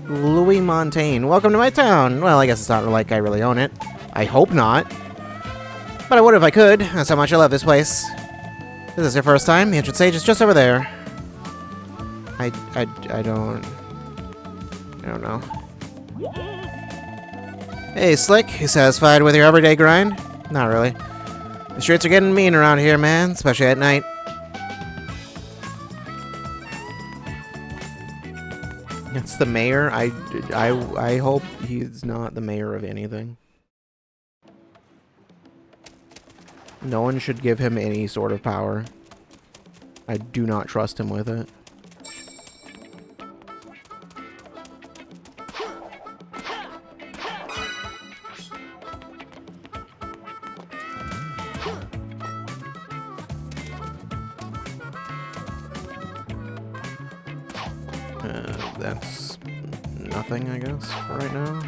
Louis Montaigne, welcome to my town. Well, I guess it's not like I really own it. I hope not. But I would if I could. That's how much I love this place. This is your first time? The entrance stage is just over there. I don't know. Hey, Slick, you satisfied with your everyday grind? Not really. The streets are getting mean around here, man, especially at night. It's the mayor. I hope he's not the mayor of anything. No one should give him any sort of power. I do not trust him with it. That's nothing, I guess, for right now.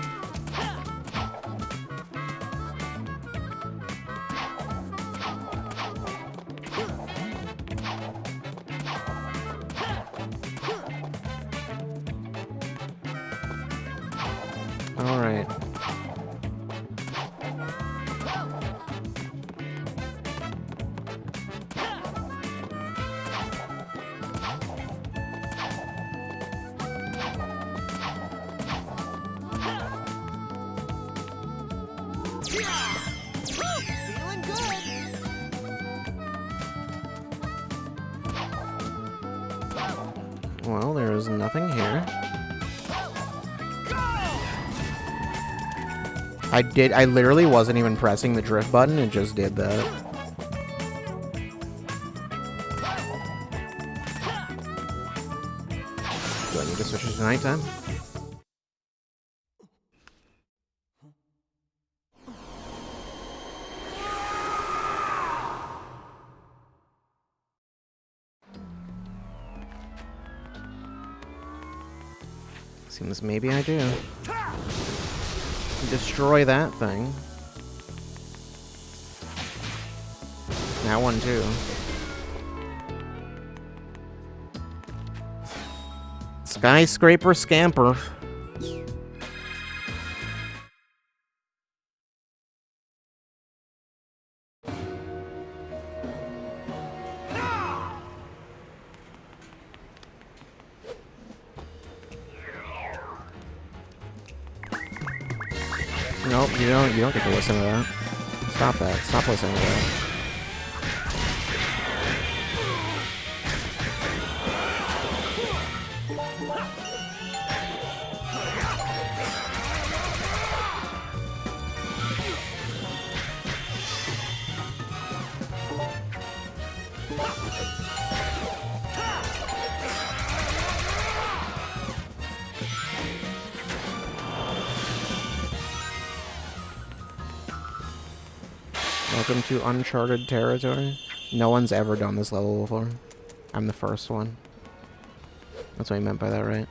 All right.
Feeling good.
Well, there is nothing here. I literally wasn't even pressing the drift button, it just did that. Do I need to switch it to nighttime? Seems maybe I do. Destroy that thing. That one too. Skyscraper scamper. Nope, you don't get to listen to that. Stop that. Stop listening to that. Welcome to uncharted territory. No one's ever done this level before. I'm the first one. That's what I meant by that, right?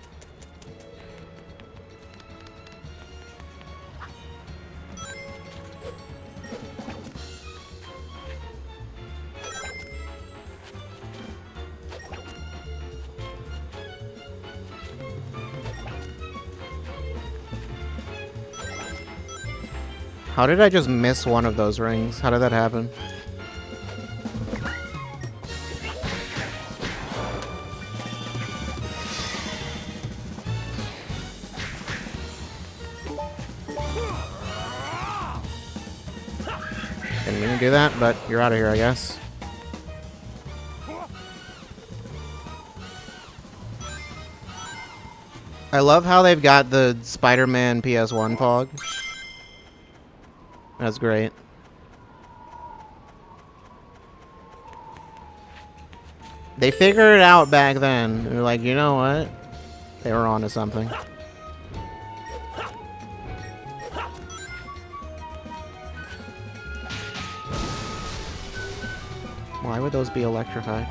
How did I just miss one of those rings? How did that happen? Didn't mean to do that, but you're out of here, I guess. I love how they've got the Spider-Man PS1 fog. That's great. They figured it out back then. They're like, you know what? They were onto something. Why would those be electrified?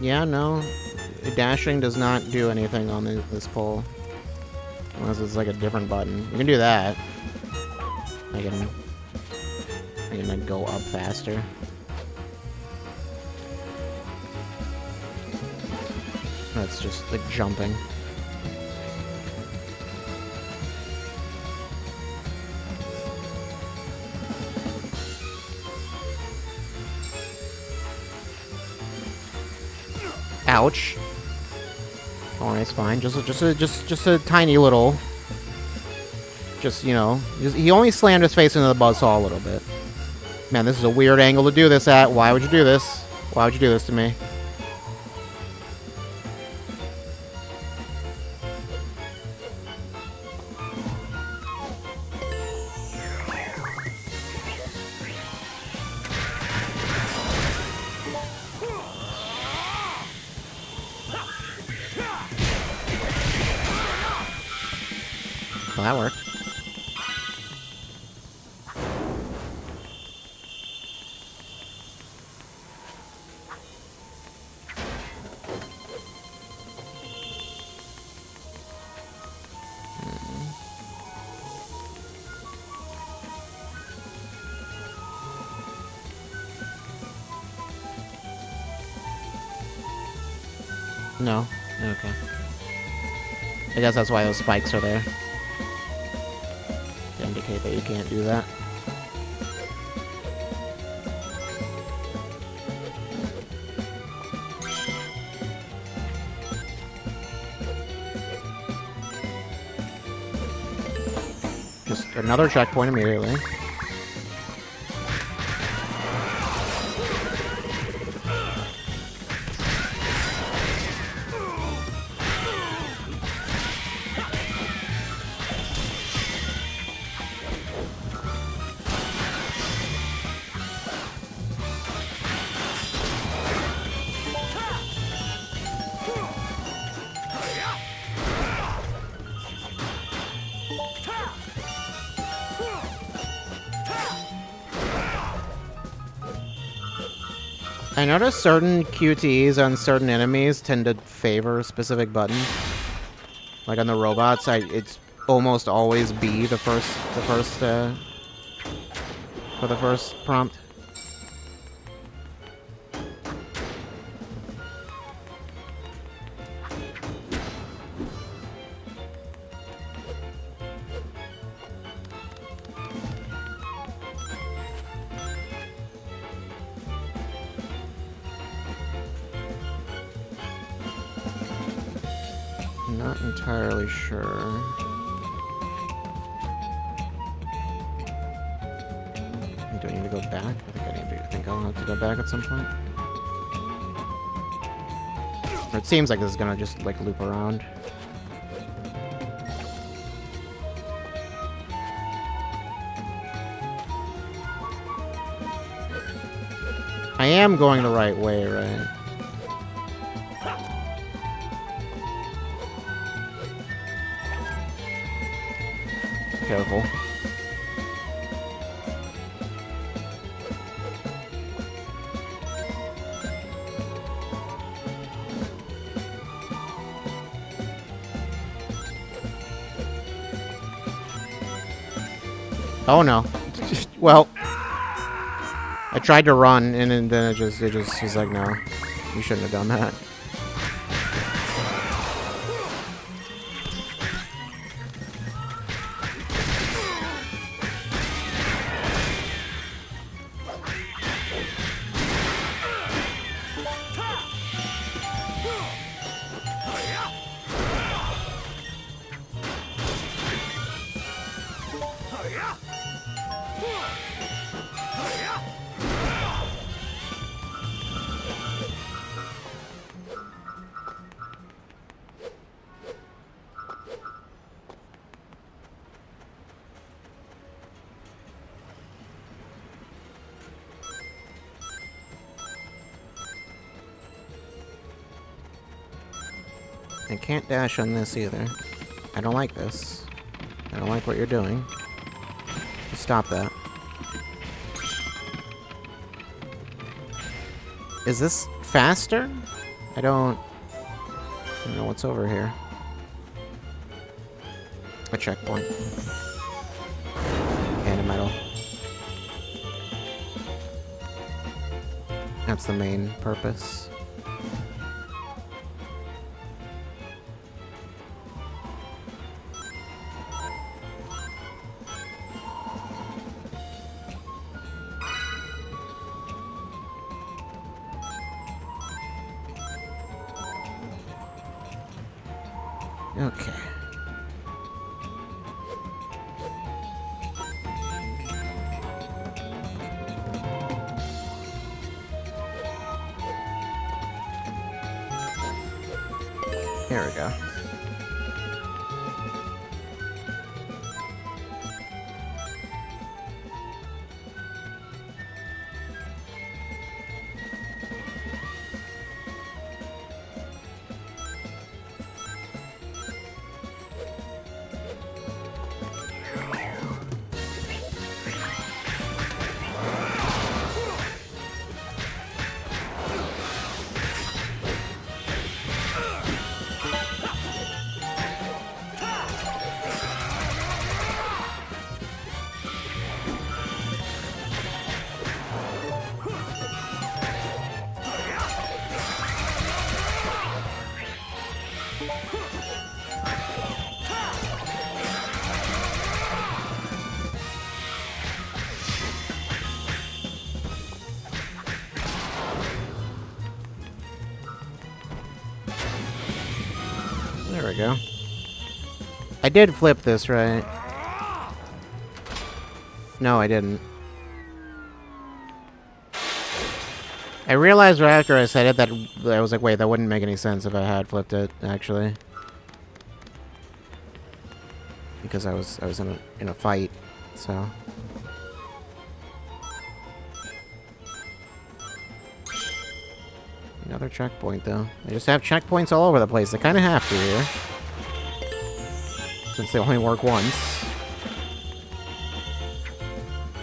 Yeah, no. Dashing does not do anything on this pole. Unless it's like a different button. You can do that. I can like go up faster. That's just like jumping. Ouch. Alright, it's fine. Just a tiny little. Just, you know, he only slammed his face into the buzzsaw a little bit. Man, this is a weird angle to do this at. Why would you do this? Why would you do this to me? Well, that worked. No? Okay. I guess that's why those spikes are there. To indicate that you can't do that. Just another checkpoint immediately. I noticed certain QTEs on certain enemies tend to favor specific buttons. Like on the robots, it's almost always B for the first prompt. Not entirely sure. Do I need to go back? I think I'll have to go back at some point. Or it seems like this is gonna just like loop around. I am going the right way, right? careful. Oh no. Well, I tried to run and then it just was like, no, you shouldn't have done that. I can't dash on this either. I don't like this. I don't like what you're doing. Stop that. Is this faster? I don't know what's over here. A checkpoint. And a medal. That's the main purpose. Okay. Here we go. There we go. I did flip this, right? No, I didn't. I realized right after I said it that I was like, wait, that wouldn't make any sense if I had flipped it, actually. Because I was in a fight, so. Another checkpoint, though. They just have checkpoints all over the place. They kind of have to here. Since they only work once.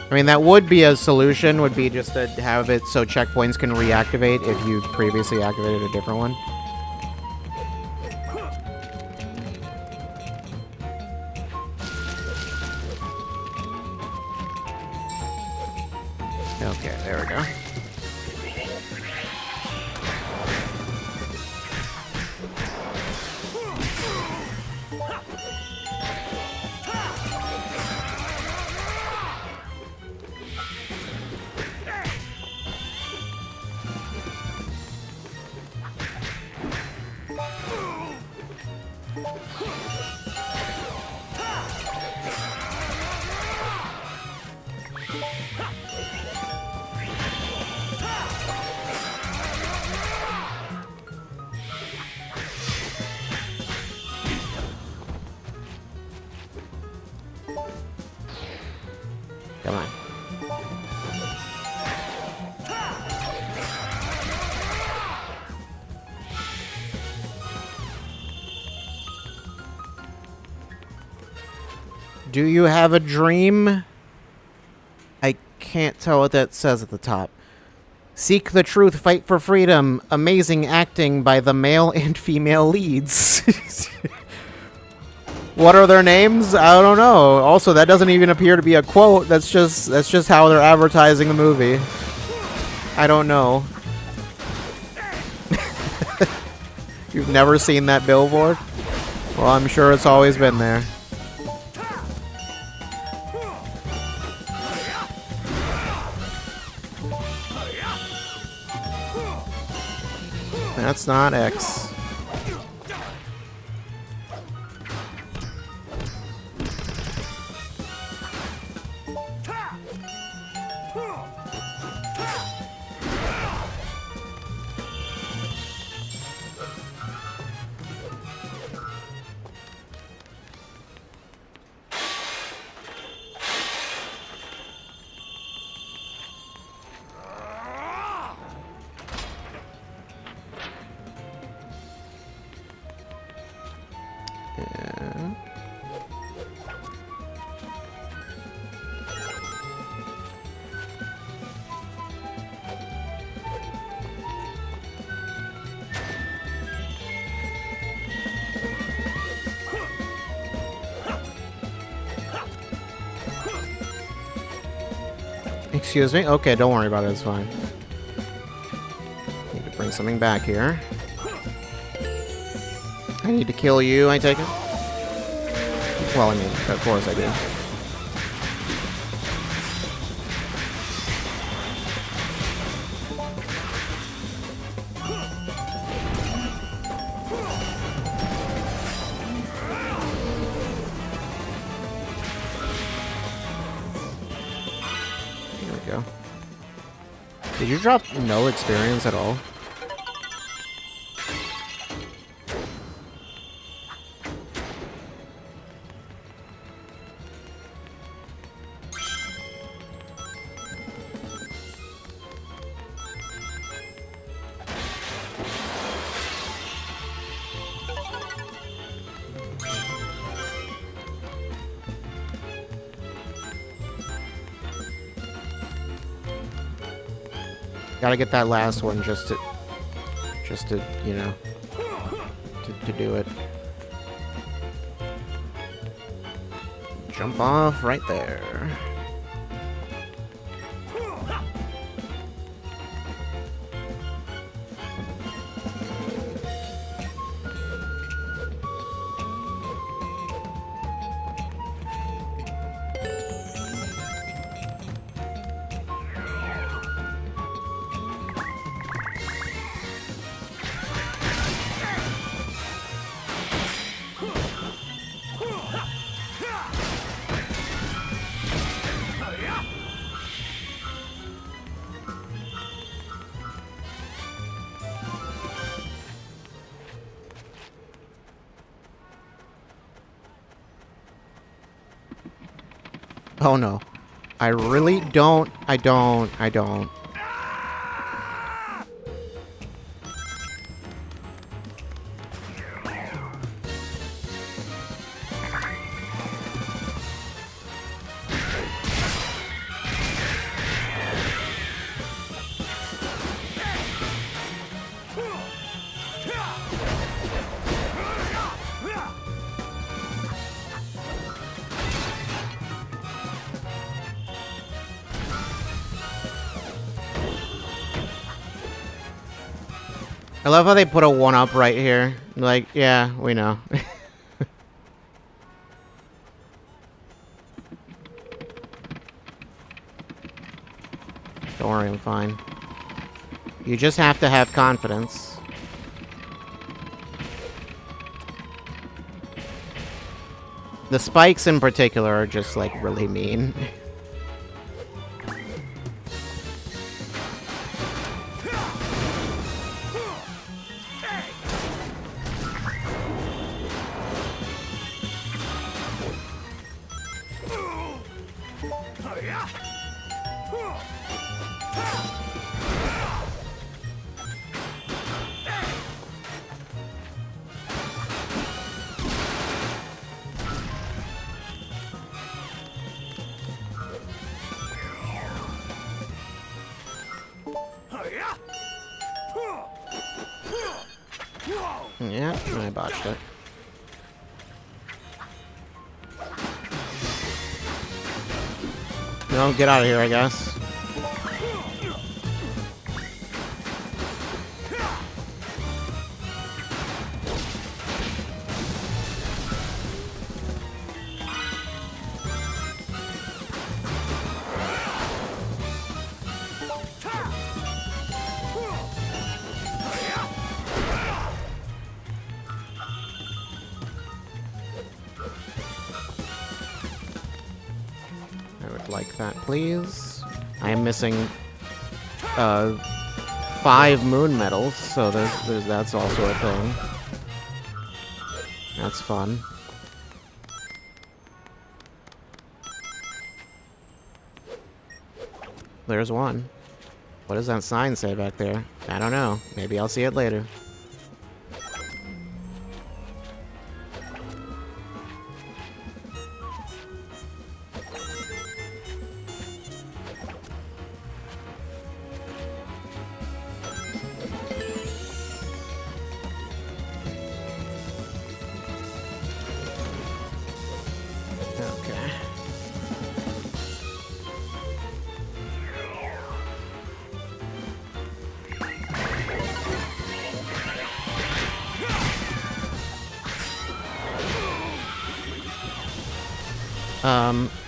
I mean, that would be a solution, would be just to have it so checkpoints can reactivate if you previously activated a different one. Okay, there we go. Do you have a dream? I can't tell what that says at the top. Seek the truth, fight for freedom. Amazing acting by the male and female leads. What are their names? I don't know. Also, that doesn't even appear to be a quote. That's just how they're advertising the movie. I don't know. You've never seen that billboard? Well, I'm sure it's always been there. That's not X. Excuse me? Okay, don't worry about it, it's fine. Need to bring something back here. I need to kill you, I take it? Well, I mean, of course I do. Did you drop no experience at all? Gotta get that last one just to, you know, to do it. Jump off right there. Oh no. I really don't. I don't. I love how they put a 1-up right here. Like, yeah, we know. Don't worry, I'm fine. You just have to have confidence. The spikes in particular are just, like, really mean. Yeah, I botched it. No, get out of here, I guess. I would like that, please. I am missing 5 moon medals, so that's also a thing. That's fun. There's one. What does that sign say back there? I don't know. Maybe I'll see it later. Okay.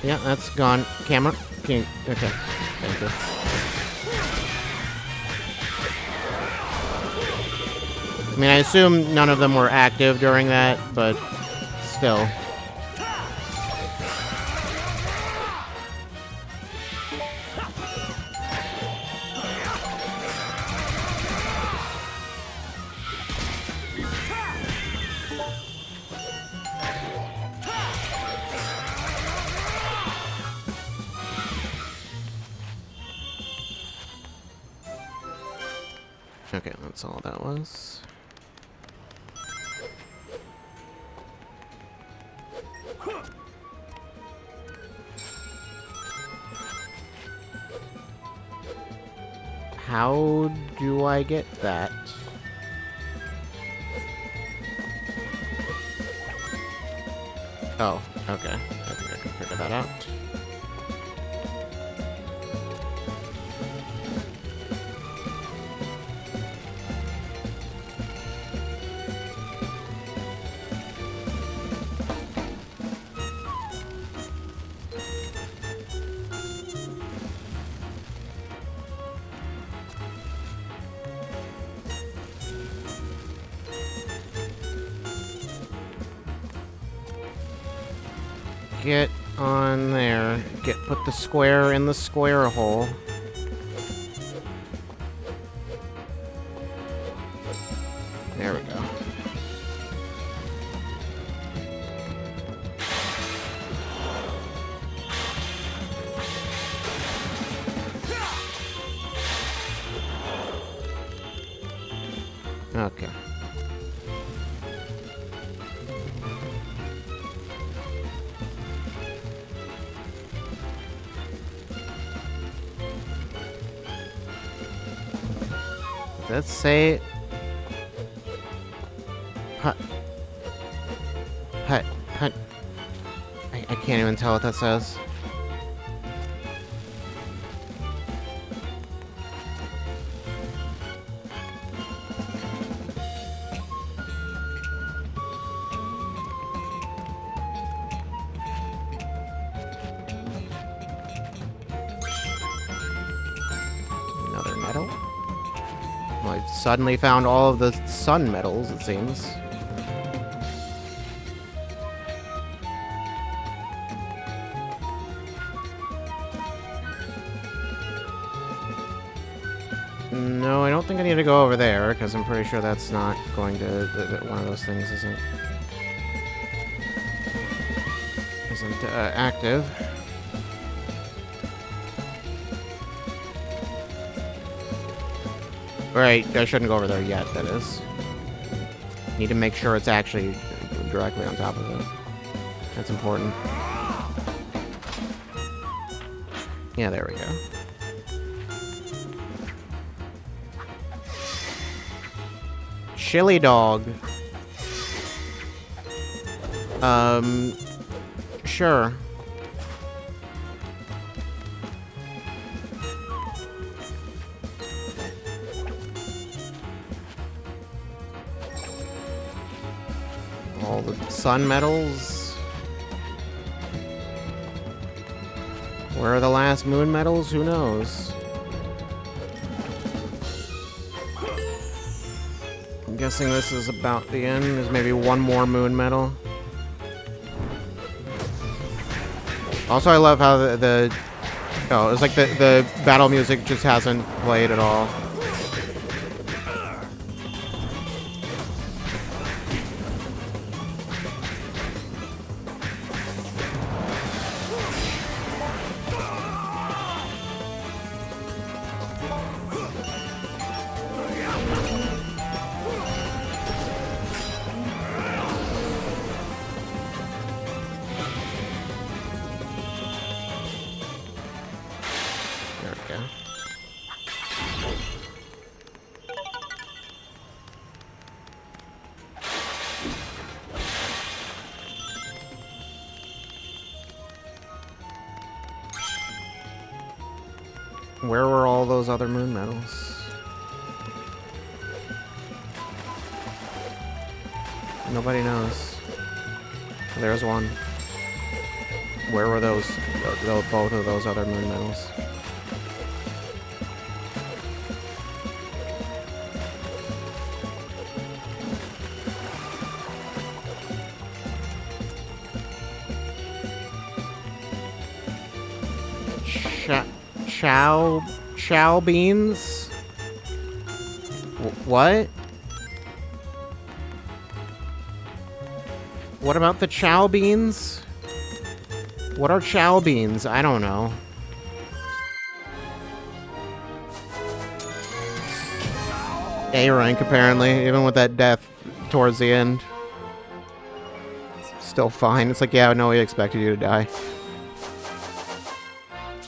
Yeah, that's gone. Camera? Can you... Okay. Thank you. I mean, I assume none of them were active during that, but still. Okay, that's all that was. How do I get that? Oh, okay. I think I can figure that out. Get on there. Put the square in the square hole. There we go. Okay. Let's say hut. I can't even tell what that says. Another medal. Well, I've suddenly found all of the sun medals, it seems. No, I don't think I need to go over there, because I'm pretty sure that's not going to... one of those things isn't active. Right, I shouldn't go over there yet, that is. Need to make sure it's actually directly on top of it. That's important. Yeah, there we go. Chili dog. Sure. All the sun medals. Where are the last moon medals? Who knows? I'm guessing this is about the end. There's maybe one more moon medal. Also, I love how oh, it's like the battle music just hasn't played at all. There we go. Where were all those other moon medals? Nobody knows. There's one. Where were those both of those other moon medals? Chow beans? What? What about the chow beans? What are chow beans? I don't know. A rank, apparently, even with that death towards the end. It's still fine. It's like, yeah, no, we expected you to die.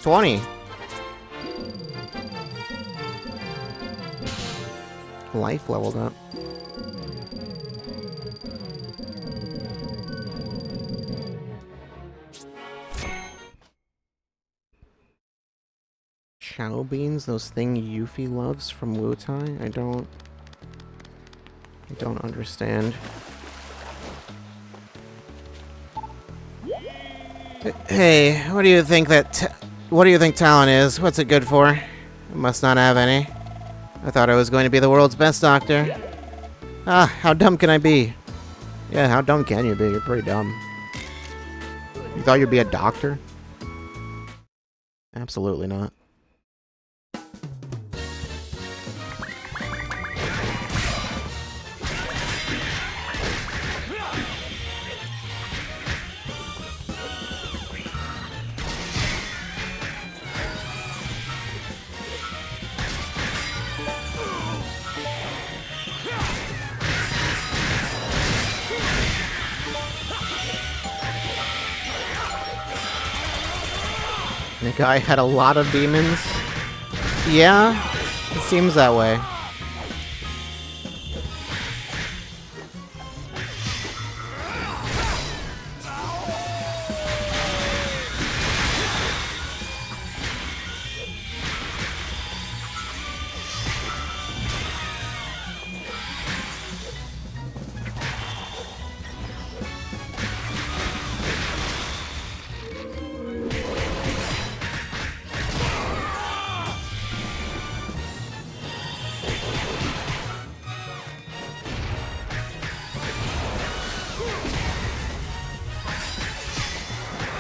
20. Life leveled up. Chow beans, those thing Yuffie loves from Wutai? I don't understand. Hey, what do you think Talon is? What's it good for? It must not have any. I thought I was going to be the world's best doctor. Ah, how dumb can I be? Yeah, how dumb can you be? You're pretty dumb. You thought you'd be a doctor? Absolutely not. The guy had a lot of demons? Yeah, it seems that way.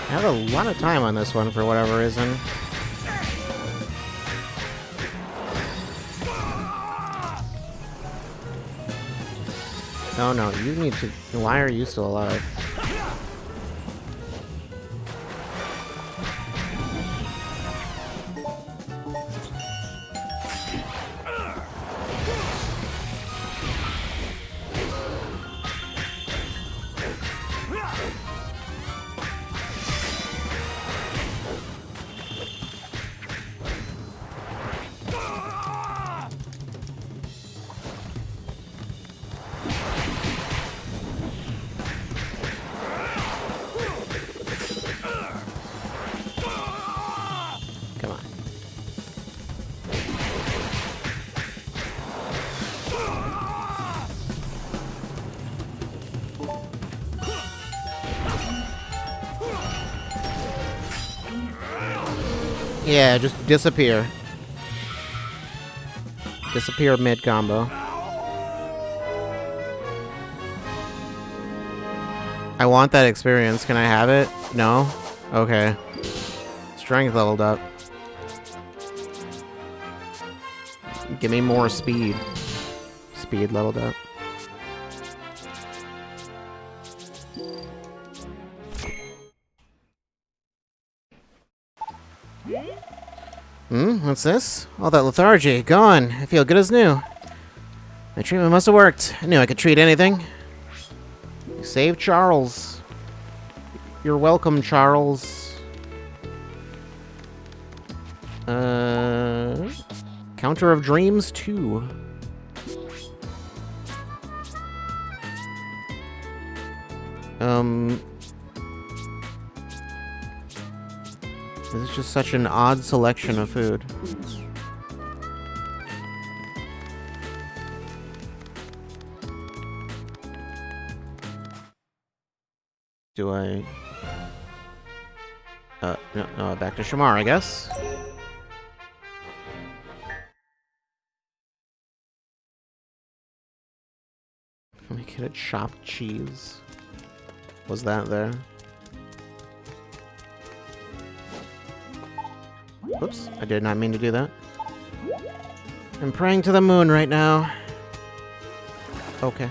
I have a lot of time on this one for whatever reason. Oh no, you need to... Why are you still alive? Yeah, just disappear. Disappear mid-combo. I want that experience. Can I have it? No? Okay. Strength leveled up. Give me more speed. Speed leveled up. What's this? All that lethargy, gone. I feel good as new. My treatment must have worked. I knew I could treat anything. You saved Charles. You're welcome, Charles. Counter of Dreams 2. This is just such an odd selection of food. Do I... no, back to Shamar, I guess. Let me get a chopped cheese. Was that there? Whoops, I did not mean to do that. I'm praying to the moon right now. Okay.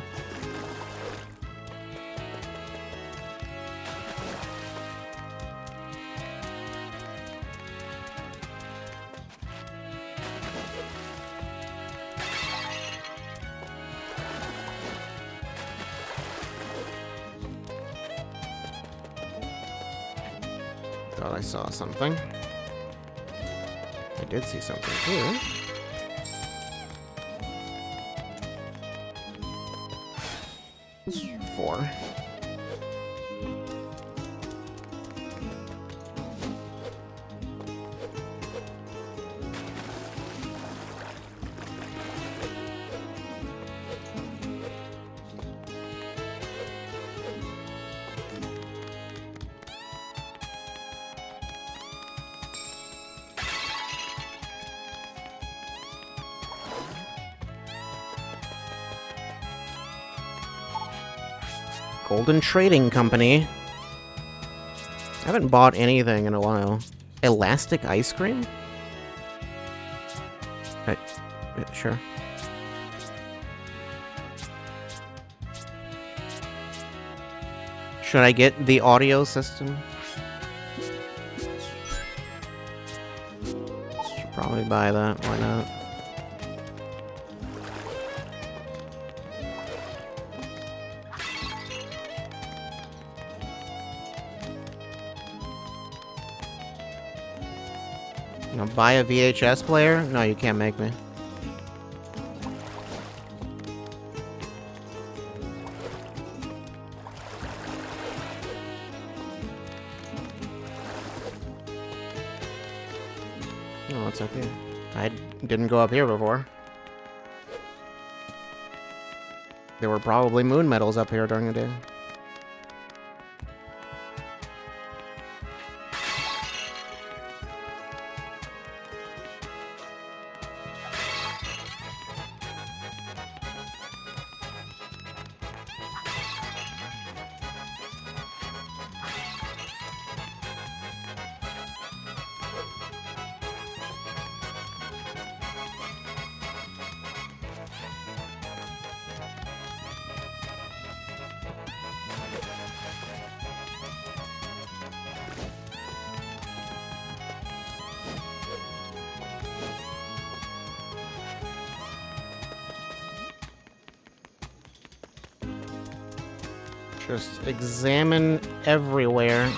Thought I saw something. I did see something here. Four. Golden Trading Company. I haven't bought anything in a while. Elastic ice cream? Sure. Should I get the audio system? Should probably buy that. Why not? You know, buy a VHS player? No, you can't make me. Oh, what's up here? I didn't go up here before. There were probably moon medals up here during the day. Just examine everywhere.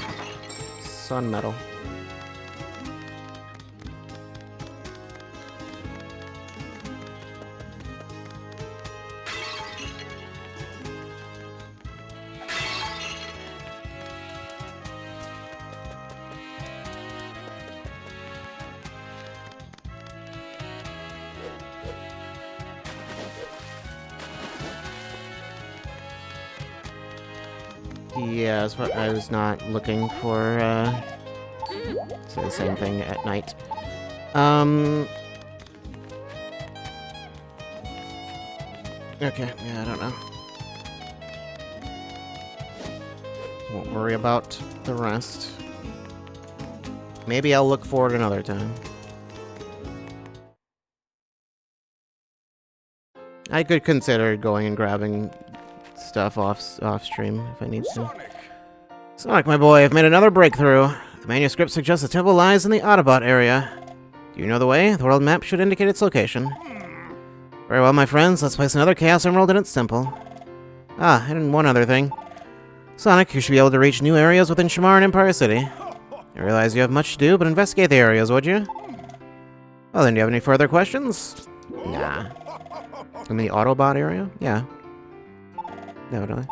Sun metal. Yeah, that's what I was not looking for, say the same thing at night. Okay, yeah, I don't know. Won't worry about the rest. Maybe I'll look for it another time. I could consider going and grabbing stuff off stream if I need to.
Sonic!
Sonic, my boy, I've made another breakthrough. The manuscript suggests the temple lies in the Autobot area. Do you know the way? The world map should indicate its location. Very well, my friends, let's place another Chaos Emerald in its temple. Ah, and one other thing. Sonic, you should be able to reach new areas within Shamar and Empire City. I realize you have much to do, but investigate the areas, would you? Well, then, do you have any further questions? Nah. In the Autobot area? Yeah. Definitely.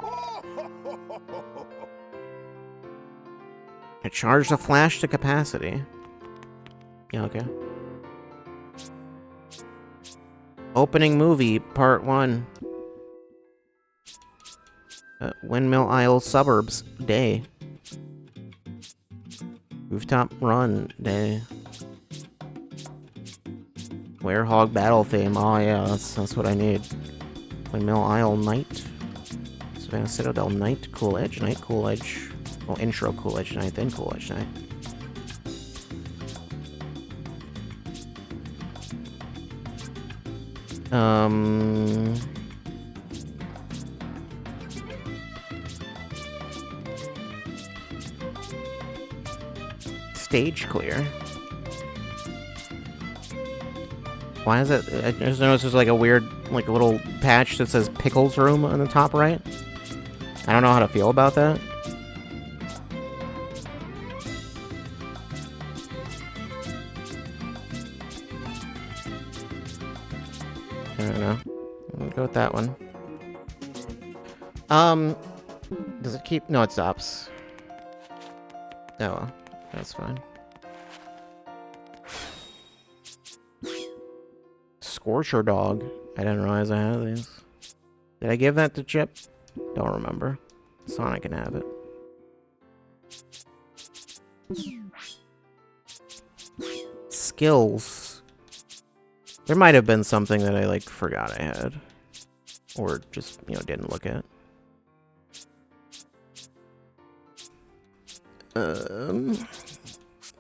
I charged the flash to capacity. Yeah, okay. Opening movie, part 1. Windmill Isle Suburbs, day. Rooftop Run, day. Werehog Battle theme, oh yeah, that's what I need. Windmill Isle Night. Savannah Citadel Night, Cool Edge Night, Cool Edge. Oh, intro Cool Edge Night, then Cool Edge Night. Stage clear. Why is it? I just noticed there's like a weird, like a little patch that says Pickles Room on the top right. I don't know how to feel about that. I don't know. I'll go with that one. Does it keep? No, it stops. Oh well, that's fine. Scorcher Dog. I didn't realize I had these. Did I give that to Chip? Don't remember. Sonic can have it. Skills. There might have been something that I, like, forgot I had. Or just, you know, didn't look at.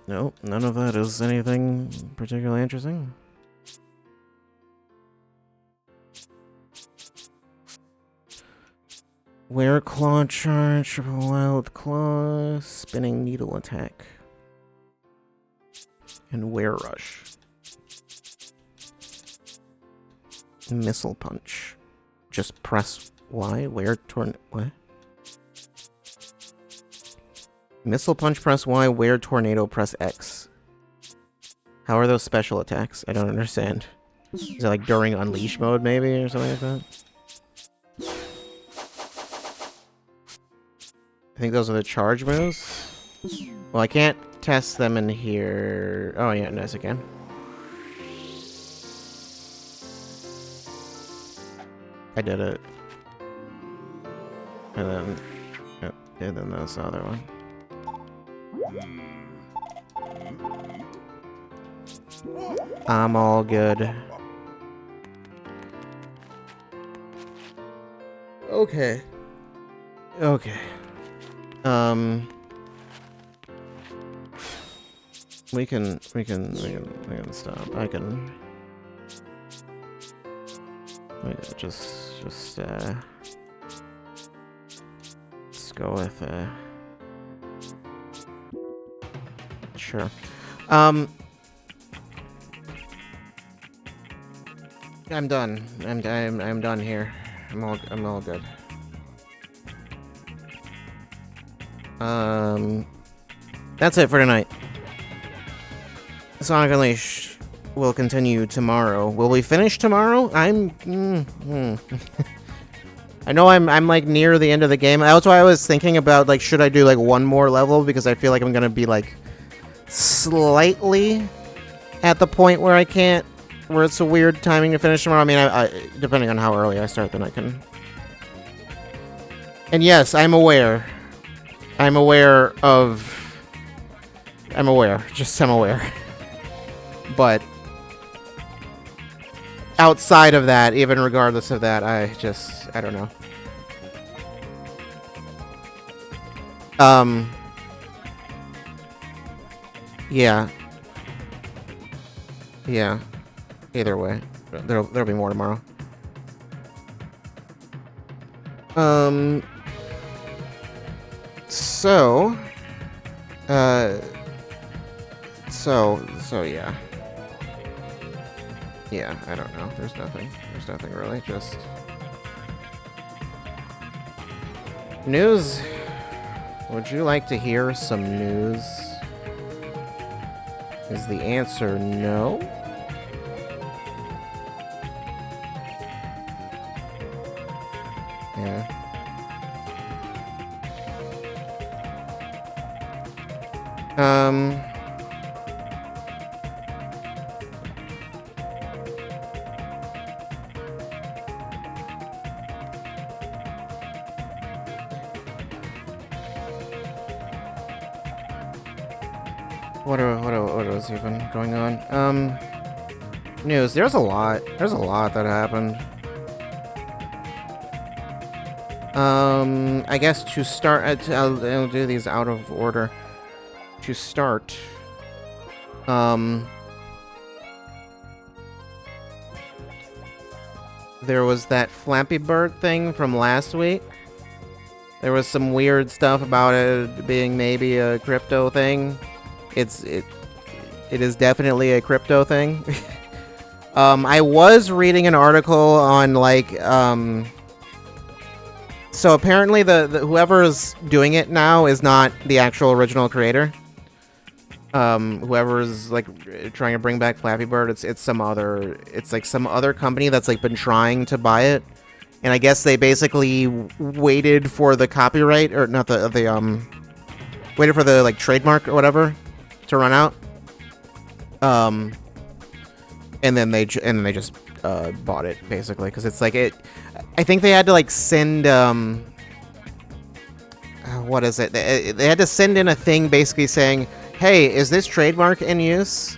No, none of that is anything particularly interesting. Wear Claw Charge, Triple Wild Claw, Spinning Needle Attack. And Wear Rush. Missile Punch. Just press Y, Wear what? Missile Punch, press Y, Wear Tornado, press X. How are those special attacks? I don't understand. Is it like during Unleash mode, maybe, or something like that? I think those are the charge moves. Well, I can't test them in here. Oh, yeah, nice again. I did it. And then... Yep, and then that's the other one. I'm all good. Okay. Okay. We can stop. I can just let's go with sure. I'm done. I'm done here. I'm all good. That's it for tonight. Sonic Unleashed will continue tomorrow. Will we finish tomorrow? I know I'm like near the end of the game. That's why I was thinking about like should I do like one more level because I feel like I'm gonna be like slightly at the point where I can't, where it's a weird timing to finish tomorrow. I mean, I depending on how early I start, then I can. And yes, I'm aware. I'm aware. Just I'm aware. But outside of that, even regardless of that, I don't know. Yeah. Yeah. Either way, there'll be more tomorrow. So yeah. Yeah, I don't know. There's nothing really, just news. Would you like to hear some news? Is the answer no? Yeah. What was even going on? News. There's a lot that happened. I guess to start, I'll do these out of order. To start, there was that Flappy Bird thing from last week. There was some weird stuff about it being maybe a crypto thing. It is definitely a crypto thing. I was reading an article on like so apparently the whoever's doing it now is not the actual original creator. Whoever's like trying to bring back Flappy Bird, it's some other company that's like been trying to buy it. And I guess they basically waited for the copyright, or not waited for the like trademark or whatever to run out. And then they just bought it basically, because it's like I think they had to like send what is it? They had to send in a thing basically saying, "Hey, is this trademark in use?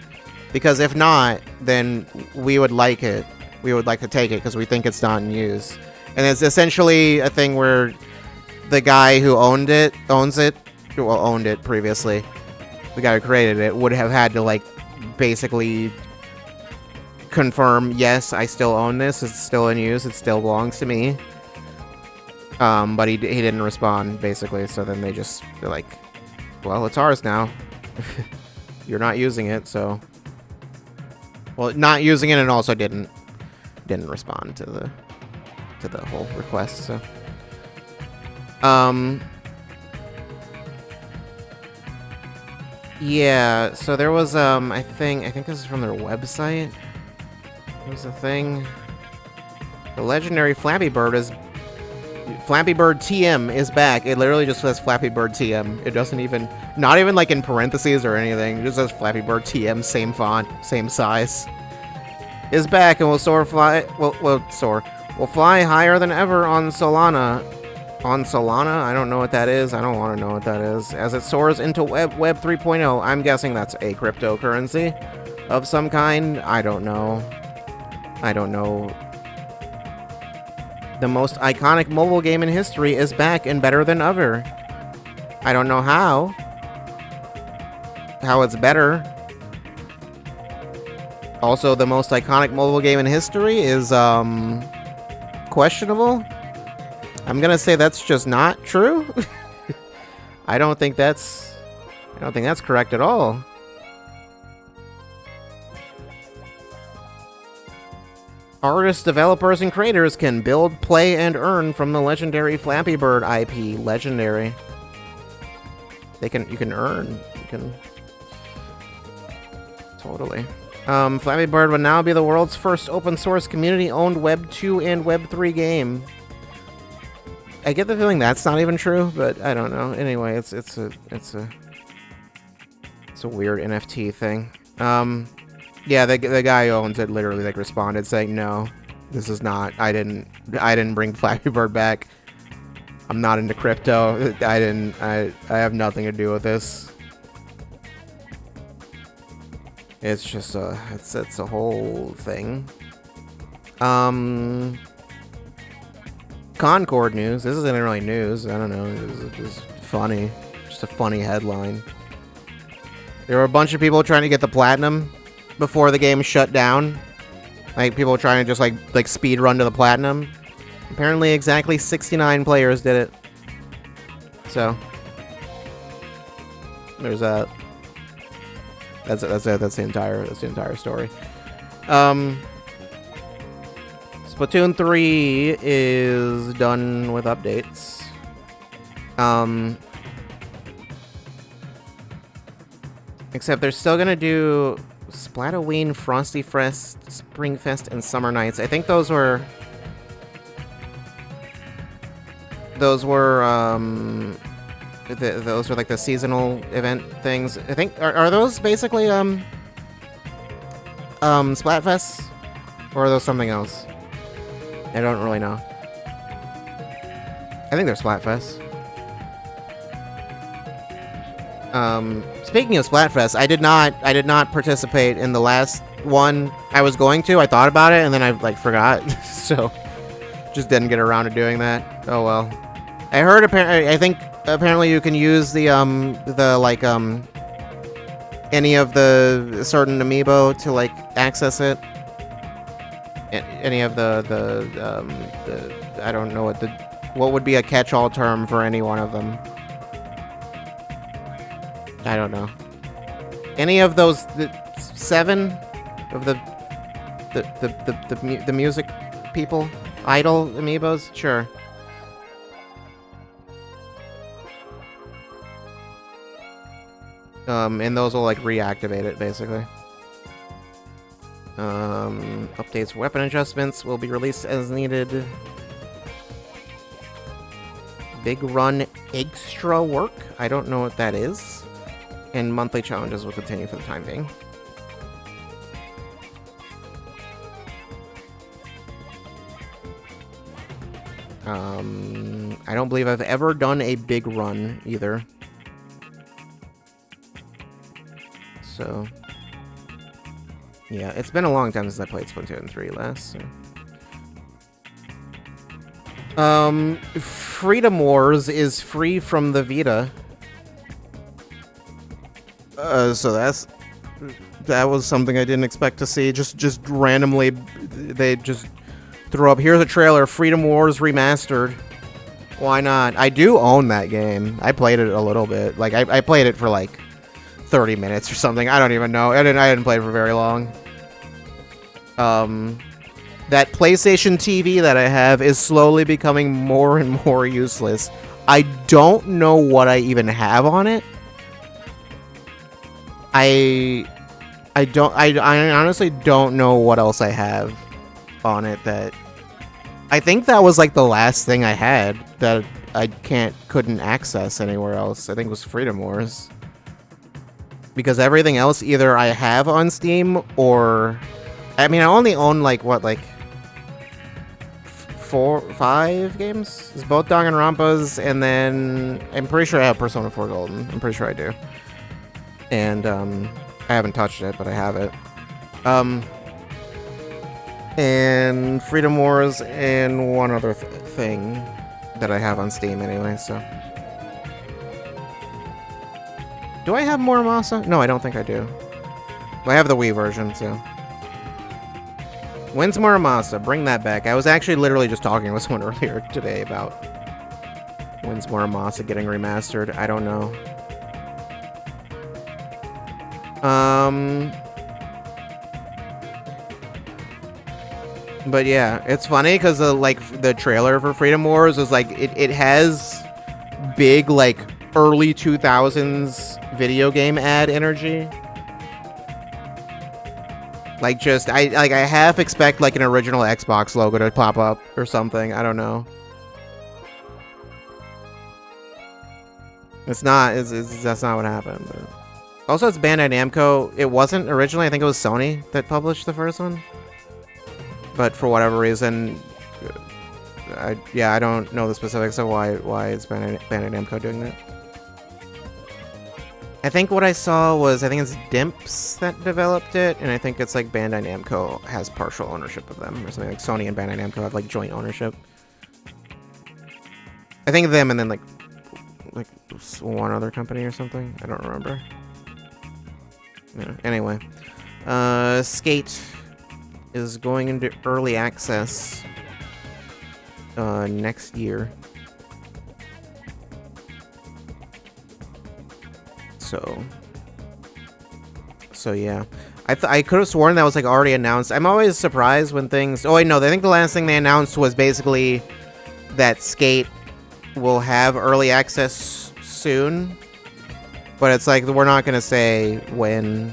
Because if not, then we would like it. We would like to take it because we think it's not in use." And it's essentially a thing where the guy who owned it previously, the guy who created it, would have had to like basically confirm, yes, I still own this. It's still in use. It still belongs to me. But he didn't respond basically. So then they're like, well, it's ours now. You're not using it, so. Well, not using it, and also didn't respond to the whole request. So. Yeah. So there was I think this is from their website. There's a thing. The legendary Flappy Bird TM is back. It literally just says Flappy Bird TM. It doesn't even, not even like in parentheses or anything. It just says Flappy Bird TM, same font, same size. Is back and will fly higher than ever on Solana. On Solana? I don't know what that is. I don't want to know what that is. As it soars into Web 3.0, I'm guessing that's a cryptocurrency of some kind. I don't know. The most iconic mobile game in history is back and better than ever. I don't know how it's better. Also, the most iconic mobile game in history is questionable. I'm gonna say that's just not true. I don't think that's correct at all. Artists, developers, and creators can build, play, and earn from the legendary Flappy Bird IP. Legendary. You can earn. Totally. Flappy Bird would now be the world's first open source community-owned Web 2 and Web 3 game. I get the feeling that's not even true, but I don't know. Anyway, it's a weird NFT thing. Yeah, the guy who owns it literally like responded saying, "No, this is not. I didn't bring Flappy Bird back. I'm not into crypto. I have nothing to do with this." It's just it's a whole thing. Concord news. This isn't really news. I don't know. It's just funny. Just a funny headline. There were a bunch of people trying to get the platinum before the game shut down. Like, people trying to just, like speed run to the platinum. Apparently, exactly 69 players did it. So, there's that. That's it. That's the entire story. Splatoon 3 is done with updates. Except they're still gonna do Splatoween, Frosty Fest, Springfest, and Summer Nights. I think those were those were like the seasonal event things. I think are those basically Splatfests, or are those something else? I don't really know. I think they're Splatfests. Speaking of Splatfest, I did not participate in the last one. I was going to. I thought about it, and then I forgot. So just didn't get around to doing that. Oh well. I heard apparently you can use the any of the certain amiibo to access it. Any of the I don't know what would be a catch-all term for any one of them. I don't know. Any of those 7 of the music people, idol amiibos, sure. And those will reactivate it basically. Updates, weapon adjustments will be released as needed. Big Run extra work. I don't know what that is. And monthly challenges will continue for the time being. I don't believe I've ever done a big run either. So, yeah, it's been a long time since I played Splatoon 3 last. So. Freedom Wars is free from the Vita. So that was something I didn't expect to see. Just randomly, they just threw up. Here's a trailer: Freedom Wars Remastered. Why not? I do own that game. I played it a little bit. I played it for 30 minutes or something. I don't even know. I didn't play it for very long. That PlayStation TV that I have is slowly becoming more and more useless. I don't know what I even have on it. I honestly don't know what else I have on it that... I think that was the last thing I had that I couldn't access anywhere else. I think it was Freedom Wars. Because everything else either I have on Steam or... I mean, I only own 5 games? It's both Danganronpas, and then I'm pretty sure I have Persona 4 Golden. I'm pretty sure I do. And I haven't touched it, but I have it. And Freedom Wars and one other thing that I have on Steam anyway, so. Do I have Muramasa? No, I don't think I do. I have the Wii version, so. When's Muramasa? Bring that back. I was actually literally just talking with someone earlier today about when's Muramasa getting remastered. I don't know. But yeah, it's funny because the trailer for Freedom Wars is it has big early 2000s video game ad energy. I half expect an original Xbox logo to pop up or something. I don't know. It's not. That's not what happened. But. Also, it's Bandai Namco. It wasn't originally. I think it was Sony that published the first one. But for whatever reason, I don't know the specifics of why it's Bandai Namco doing that. I think what I saw was, I think it's Dimps that developed it, and I think it's like Bandai Namco has partial ownership of them, or something like Sony and Bandai Namco have like joint ownership. I think them and then like one other company or something. I don't remember. Yeah, anyway, Skate is going into early access next year. So yeah. I could have sworn that was like already announced. I'm always surprised when things... Oh wait, no, I think the last thing they announced was basically that Skate will have early access soon. But it's like, we're not going to say when.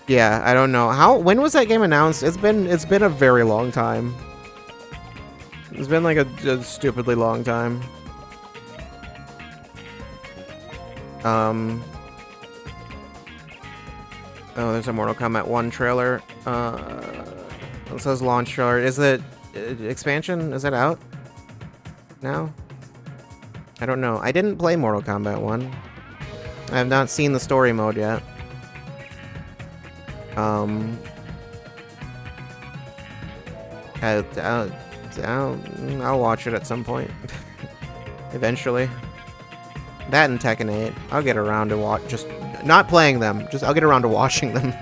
Yeah, I don't know. When was that game announced? It's been a very long time. It's been like a stupidly long time. Oh, there's a Mortal Kombat 1 trailer. It says launch trailer. Is the expansion, is it out now? I don't know. I didn't play Mortal Kombat 1. I have not seen the story mode yet. I'll watch it at some point. Eventually. That and Tekken 8. I'll get around to just not playing them. I'll get around to watching them.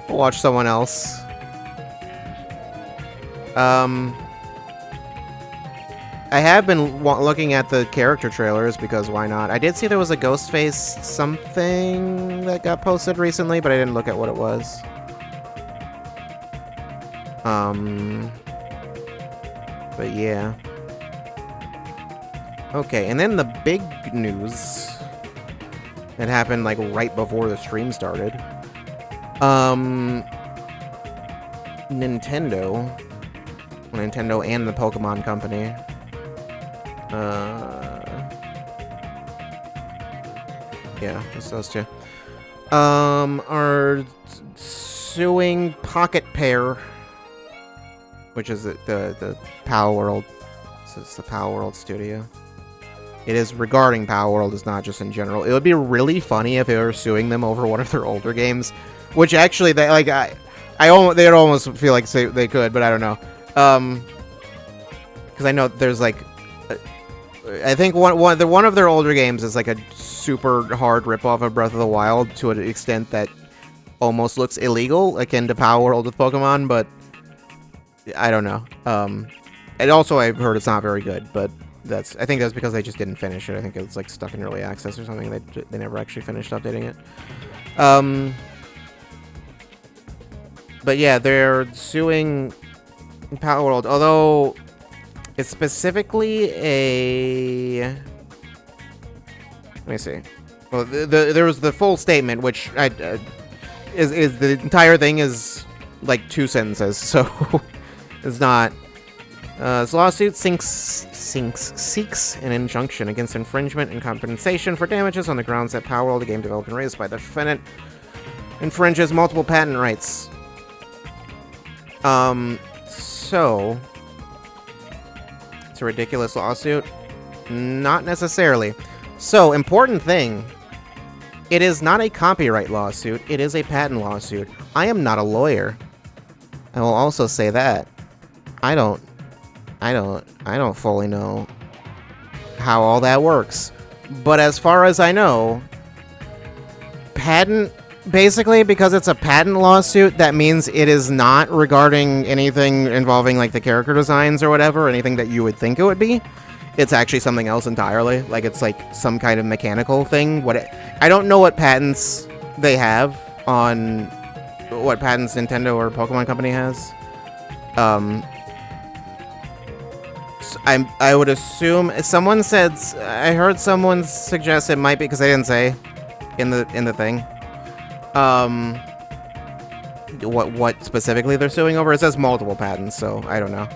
I'll watch someone else. I have been looking at the character trailers because why not? I did see there was a Ghostface something that got posted recently, but I didn't look at what it was. But yeah. Okay, and then the big news that happened like right before the stream started. Nintendo and the Pokemon Company. Yeah, just those two. Are suing Pocket Pair, which is the Power World. So it's the Power World studio. It is regarding Power World, it's not just in general. It would be really funny if they were suing them over one of their older games, which actually they like. They'd almost feel like they could, but I don't know. Because I know there's like, I think one of their older games is like a super hard ripoff of Breath of the Wild to an extent that almost looks illegal, akin to Power World with Pokemon, but I don't know. And also I've heard it's not very good, but I think that's because they just didn't finish it. I think it's like stuck in early access or something. They never actually finished updating it. But yeah, they're suing Power World, although it's specifically a... Let me see. Well, there was the full statement, which is the entire thing is like 2 sentences, so it's not... this lawsuit seeks an injunction against infringement and compensation for damages on the grounds that Power World, the game developed and raised by the defendant, infringes multiple patent rights. So it's a ridiculous lawsuit? Not necessarily. So, important thing. It is not a copyright lawsuit. It is a patent lawsuit. I am not a lawyer. I will also say that. I don't fully know how all that works. But as far as I know, basically, because it's a patent lawsuit, that means it is not regarding anything involving, like, the character designs or whatever, anything that you would think it would be. It's actually something else entirely. Like, it's, like, some kind of mechanical thing. I don't know what patents they have on... What patents Nintendo or Pokemon Company has. I would assume... Someone said... I heard someone suggest it might be... Because they didn't say in the thing. What specifically they're suing over? It says multiple patents, so I don't know.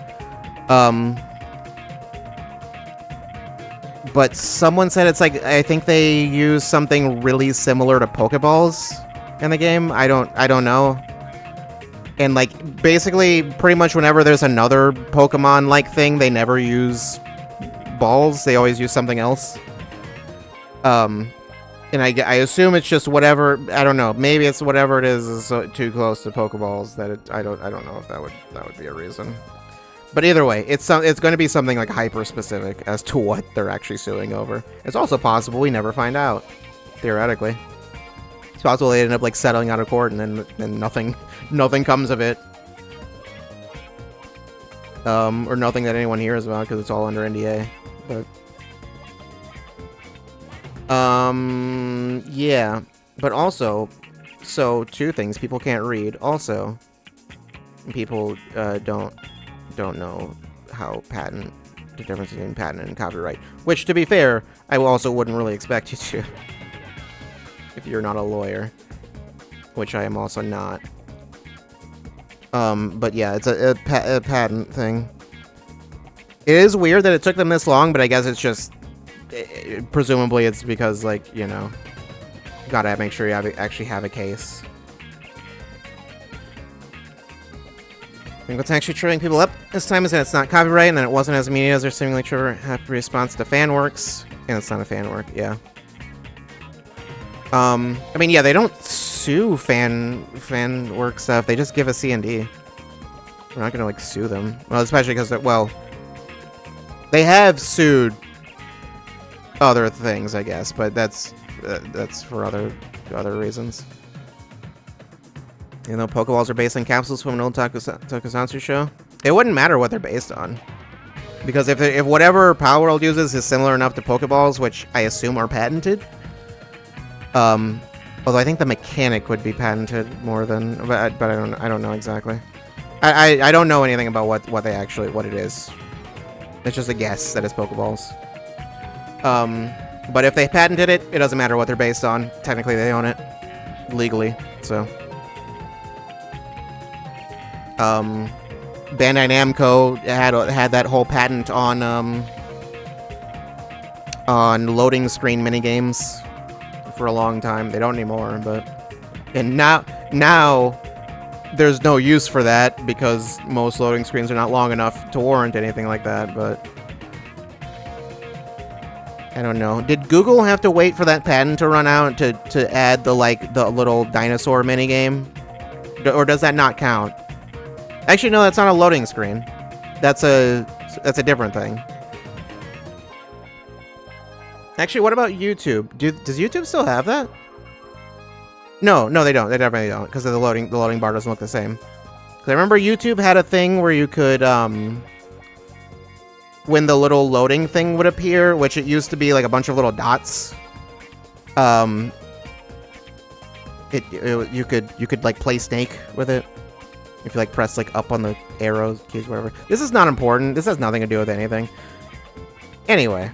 But someone said it's like, I think they use something really similar to Pokeballs in the game. I don't know. And like, basically, pretty much whenever there's another Pokemon-like thing, they never use balls, they always use something else. And I assume it's just whatever. I don't know. Maybe it's whatever it is too close to Pokeballs that I don't know if that would be a reason. But either way, it's going to be something like hyper specific as to what they're actually suing over. It's also possible we never find out. Theoretically, it's possible they end up like settling out of court and then nothing comes of it. Or nothing that anyone hears about because it's all under NDA. But yeah. But also, so two things: people can't read. Also, people don't know how the difference between patent and copyright. Which, to be fair, I also wouldn't really expect you to, if you're not a lawyer, which I am also not. But yeah, it's a patent thing. It is weird that it took them this long, but I guess it's just, presumably it's because, like, you know, gotta make sure you actually have a case. I think what's actually tripping people up this time is that it's not copyright and that it wasn't as immediate as their seemingly happy response to fan works. And it's not a fan work, yeah. I mean, yeah, they don't sue fan work stuff. They just give a C&D. We're not gonna, like, sue them. Well, especially because, well, they have sued other things, I guess, but that's for other reasons. You know, Pokeballs are based on capsules from an old Tokusatsu show. It wouldn't matter what they're based on, because if whatever Power World uses is similar enough to Pokeballs, which I assume are patented, although I think the mechanic would be patented more than, but I don't know exactly. I don't know anything about what it is. It's just a guess that it's Pokeballs. But if they patented it, it doesn't matter what they're based on. Technically, they own it legally, so. Bandai Namco had that whole patent on loading screen minigames for a long time. They don't anymore, and now there's no use for that because most loading screens are not long enough to warrant anything like that, but I don't know. Did Google have to wait for that patent to run out to add the little dinosaur minigame? Or does that not count? Actually, no, that's not a loading screen. That's a different thing. Actually, what about YouTube? Does YouTube still have that? No, they don't. They definitely don't, because the loading bar doesn't look the same. Because I remember YouTube had a thing where you could when the little loading thing would appear, which it used to be like a bunch of little dots. You could like play Snake with it. If you like press like up on the arrows, keys, whatever. This is not important. This has nothing to do with anything. Anyway.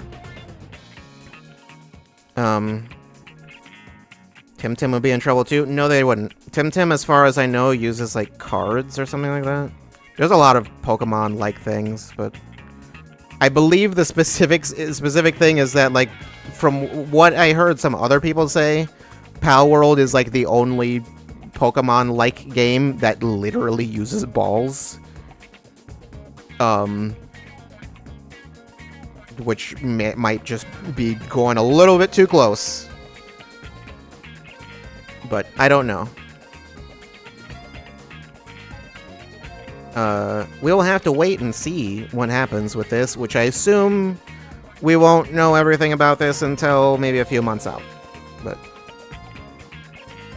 Tim would be in trouble too? No, they wouldn't. Tim, as far as I know, uses like cards or something like that. There's a lot of Pokemon-like things, but I believe the specific thing is that, like, from what I heard some other people say, Pal World is like the only Pokemon-like game that literally uses balls. Which might just be going a little bit too close. But I don't know. We'll have to wait and see what happens with this, which I assume we won't know everything about this until maybe a few months out. But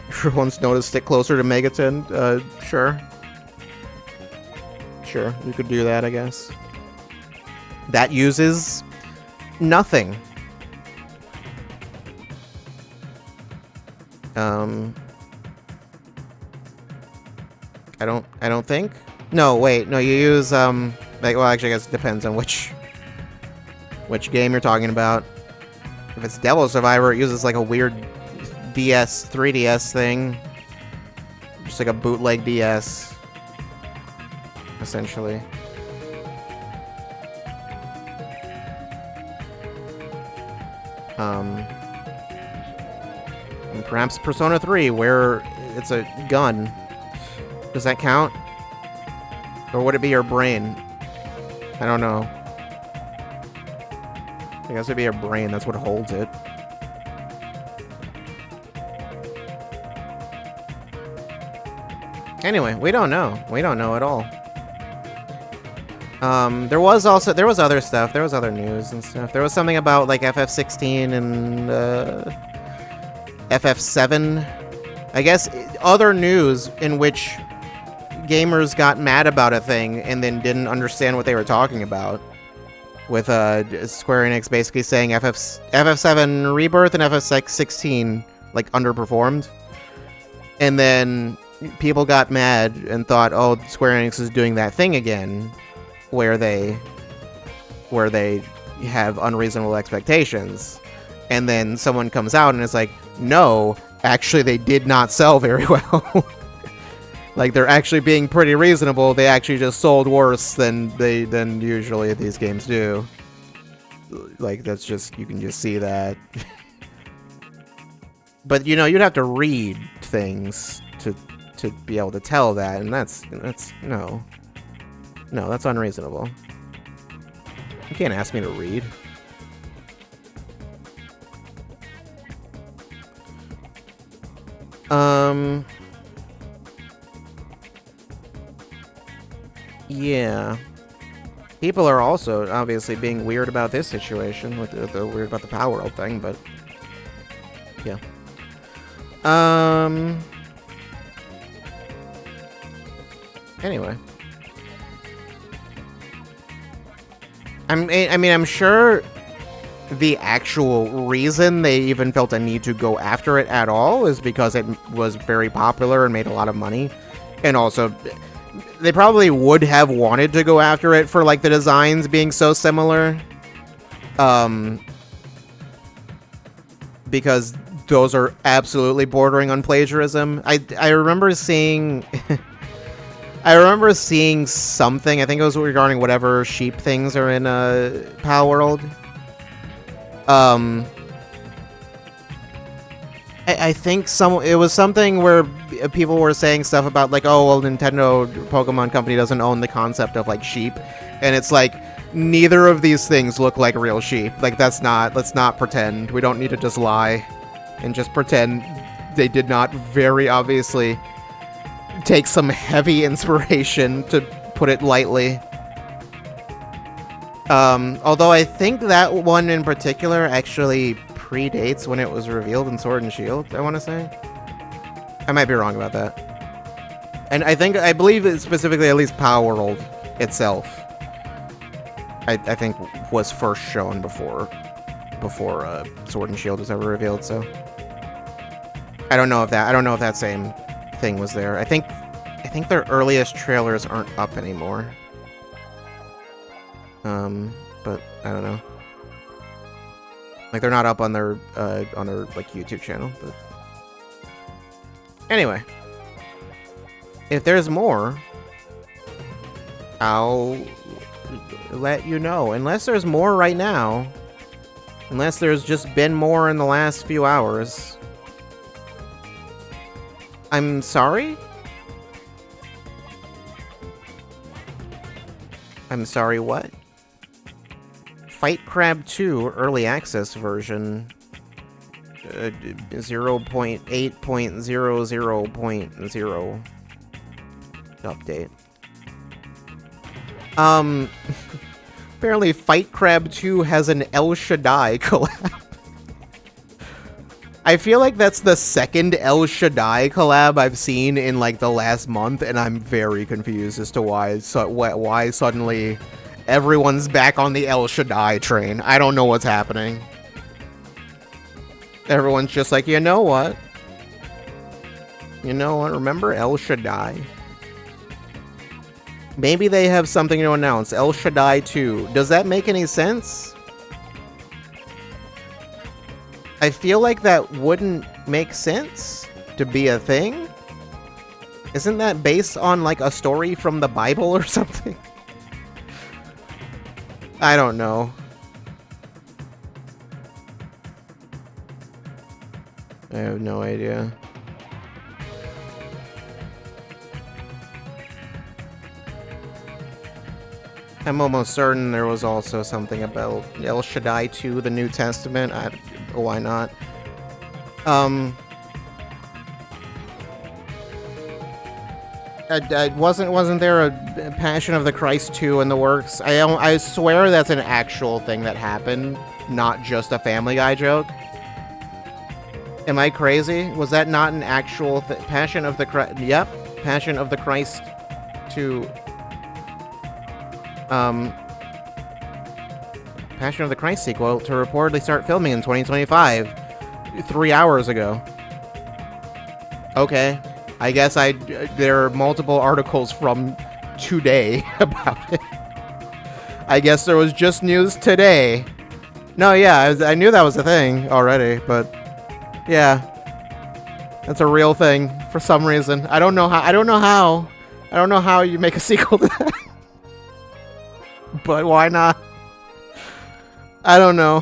everyone's noticed it closer to Megaton. Sure. Sure, we could do that, I guess. That uses nothing. I don't think. No, wait, no, you use like, well, actually, I guess it depends on which game you're talking about. If it's Devil Survivor, it uses like a weird 3DS thing, just like a bootleg DS, essentially. And perhaps Persona 3, where it's a gun. Does that count? Or would it be your brain? I don't know. I guess it'd be a brain. That's what holds it. Anyway, we don't know. We don't know at all. There was other stuff. There was other news and stuff. There was something about like FF16 and FF7. I guess other news in which gamers got mad about a thing and then didn't understand what they were talking about. With Square Enix basically saying FF7 Rebirth and FF16 like underperformed. And then people got mad and thought, oh, Square Enix is doing that thing again where they have unreasonable expectations. And then someone comes out and is like, no, actually they did not sell very well. Like, they're actually being pretty reasonable. They actually just sold worse than usually these games do. Like, that's just, you can just see that. But, you know, you'd have to read things to be able to tell that, and that's no, that's unreasonable. You can't ask me to read. Yeah. People are also obviously being weird about this situation, with the weird about the Power World thing, but yeah. Anyway. I mean, I'm sure the actual reason they even felt a need to go after it at all is because it was very popular and made a lot of money. And also, they probably would have wanted to go after it for, like, the designs being so similar. Because those are absolutely bordering on plagiarism. I remember seeing... I remember seeing something, I think it was regarding whatever sheep things are in Power World. I think it was something where people were saying stuff about, like, oh, well, Nintendo Pokemon Company doesn't own the concept of, like, sheep. And it's like, neither of these things look like real sheep. Like, let's not pretend. We don't need to just lie and just pretend they did not very obviously take some heavy inspiration, to put it lightly. Although I think that one in particular actually predates when it was revealed in Sword and Shield, I want to say. I might be wrong about that. And I believe it specifically, at least Power World itself, I think was first shown before Sword and Shield was ever revealed, so I don't know if that same thing was there. I think their earliest trailers aren't up anymore. But I don't know. Like, they're not up on their like YouTube channel, but anyway. If there's more, I'll let you know. Unless there's more right now. Unless there's just been more in the last few hours. I'm sorry? I'm sorry, what? Fight Crab 2 early access version 0.8.00.0 update. Apparently Fight Crab 2 has an El Shaddai collab. I feel like that's the second El Shaddai collab I've seen in, like, the last month, and I'm very confused as to why suddenly everyone's back on the El Shaddai train. I don't know what's happening. Everyone's just like, you know what? You know what? Remember El Shaddai? Maybe they have something to announce. El Shaddai 2. Does that make any sense? I feel like that wouldn't make sense to be a thing. Isn't that based on, like, a story from the Bible or something? I don't know. I have no idea. I'm almost certain there was also something about El Shaddai 2, the New Testament. Why not? Wasn't there a Passion of the Christ 2 in the works? I swear that's an actual thing that happened, not just a Family Guy joke. Am I crazy? Was that not an actual Passion of the Christ? Yep, Passion of the Christ 2. Passion of the Christ sequel to reportedly start filming in 2025, 3 hours ago. Okay. I guess there are multiple articles from today about it. I guess there was just news today. No, yeah, I knew that was a thing already, but yeah. That's a real thing for some reason. I don't know how you make a sequel to that. But why not? I don't know.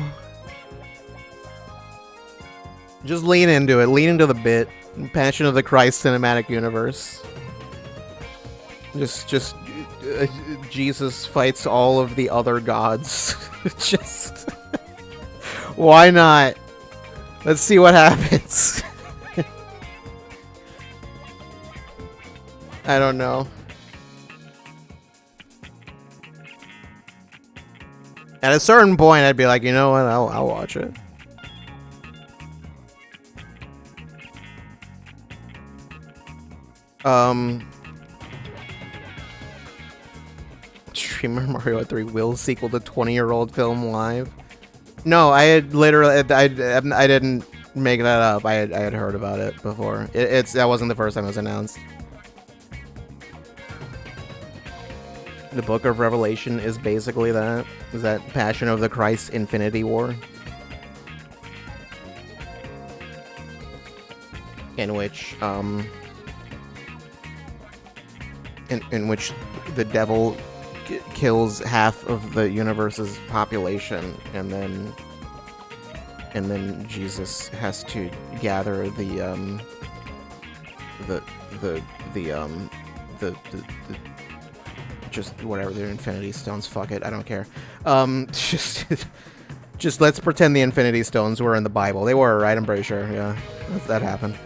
Just lean into it. Lean into the bit. Passion of the Christ cinematic universe. Just Jesus fights all of the other gods. Just why not? Let's see what happens. I don't know. At a certain point, I'd be like, you know what? I'll watch it. Streamer Mario 3 will sequel to 20-year-old film live. No, I had literally, I didn't make that up. I had heard about it before. That wasn't the first time it was announced. The Book of Revelation is basically that. Is that Passion of the Christ Infinity War? In which, in which the devil kills half of the universe's population, and then Jesus has to gather the just whatever, the Infinity Stones. Fuck it, I don't care. Just let's pretend the Infinity Stones were in the Bible. They were, right? I'm pretty sure. Yeah, that happened.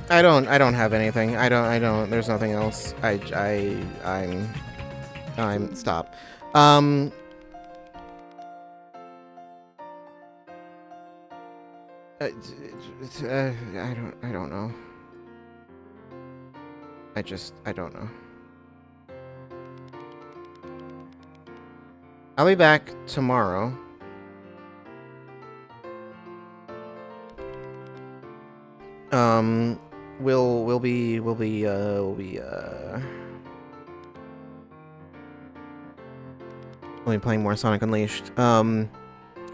I don't have anything. I don't. There's nothing else. I'm stop. I don't know. I don't know. I'll be back tomorrow. We'll be playing more Sonic Unleashed. I'm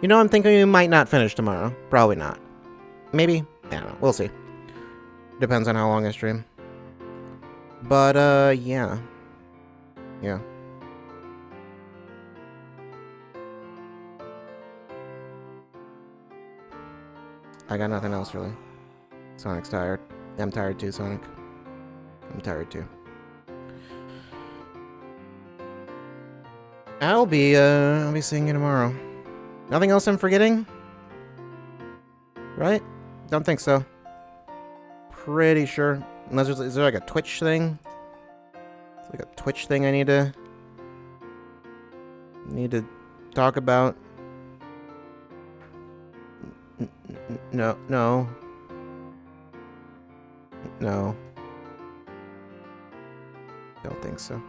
thinking we might not finish tomorrow. Probably not. Maybe. I don't know. We'll see. Depends on how long I stream. But, yeah. Yeah. I got nothing else, really. Sonic's tired. I'm tired too, Sonic. I'm tired too. I'll be seeing you tomorrow. Nothing else I'm forgetting? Right? Don't think so. Pretty sure. Unless is there like a Twitch thing? It's like a Twitch thing I need to talk about. No. Don't think so.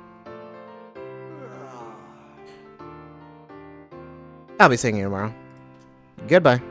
I'll be seeing you tomorrow. Goodbye.